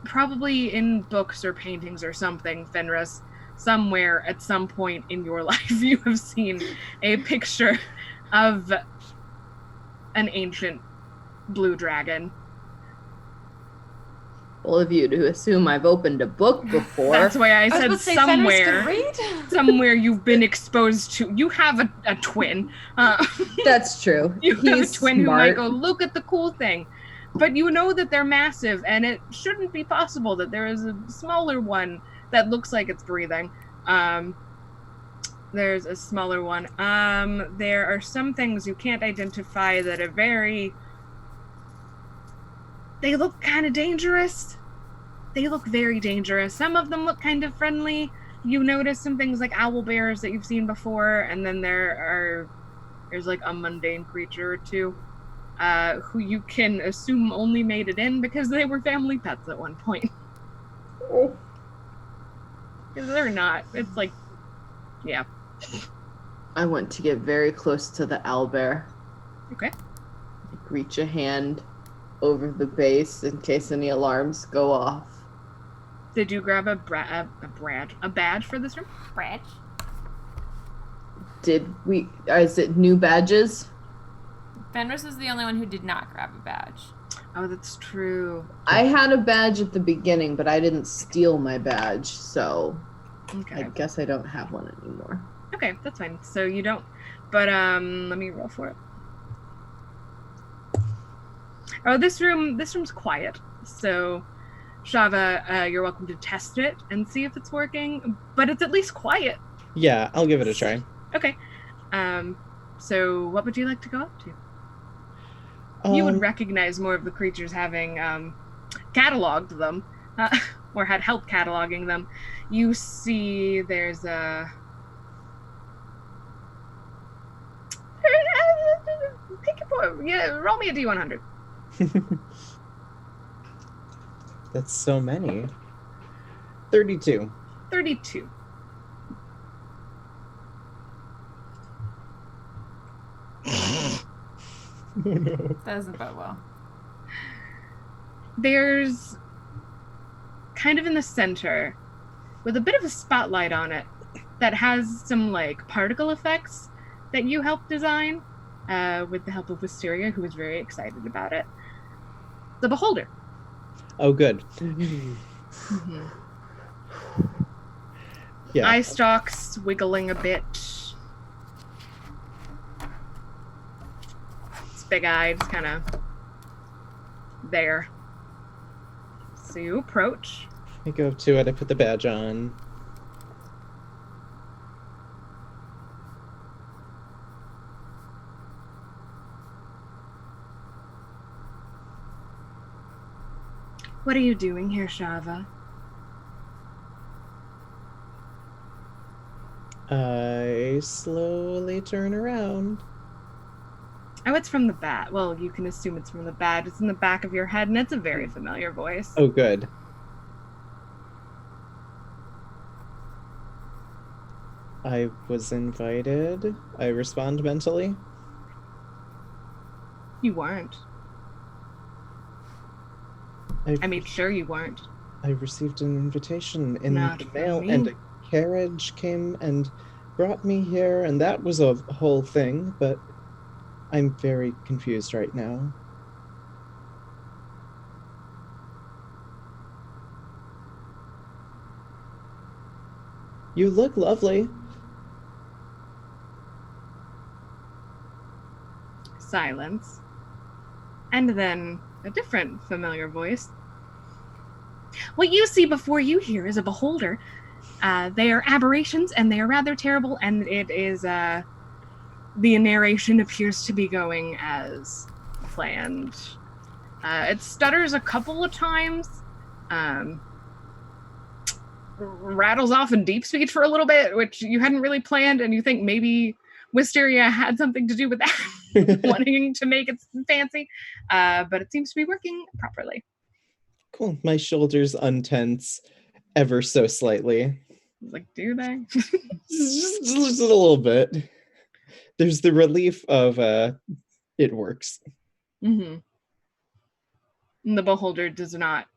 probably in books or paintings or something, Fenris, somewhere at some point in your life you have seen a picture of an ancient blue dragon. All of you to assume I've opened a book before. That's why I said somewhere. Read? Somewhere you've been exposed to. You have a twin. That's true. You have a twin who might smart. go, look at the cool thing. But you know that they're massive, and it shouldn't be possible that there is a smaller one that looks like it's breathing. There's a smaller one. There are some things you can't identify that are they look kind of dangerous. They look very dangerous. Some of them look kind of friendly. You notice some things like owl bears that you've seen before, and then there's like a mundane creature or two who you can assume only made it in because they were family pets at one point. Because they're not. It's like, yeah. I want to get very close to the owlbear. Okay. Reach a hand over the base in case any alarms go off. Did you grab a badge for this room? Badge. Is it new badges? Fenris is the only one who did not grab a badge. Oh, that's true. I had a badge at the beginning, but I didn't steal my badge, so Okay. I guess I don't have one anymore. Okay, that's fine. So you don't, but let me roll for it. Oh, this room's quiet. So, Shava, you're welcome to test it and see if it's working. But it's at least quiet. Yeah, I'll give it a try. Okay. So what would you like to go up to? You would recognize more of the creatures having cataloged them, or had help cataloging them. You see there's a... Pick a point. Yeah, roll me a D100. That's so many. 32. 32. Oh no. That doesn't bode well. There's kind of in the center, with a bit of a spotlight on it, that has some like particle effects that you helped design with the help of Wisteria, who was very excited about it. The Beholder. Oh, good. Mhm. Yeah. Eye stalks wiggling a bit. It's big-eyed, kind of there. So you approach. I go up to it. I put the badge on. What are you doing here, Shava? I slowly turn around. Oh, it's from the bat. Well, you can assume it's from the bat. It's in the back of your head, and it's a very familiar voice. Oh, good. I was invited. I respond mentally. You weren't. I mean, sure you weren't. I received an invitation in Not the from mail, me. and a carriage came and brought me here, and that was a whole thing, but I'm very confused right now. You look lovely. Silence. And then a different familiar voice. What you see before you here is a beholder. They are aberrations, and they are rather terrible, and it is, the narration appears to be going as planned. It stutters a couple of times, rattles off in deep speech for a little bit, which you hadn't really planned, and you think maybe Wisteria had something to do with that, wanting to make it fancy, but it seems to be working properly. Cool. My shoulders untense ever so slightly. Like, do they? just a little bit. There's the relief of it works. Mm-hmm. And the beholder does not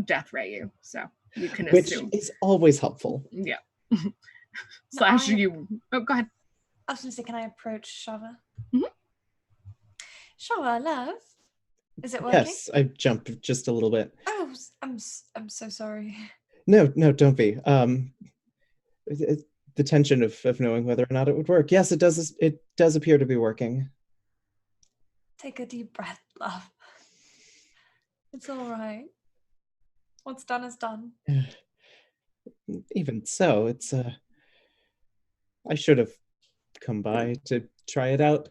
death ray you, so you can assume. Which is always helpful. Yeah. No, you. Oh, go ahead. I was going to say, can I approach Shava? Mhm. Shava, love, is it working? Yes, I jump just a little bit. Oh, I'm so sorry. No, don't be. The tension of knowing whether or not it would work. Yes, it does. It does appear to be working. Take a deep breath, love. It's all right. What's done is done. Even so, it's I should have come by to try it out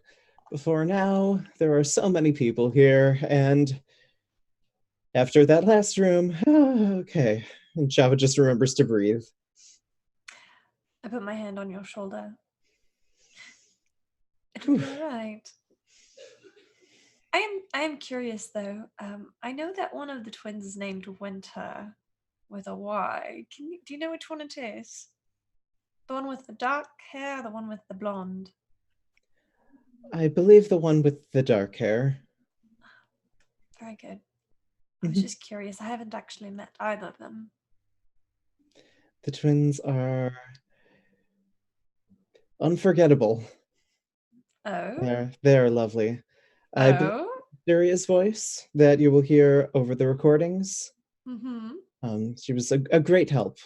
before now. There are so many people here, and after that last room, okay. And Java just remembers to breathe. I put my hand on your shoulder. It'll be all right. I am curious though. I know that one of the twins is named Winter with a Y. Do you know which one it is? The one with the dark hair, or the one with the blonde? I believe the one with the dark hair. Very good. I was just curious. I haven't actually met either of them. The twins are unforgettable. Oh. They're lovely. I believe Daria's voice that you will hear over the recordings. Mm-hmm. She was a great help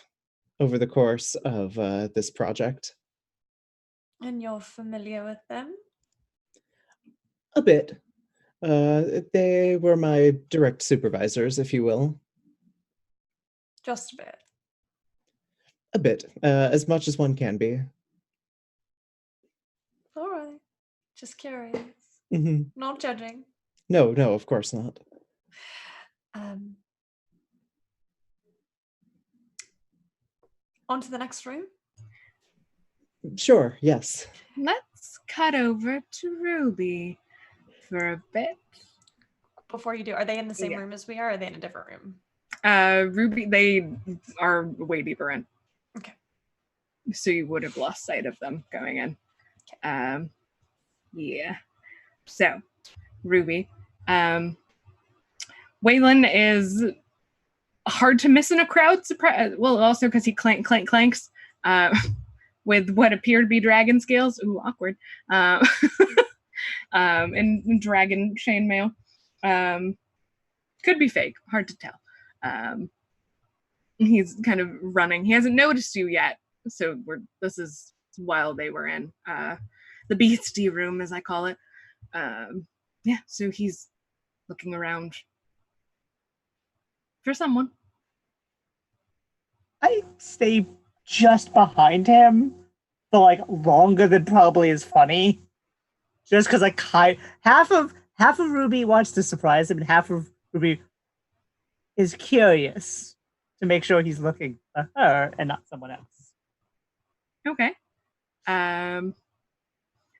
over the course of this project. And you're familiar with them? A bit. They were my direct supervisors, if you will. Just a bit. A bit. As much as one can be. All right. Just curious. Mm-hmm. Not judging. No, of course not. On to the next room? Sure, yes. Let's cut over to Ruby for a bit. Before you do, are they in the same room as we are, or are they in a different room? Ruby, they are way deeper in. Okay. So you would have lost sight of them going in. Okay. Yeah. So, Ruby. Waylon is hard to miss in a crowd. Well, also because he clanks with what appear to be dragon scales. Ooh, awkward. And dragon chainmail. Could be fake. Hard to tell. He's kind of running. He hasn't noticed you yet, so this is while they were in the beastie room, as I call it. Yeah, so he's looking around for someone. I stay just behind him for like longer than probably is funny. Just because half of Ruby wants to surprise him, and half of Ruby is curious to make sure he's looking for her and not someone else. Okay.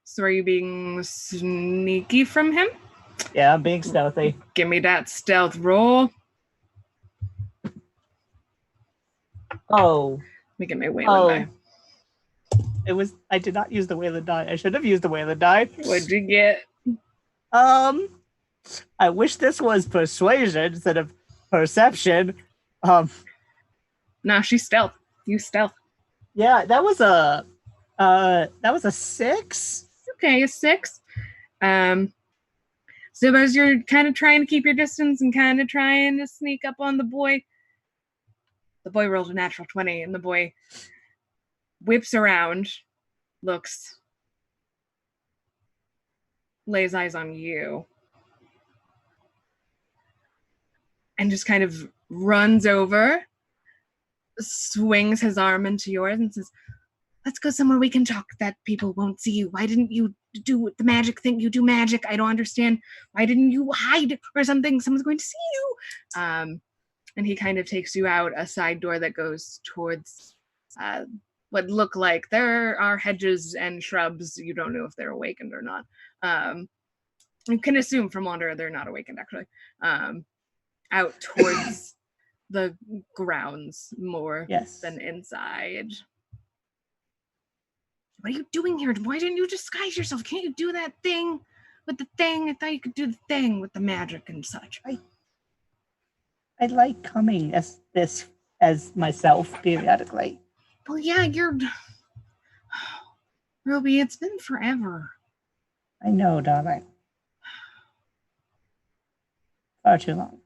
So are you being sneaky from him? Yeah, I'm being stealthy. Give me that stealth roll. Oh. Let me get my Wayland die. I did not use the Wayland die. I should have used the Wayland die. What'd you get? I wish this was persuasion instead of perception. No, she's stealth. You stealth. Yeah, that was a 6. Okay, a 6. So as you're kind of trying to keep your distance and kind of trying to sneak up on the boy rolled a natural 20, and the boy whips around, looks, lays eyes on you, and just kind of runs over, swings his arm into yours, and says, "Let's go somewhere we can talk that people won't see you. Why didn't you do the magic thing? You do magic. I don't understand. Why didn't you hide or something? Someone's going to see you." And he kind of takes you out a side door that goes towards what look like there are hedges and shrubs. You don't know if they're awakened or not. You can assume from under they're not awakened, actually. Out towards the grounds more than inside. What are you doing here? Why didn't you disguise yourself? Can't you do that thing with the thing? I thought you could do the thing with the magic and such. I like coming as myself periodically. Well, yeah, Ruby, it's been forever. I know, darling. Far too long.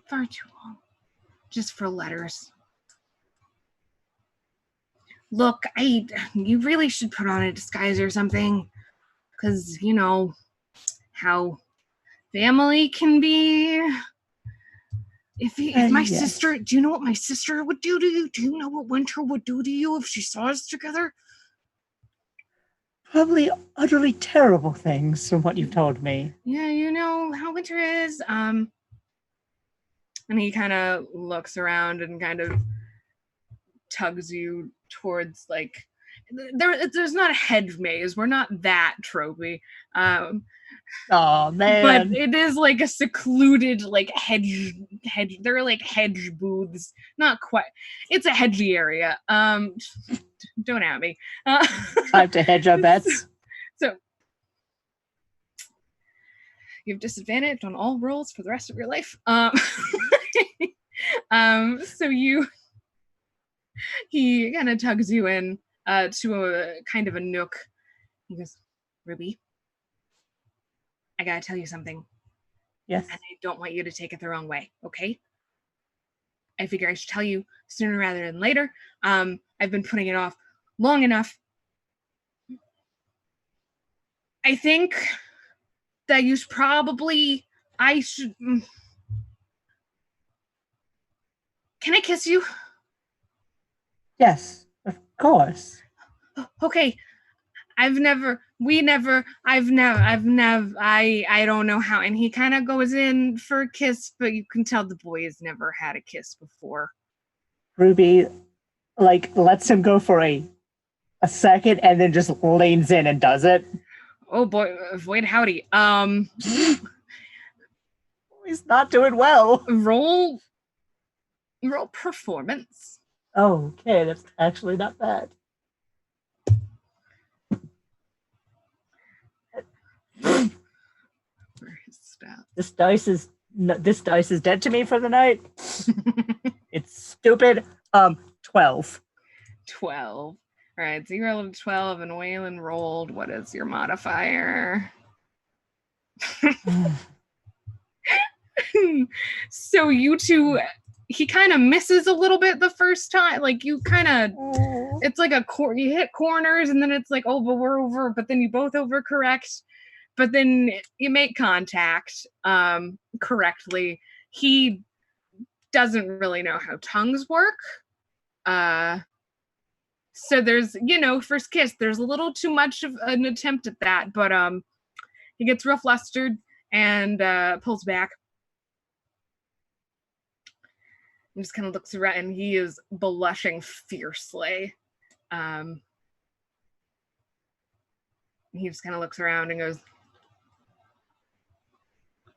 Far too long. Just for letters. Look, you really should put on a disguise or something. Because, you know, how family can be. If my sister, do you know what my sister would do to you? Do you know what Winter would do to you if she saw us together? Probably utterly terrible things from what you've told me. Yeah, you know how Winter is. And he kind of looks around and kind of tugs you towards, like, there's not a hedge maze. We're not that tropey. Oh man! But it is like a secluded, like hedge. There are like hedge booths. Not quite. It's a hedgy area. Don't at me. Time to hedge our bets. So you have disadvantage on all rolls for the rest of your life. So he kind of tugs you in to a kind of a nook. He goes, "Ruby, I gotta tell you something. Yes. And I don't want you to take it the wrong way, okay? I figure I should tell you sooner rather than later. I've been putting it off long enough. I think that I should... Can I kiss you? Yes, of course. Okay. I don't know how. And he kind of goes in for a kiss, but you can tell the boy has never had a kiss before. Ruby, lets him go for a second and then just leans in and does it. Oh boy, Void howdy. He's not doing well. Roll performance. Oh, okay, that's actually not bad. This dice is dead to me for the night. It's stupid. 12. 12. All right, so you rolled a 12 and Waylon rolled. What is your modifier? So you two he kind of misses a little bit the first time. Like you kind of, it's like you hit corners and then it's like, oh, but we're over, but then you both overcorrect, but then you make contact correctly. He doesn't really know how tongues work. So there's, first kiss, there's a little too much of an attempt at that, but he gets real flustered and pulls back. And just kind of looks around, and he is blushing fiercely. He just kind of looks around and goes,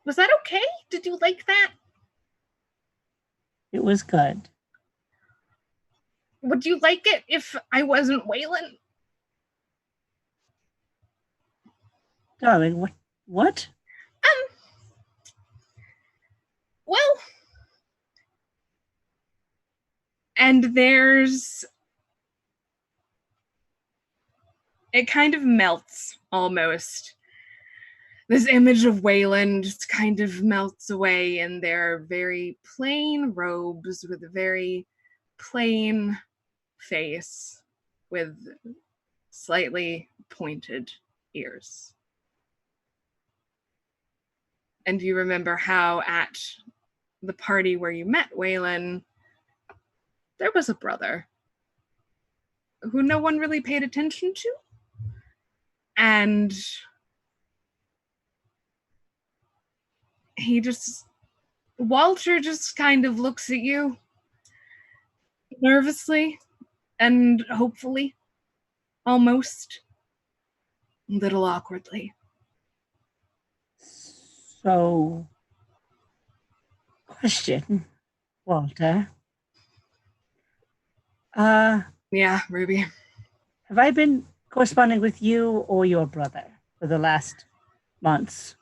"Was that okay? Did you like that?" It was good. Would you like it if I wasn't Waylon? Darling, what? Well, and it kind of melts almost. This image of Waylon just kind of melts away in their very plain robes with a very plain face with slightly pointed ears. And you remember how at the party where you met Waylon, there was a brother who no one really paid attention to. And Walter just kind of looks at you nervously and hopefully, almost a little awkwardly. So, question, Walter. Yeah, Ruby. Have I been corresponding with you or your brother for the last months?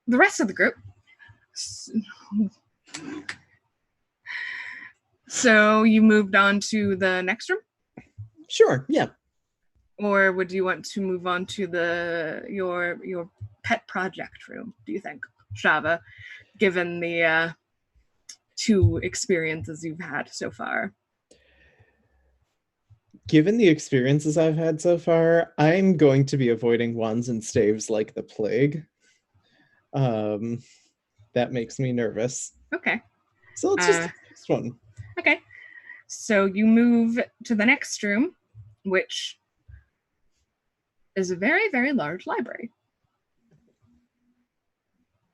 The rest of the group. So you moved on to the next room? Sure, yeah. Or would you want to move on to your pet project room, do you think, Shava, given the two experiences you've had so far? Given the experiences I've had so far, I'm going to be avoiding wands and staves like the plague. That makes me nervous. Okay. So let's just do the next one. Okay. So you move to the next room, which is a very, very large library.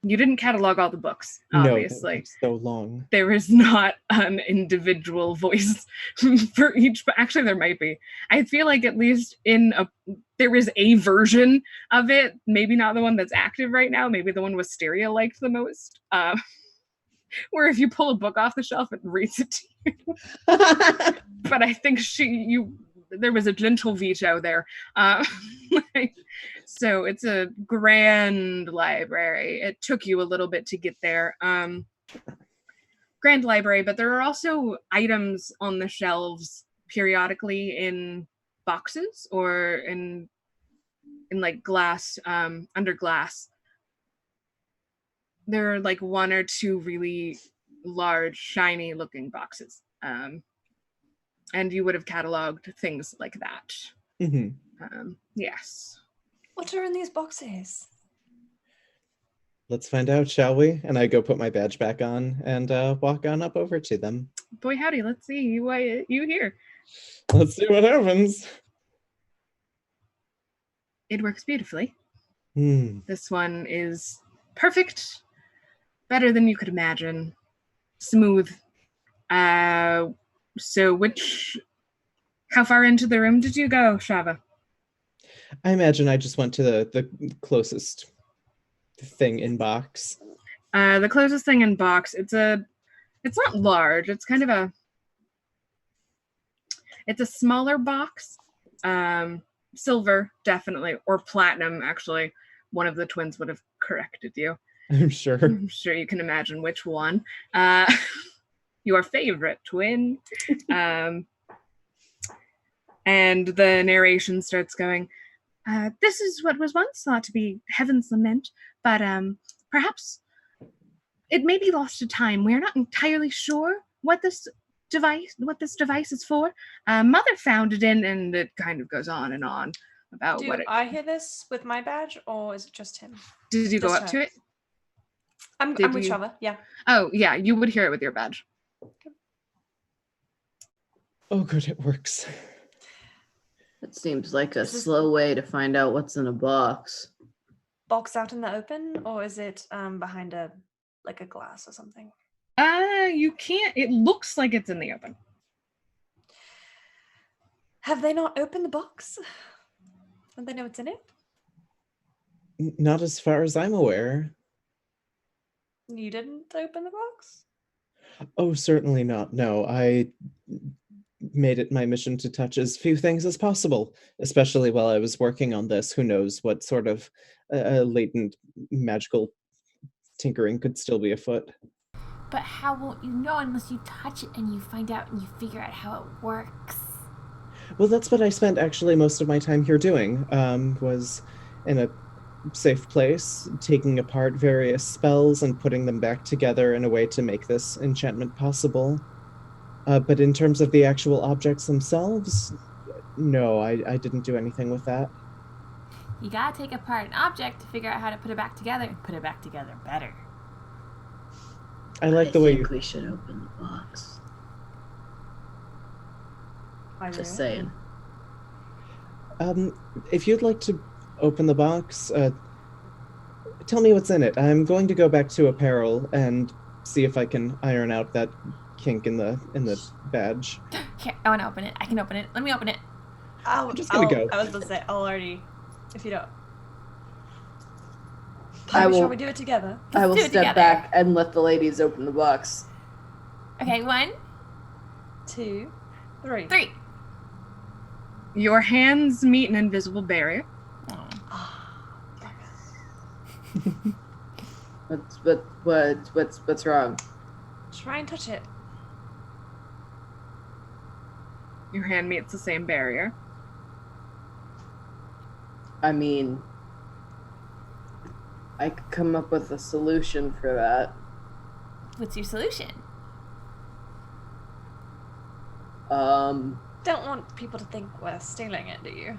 You didn't catalog all the books, obviously. No, so long. There is not an individual voice for each, but actually there might be. I feel like at least there is a version of it, maybe not the one that's active right now, maybe the one Wisteria liked the most, where if you pull a book off the shelf, it reads it to you. But I think there was a gentle veto there. So it's a grand library. It took you a little bit to get there. Grand library, but there are also items on the shelves periodically in boxes or in like glass, under glass. There are like one or two really large, shiny looking boxes. And you would have cataloged things like that. Mm-hmm. Yes. What are in these boxes? Let's find out, shall we? And I go put my badge back on and walk on up over to them. Boy, howdy, let's see why you here. Let's see what happens. It works beautifully. Hmm. This one is perfect. Better than you could imagine. Smooth. So how far into the room did you go, Shava? I imagine I just went to the closest thing in box. The closest thing in box, it's not large, it's kind of it's a smaller box. Silver, definitely, or platinum, actually. One of the twins would have corrected you. I'm sure. I'm sure you can imagine which one. Your favorite twin. And the narration starts going, This is what was once thought to be heaven's lament, but perhaps it may be lost to time. We're not entirely sure what this device is for. Mother found it in, and it kind of goes on and on about Do what it. I hear this with my badge, or is it just him? Did you go Just up her. to it? I'm Did with you- Shava, yeah. Oh yeah, you would hear it with your badge. Oh, good, it works. It seems like a Is this- slow way to find out what's in a box. Box out in the open, or is it behind a glass or something? You can't. It looks like it's in the open. Have they not opened the box? Don't they know what's in it? Not as far as I'm aware. You didn't open the box? Oh, certainly not. No, I made it my mission to touch as few things as possible, especially while I was working on this. Who knows what sort of latent magical tinkering could still be afoot. But how won't you know unless you touch it and you find out and you figure out how it works? Well, that's what I spent actually most of my time here doing, was in a safe place, taking apart various spells and putting them back together in a way to make this enchantment possible. But in terms of the actual objects themselves, no, I didn't do anything with that. You gotta take apart an object to figure out how to put it back together and put it back together better. I like the way think you... we should open the box. I Just will. saying. If you'd like to open the box, tell me what's in it. I'm going to go back to apparel and see if I can iron out that kink in the badge. Here, I wanna open it. I can open it. Let me open it. I'm just gonna go. I was going to say, I'll already, if you don't. I Shall will- we do it together? I will do it step together. back and let the ladies open the box. Okay, 1, 2, 3. 3. Your hands meet an invisible barrier. What's wrong? Try and touch it. Your hand meets the same barrier. I mean, I could come up with a solution for that. What's your solution? Don't want people to think we're stealing it, do you?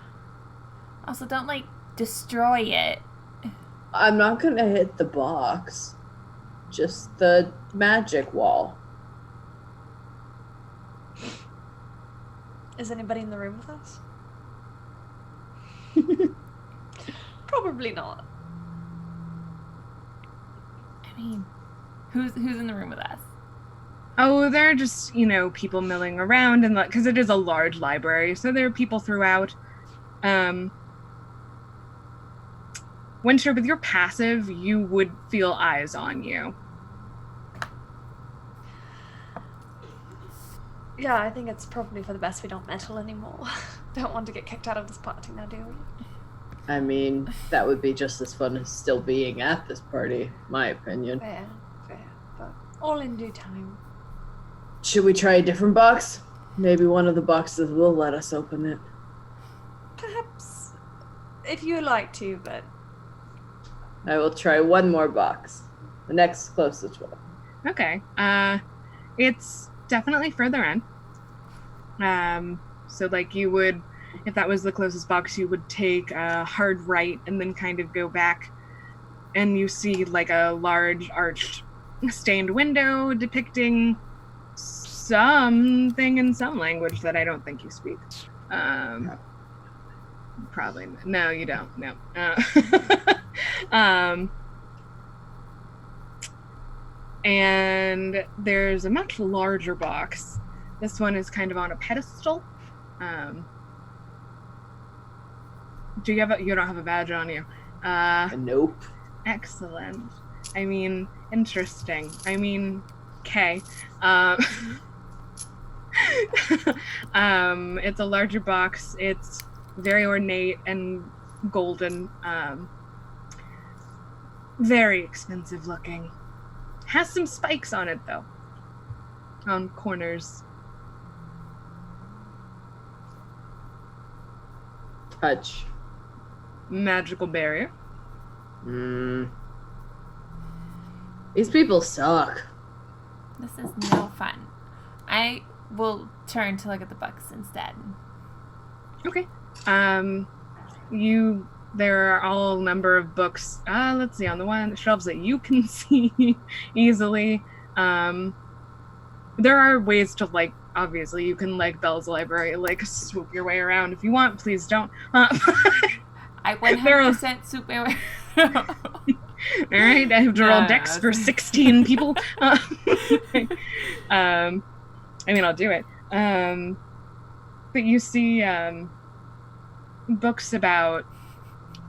Also, don't, destroy it. I'm not gonna hit the box. Just the magic wall. Is anybody in the room with us? Probably not. I mean, who's in the room with us? Oh, there are just, people milling around, and because it is a large library, so there are people throughout. Winter, with your passive, you would feel eyes on you. Yeah, I think it's probably for the best we don't meddle anymore. Don't want to get kicked out of this party now, do we? I mean, that would be just as fun as still being at this party, my opinion. Fair, but all in due time. Should we try a different box? Maybe one of the boxes will let us open it. Perhaps, if you like to, but I will try one more box. The next closest one. Okay. It's definitely further in. So you would, if that was the closest box, you would take a hard right and then kind of go back, and you see a large arched stained window depicting something in some language that I don't think you speak. Probably no, you don't. No. And there's a much larger box. This one is kind of on a pedestal. You don't have a badge on you. Nope. Excellent. I mean, interesting. I mean, okay. It's a larger box. It's very ornate and golden. Very expensive looking. Has some spikes on it though. On corners. Touch. magical barrier. These people suck. This is no fun. I will turn to look at the books instead. Okay. There are all number of books. Let's see, on the shelves that you can see easily. There are ways to, like, obviously you can, like, Belle's Library, like, swoop your way around if you want. Please don't. I 100% swoop my way. All right, I have to roll dex for 16 people. I mean, I'll do it. But you see books about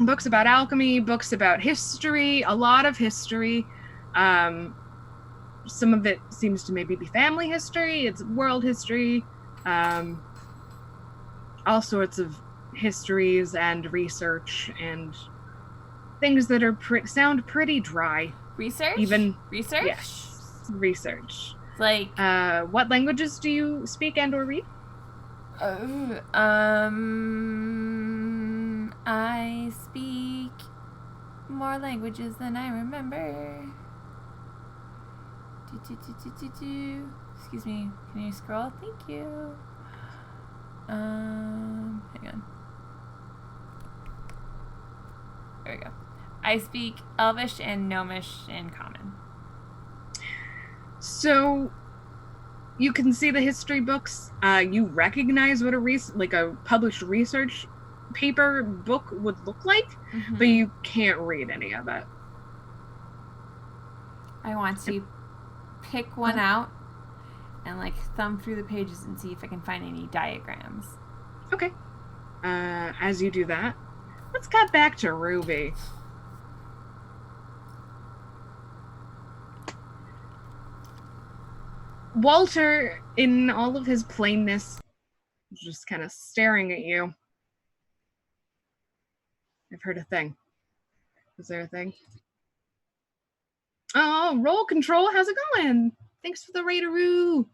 alchemy, books about history, a lot of history. Some of it seems to maybe be family history, it's world history, all sorts of histories and research and things that are sound pretty dry. Research? Research? Yes, research. Like, what languages do you speak and or read? I speak more languages than I remember. Excuse me, can you scroll? Thank you. Hang on. There we go. I speak Elvish and Gnomish in common. So you can see the history books. You recognize what a published research paper book would look like, but you can't read any of it. I want to pick one out and, like, thumb through the pages and see if I can find any diagrams. Okay. As you do that, let's cut back to Ruby. Walter, in all of his plainness, is just kind of staring at you. I've heard a thing. Is there a thing? Oh, roll control. How's it going? Thanks for the raideroo.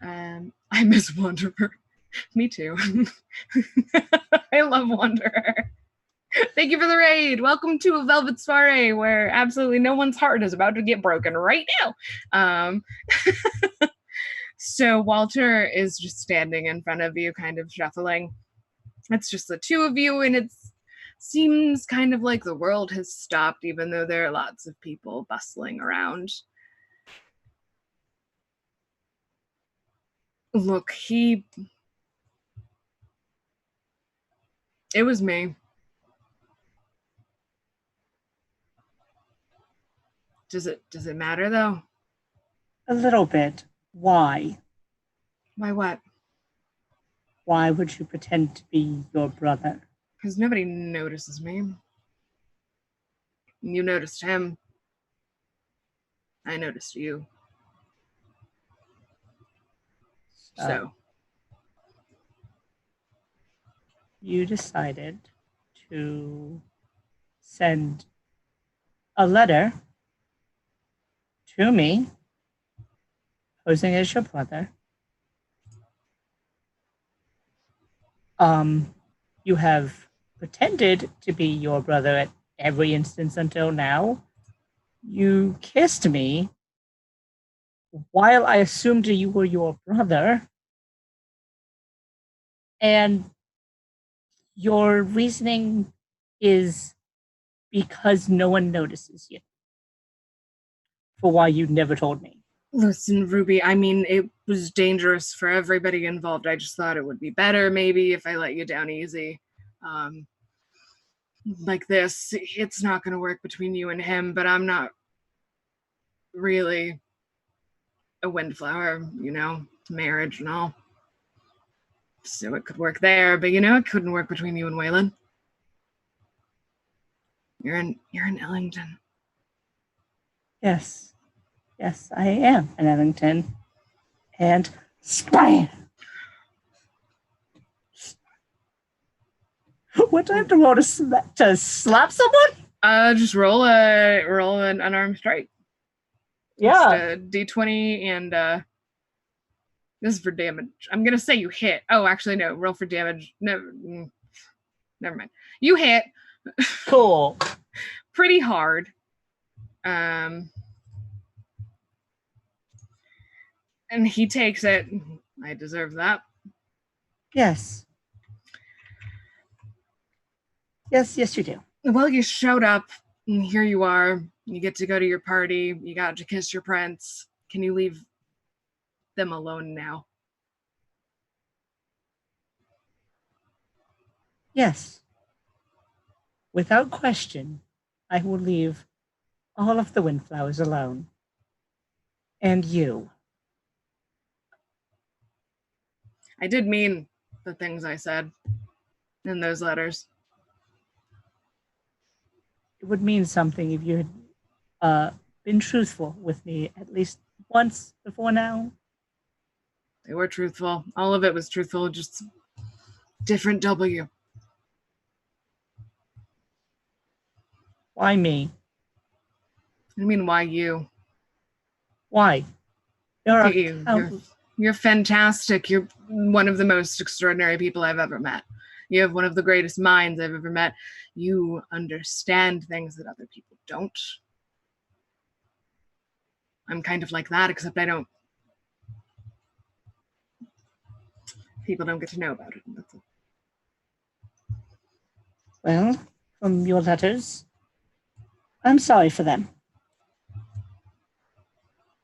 I miss Wanderer. Me too. I love Wanderer. Thank you for the raid. Welcome to a Velvet Soiree where absolutely no one's heart is about to get broken right now. So Walter is just standing in front of you, kind of shuffling. It's just the two of you, and it seems kind of like the world has stopped, even though there are lots of people bustling around. Look, it was me. Does it matter though? A little bit. Why? Why what? Why would you pretend to be your brother? Because nobody notices me. You noticed him. I noticed you. So. You decided to send a letter to me, posing as your brother. You have pretended to be your brother at every instance until now. You kissed me while I assumed you were your brother. And your reasoning is because no one notices you for why you never told me. Listen, Ruby, I mean, it was dangerous for everybody involved. I just thought it would be better maybe if I let you down easy. Like this, it's not going to work between you and him, but I'm not really a windflower, marriage and all. So it could work there, but it couldn't work between you and Waylon. You're in Ellington. Yes, I am in Ellington. And spam! What do I have to roll to slap someone? Just roll an unarmed strike. Yeah. Just a D20 and this is for damage. I'm gonna say you hit. Oh, actually no. Roll for damage. No, never mind. You hit. Cool. Pretty hard. And he takes it. I deserve that. Yes. Yes, you do. Well, you showed up, and here you are. You get to go to your party. You got to kiss your prince. Can you leave them alone now? Yes. Without question, I will leave all of the windflowers alone. And you. I did mean the things I said in those letters. It would mean something if you had been truthful with me at least once before now. They were truthful. All of it was truthful, just different W. Why me? I mean, why you? Why? There Look are at you. You're fantastic. You're one of the most extraordinary people I've ever met. You have one of the greatest minds I've ever met. You understand things that other people don't. I'm kind of like that, except I don't. People don't get to know about it. That's all. Well, from your letters, I'm sorry for them.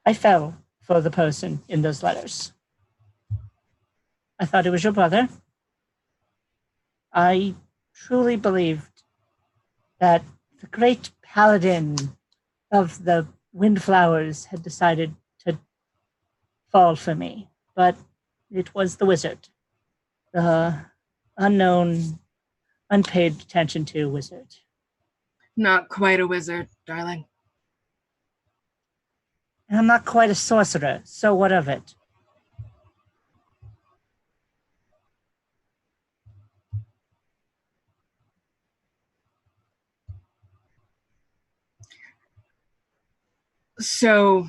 I fell for the person in those letters. I thought it was your brother. I truly believed that the great paladin of the windflowers had decided to fall for me, but it was the wizard, the unknown, unpaid attention to wizard. Not quite a wizard, darling. And I'm not quite a sorcerer, so what of it? So,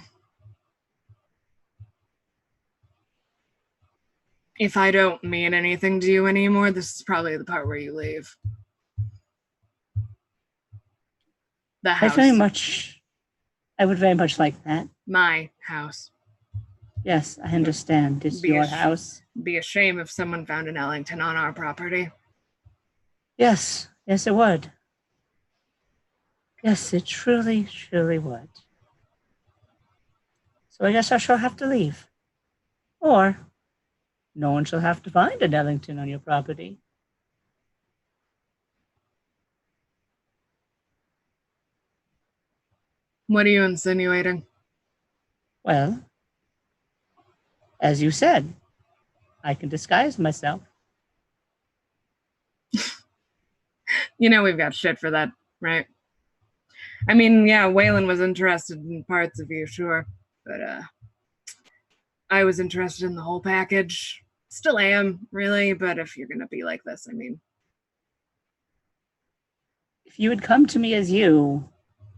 if I don't mean anything to you anymore, this is probably the part where you leave. The house. I would very much like that. My house. Yes, I understand. It's your house. Be a shame if someone found an Ellington on our property. Yes, it would. Yes, it truly would. So I guess I shall have to leave. Or no one shall have to find an Ellington on your property. What are you insinuating? Well, as you said, I can disguise myself. You know we've got shit for that, right? I mean, yeah, Waylon was interested in parts of you, sure. But I was interested in the whole package. Still am, really, but if you're gonna be like this, I mean. If you had come to me as you,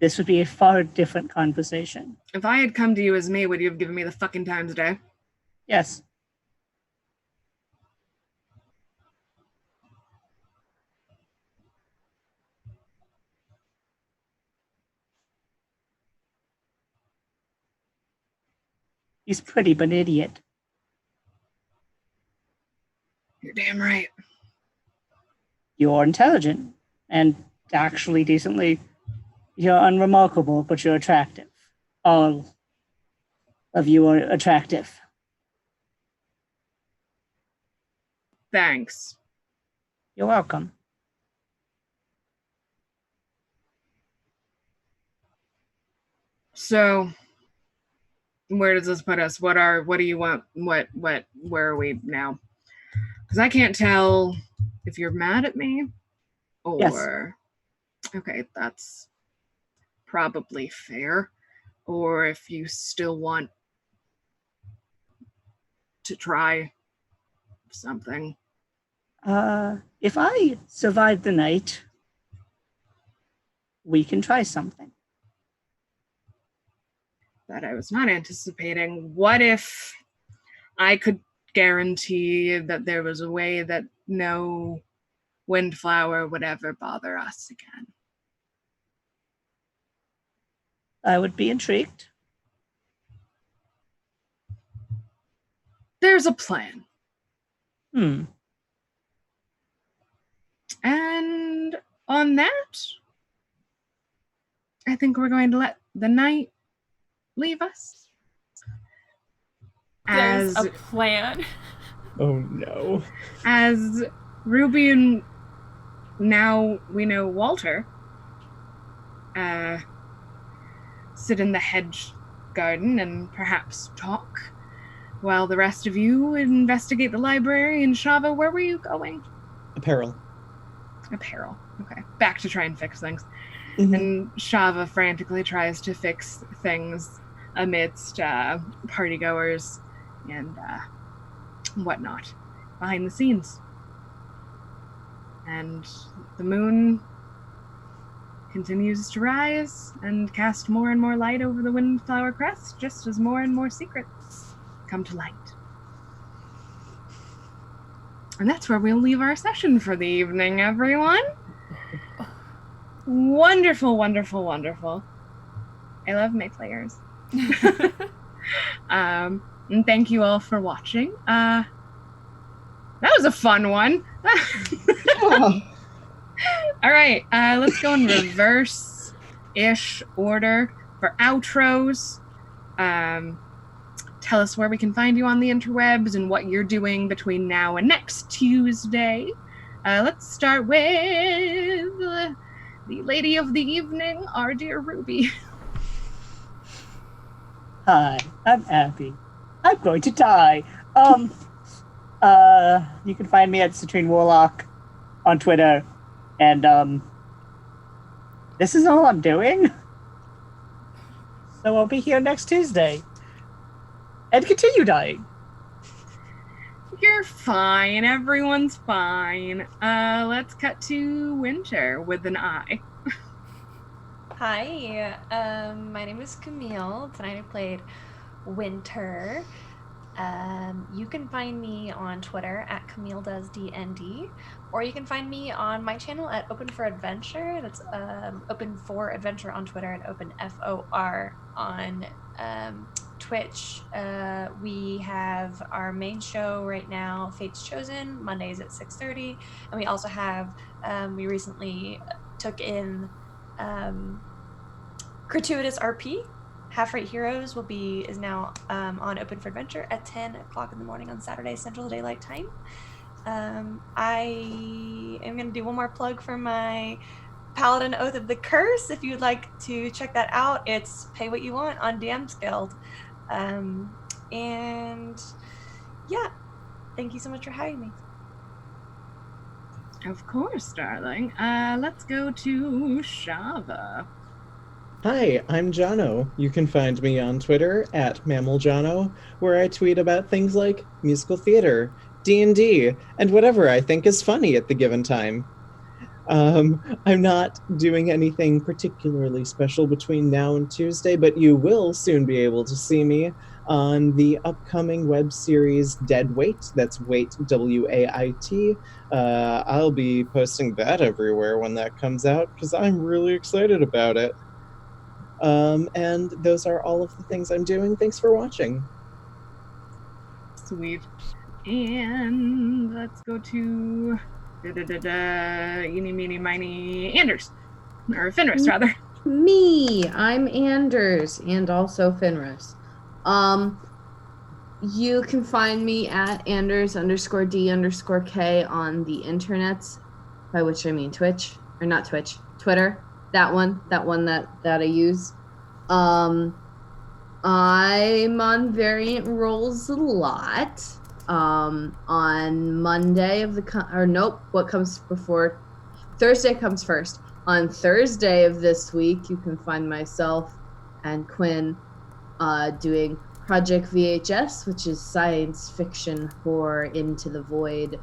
this would be a far different conversation. If I had come to you as me, would you have given me the fucking time of day? Yes. He's pretty, but an idiot. You're damn right. You're intelligent and actually decently. You're unremarkable, but you're attractive. All of you are attractive. Thanks. You're welcome. So, where does this put us? What do you want? Where are we now? Because I can't tell if you're mad at me or. Yes. Okay, that's probably fair. Or if you still want to try something. If I survive the night, we can try something. That I was not anticipating. What if I could guarantee that there was a way that no Windflower would ever bother us again. I would be intrigued. There's a plan. And on that, I think we're going to let the night leave us. There's a plan. Oh no. As Ruby and now we know Walter sit in the hedge garden and perhaps talk while the rest of you investigate the library. And Shava, where were you going? Apparel. Okay. Back to try and fix things. Mm-hmm. And Shava frantically tries to fix things amidst partygoers and whatnot behind the scenes. And the moon continues to rise and cast more and more light over the Windflower Crest, just as more and more secrets come to light. And that's where we'll leave our session for the evening, everyone. Wonderful, wonderful, wonderful. I love my players. And thank you all for watching. That was a fun one. All right, let's go in reverse-ish order for outros. Tell us where we can find you on the interwebs and what you're doing between now and next Tuesday. Let's start with the lady of the evening, our dear Ruby. Hi, I'm Abby. I'm going to die. You can find me at Citrine Warlock on Twitter, and this is all I'm doing. So I'll be here next Tuesday. And continue dying. You're fine. Everyone's fine. Let's cut to Winter with an I. Hi, my name is Camille. Tonight I played Winter. You can find me on Twitter at CamilleDoesDND, or you can find me on my channel at Open for Adventure. That's Open for Adventure on Twitter and OpenFOR on Twitch. We have our main show right now, Fate's Chosen, Mondays at 6:30, and we also have we recently took in Gratuitous RP. Half Rate Heroes is now on Open for Adventure at 10 o'clock in the morning on Saturday Central Daylight Time. I am going to do one more plug for my Paladin Oath of the Curse. If you'd like to check that out, it's Pay What You Want on DM's Guild. And yeah, thank you so much for having me. Of course, darling. Let's go to Shava. Hi, I'm Jono. You can find me on Twitter at MammalJono, where I tweet about things like musical theater, D&D, and whatever I think is funny at the given time. I'm not doing anything particularly special between now and Tuesday, but you will soon be able to see me on the upcoming web series Dead Weight. That's Wait, W-A-I-T. I'll be posting that everywhere when that comes out, because I'm really excited about it. And those are all of the things I'm doing. Thanks for watching. Sweet. And let's go to eeny, meeny, miny, Anders. Or Fenris, rather. Me. I'm Anders, and also Fenris. You can find me at Anders_D_K on the internets, by which I mean Twitch, or not Twitch, Twitter. That one that I use. I'm on variant roles a lot. On Monday what comes before? Thursday comes first. On Thursday of this week, you can find myself and Quinn doing Project VHS, which is science fiction horror into the void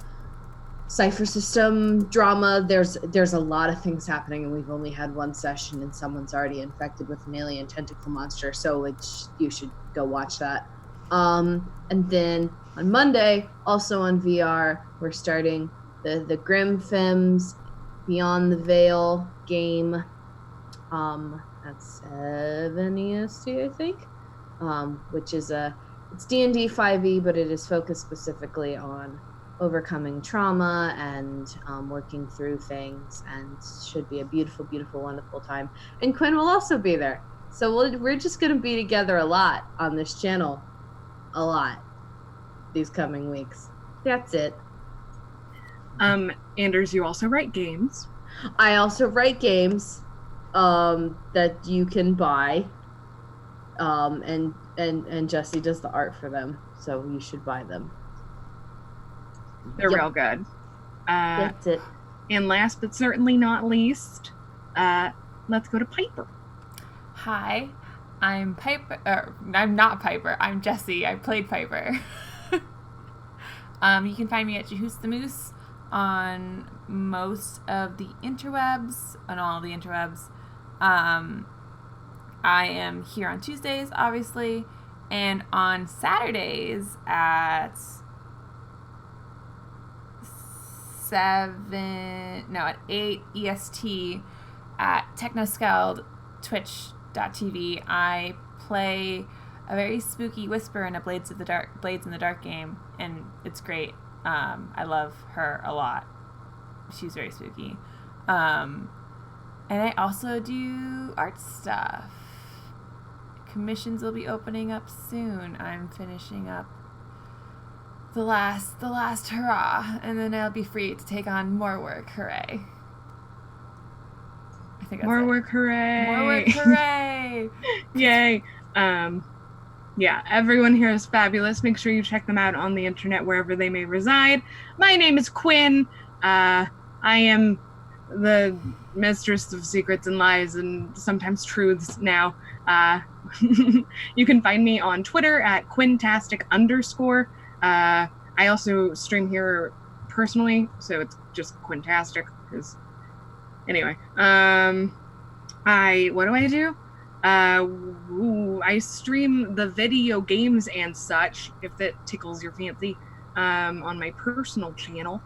cipher system drama. There's a lot of things happening, and we've only had one session, and someone's already infected with an alien tentacle monster, so you should go watch that. And then on Monday, also on VR, we're starting the Grim Femmes Beyond the Veil game. That's 7 EST, I think. Which is it's D&D 5e, but it is focused specifically on overcoming trauma and working through things, and should be a beautiful, beautiful, wonderful time. And Quinn will also be there. So we're just going to be together a lot on this channel. A lot. These coming weeks. That's it. Anders, you also write games. I also write games that you can buy. And Jesse does the art for them, so you should buy them. They're real good. That's it. And last but certainly not least, let's go to Piper. Hi, I'm Piper. I'm not Piper. I'm Jessie. I played Piper. You can find me at Jahoos the Moose on most of the interwebs, on all the interwebs. I am here on Tuesdays, obviously, and on Saturdays at 8 EST at TechnoScald, twitch.tv. I play a very spooky Whisper in a Blades in the Dark game, and it's great. I love her a lot. She's very spooky. And I also do art stuff. Commissions will be opening up soon. I'm finishing up the last hurrah, and then I'll be free to take on more work. Hooray! I think that's More work, hooray! More work, hooray! Yay! Yeah, everyone here is fabulous. Make sure you check them out on the internet wherever they may reside. My name is Quinn. I am the mistress of secrets and lies and sometimes truths now. You can find me on Twitter at Quintastic_. I also stream here personally, so it's just Quintastic. Anyway, what do I do? I stream the video games and such, if that tickles your fancy, on my personal channel,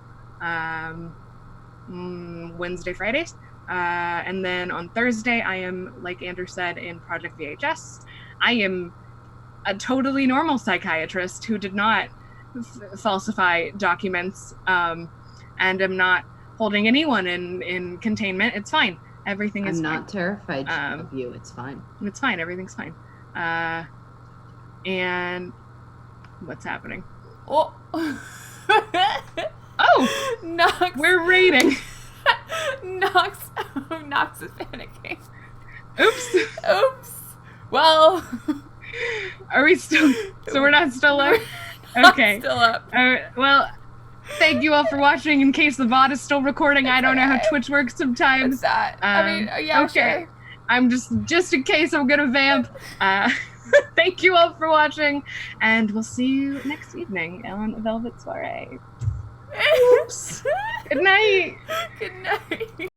Wednesday, Fridays. And then on Thursday, I am, like Andrew said, in Project VHS. I am a totally normal psychiatrist who did not falsify documents, and am not holding anyone in containment. It's fine. Everything is fine. I'm not terrified of you. It's fine. It's fine. Everything's fine. And what's happening? Oh. Oh! Nox. We're raiding. Nox is panicking. Oops. Well, are we still? So we're not still up? Okay. Still up. Well, thank you all for watching. In case the VOD is still recording, I don't know how Twitch works sometimes. It's not. I mean, yeah, okay. Sure. I'm just in case I'm gonna vamp. Thank you all for watching, and we'll see you next evening on Velvet Soiree. Oops. Good night. Good night.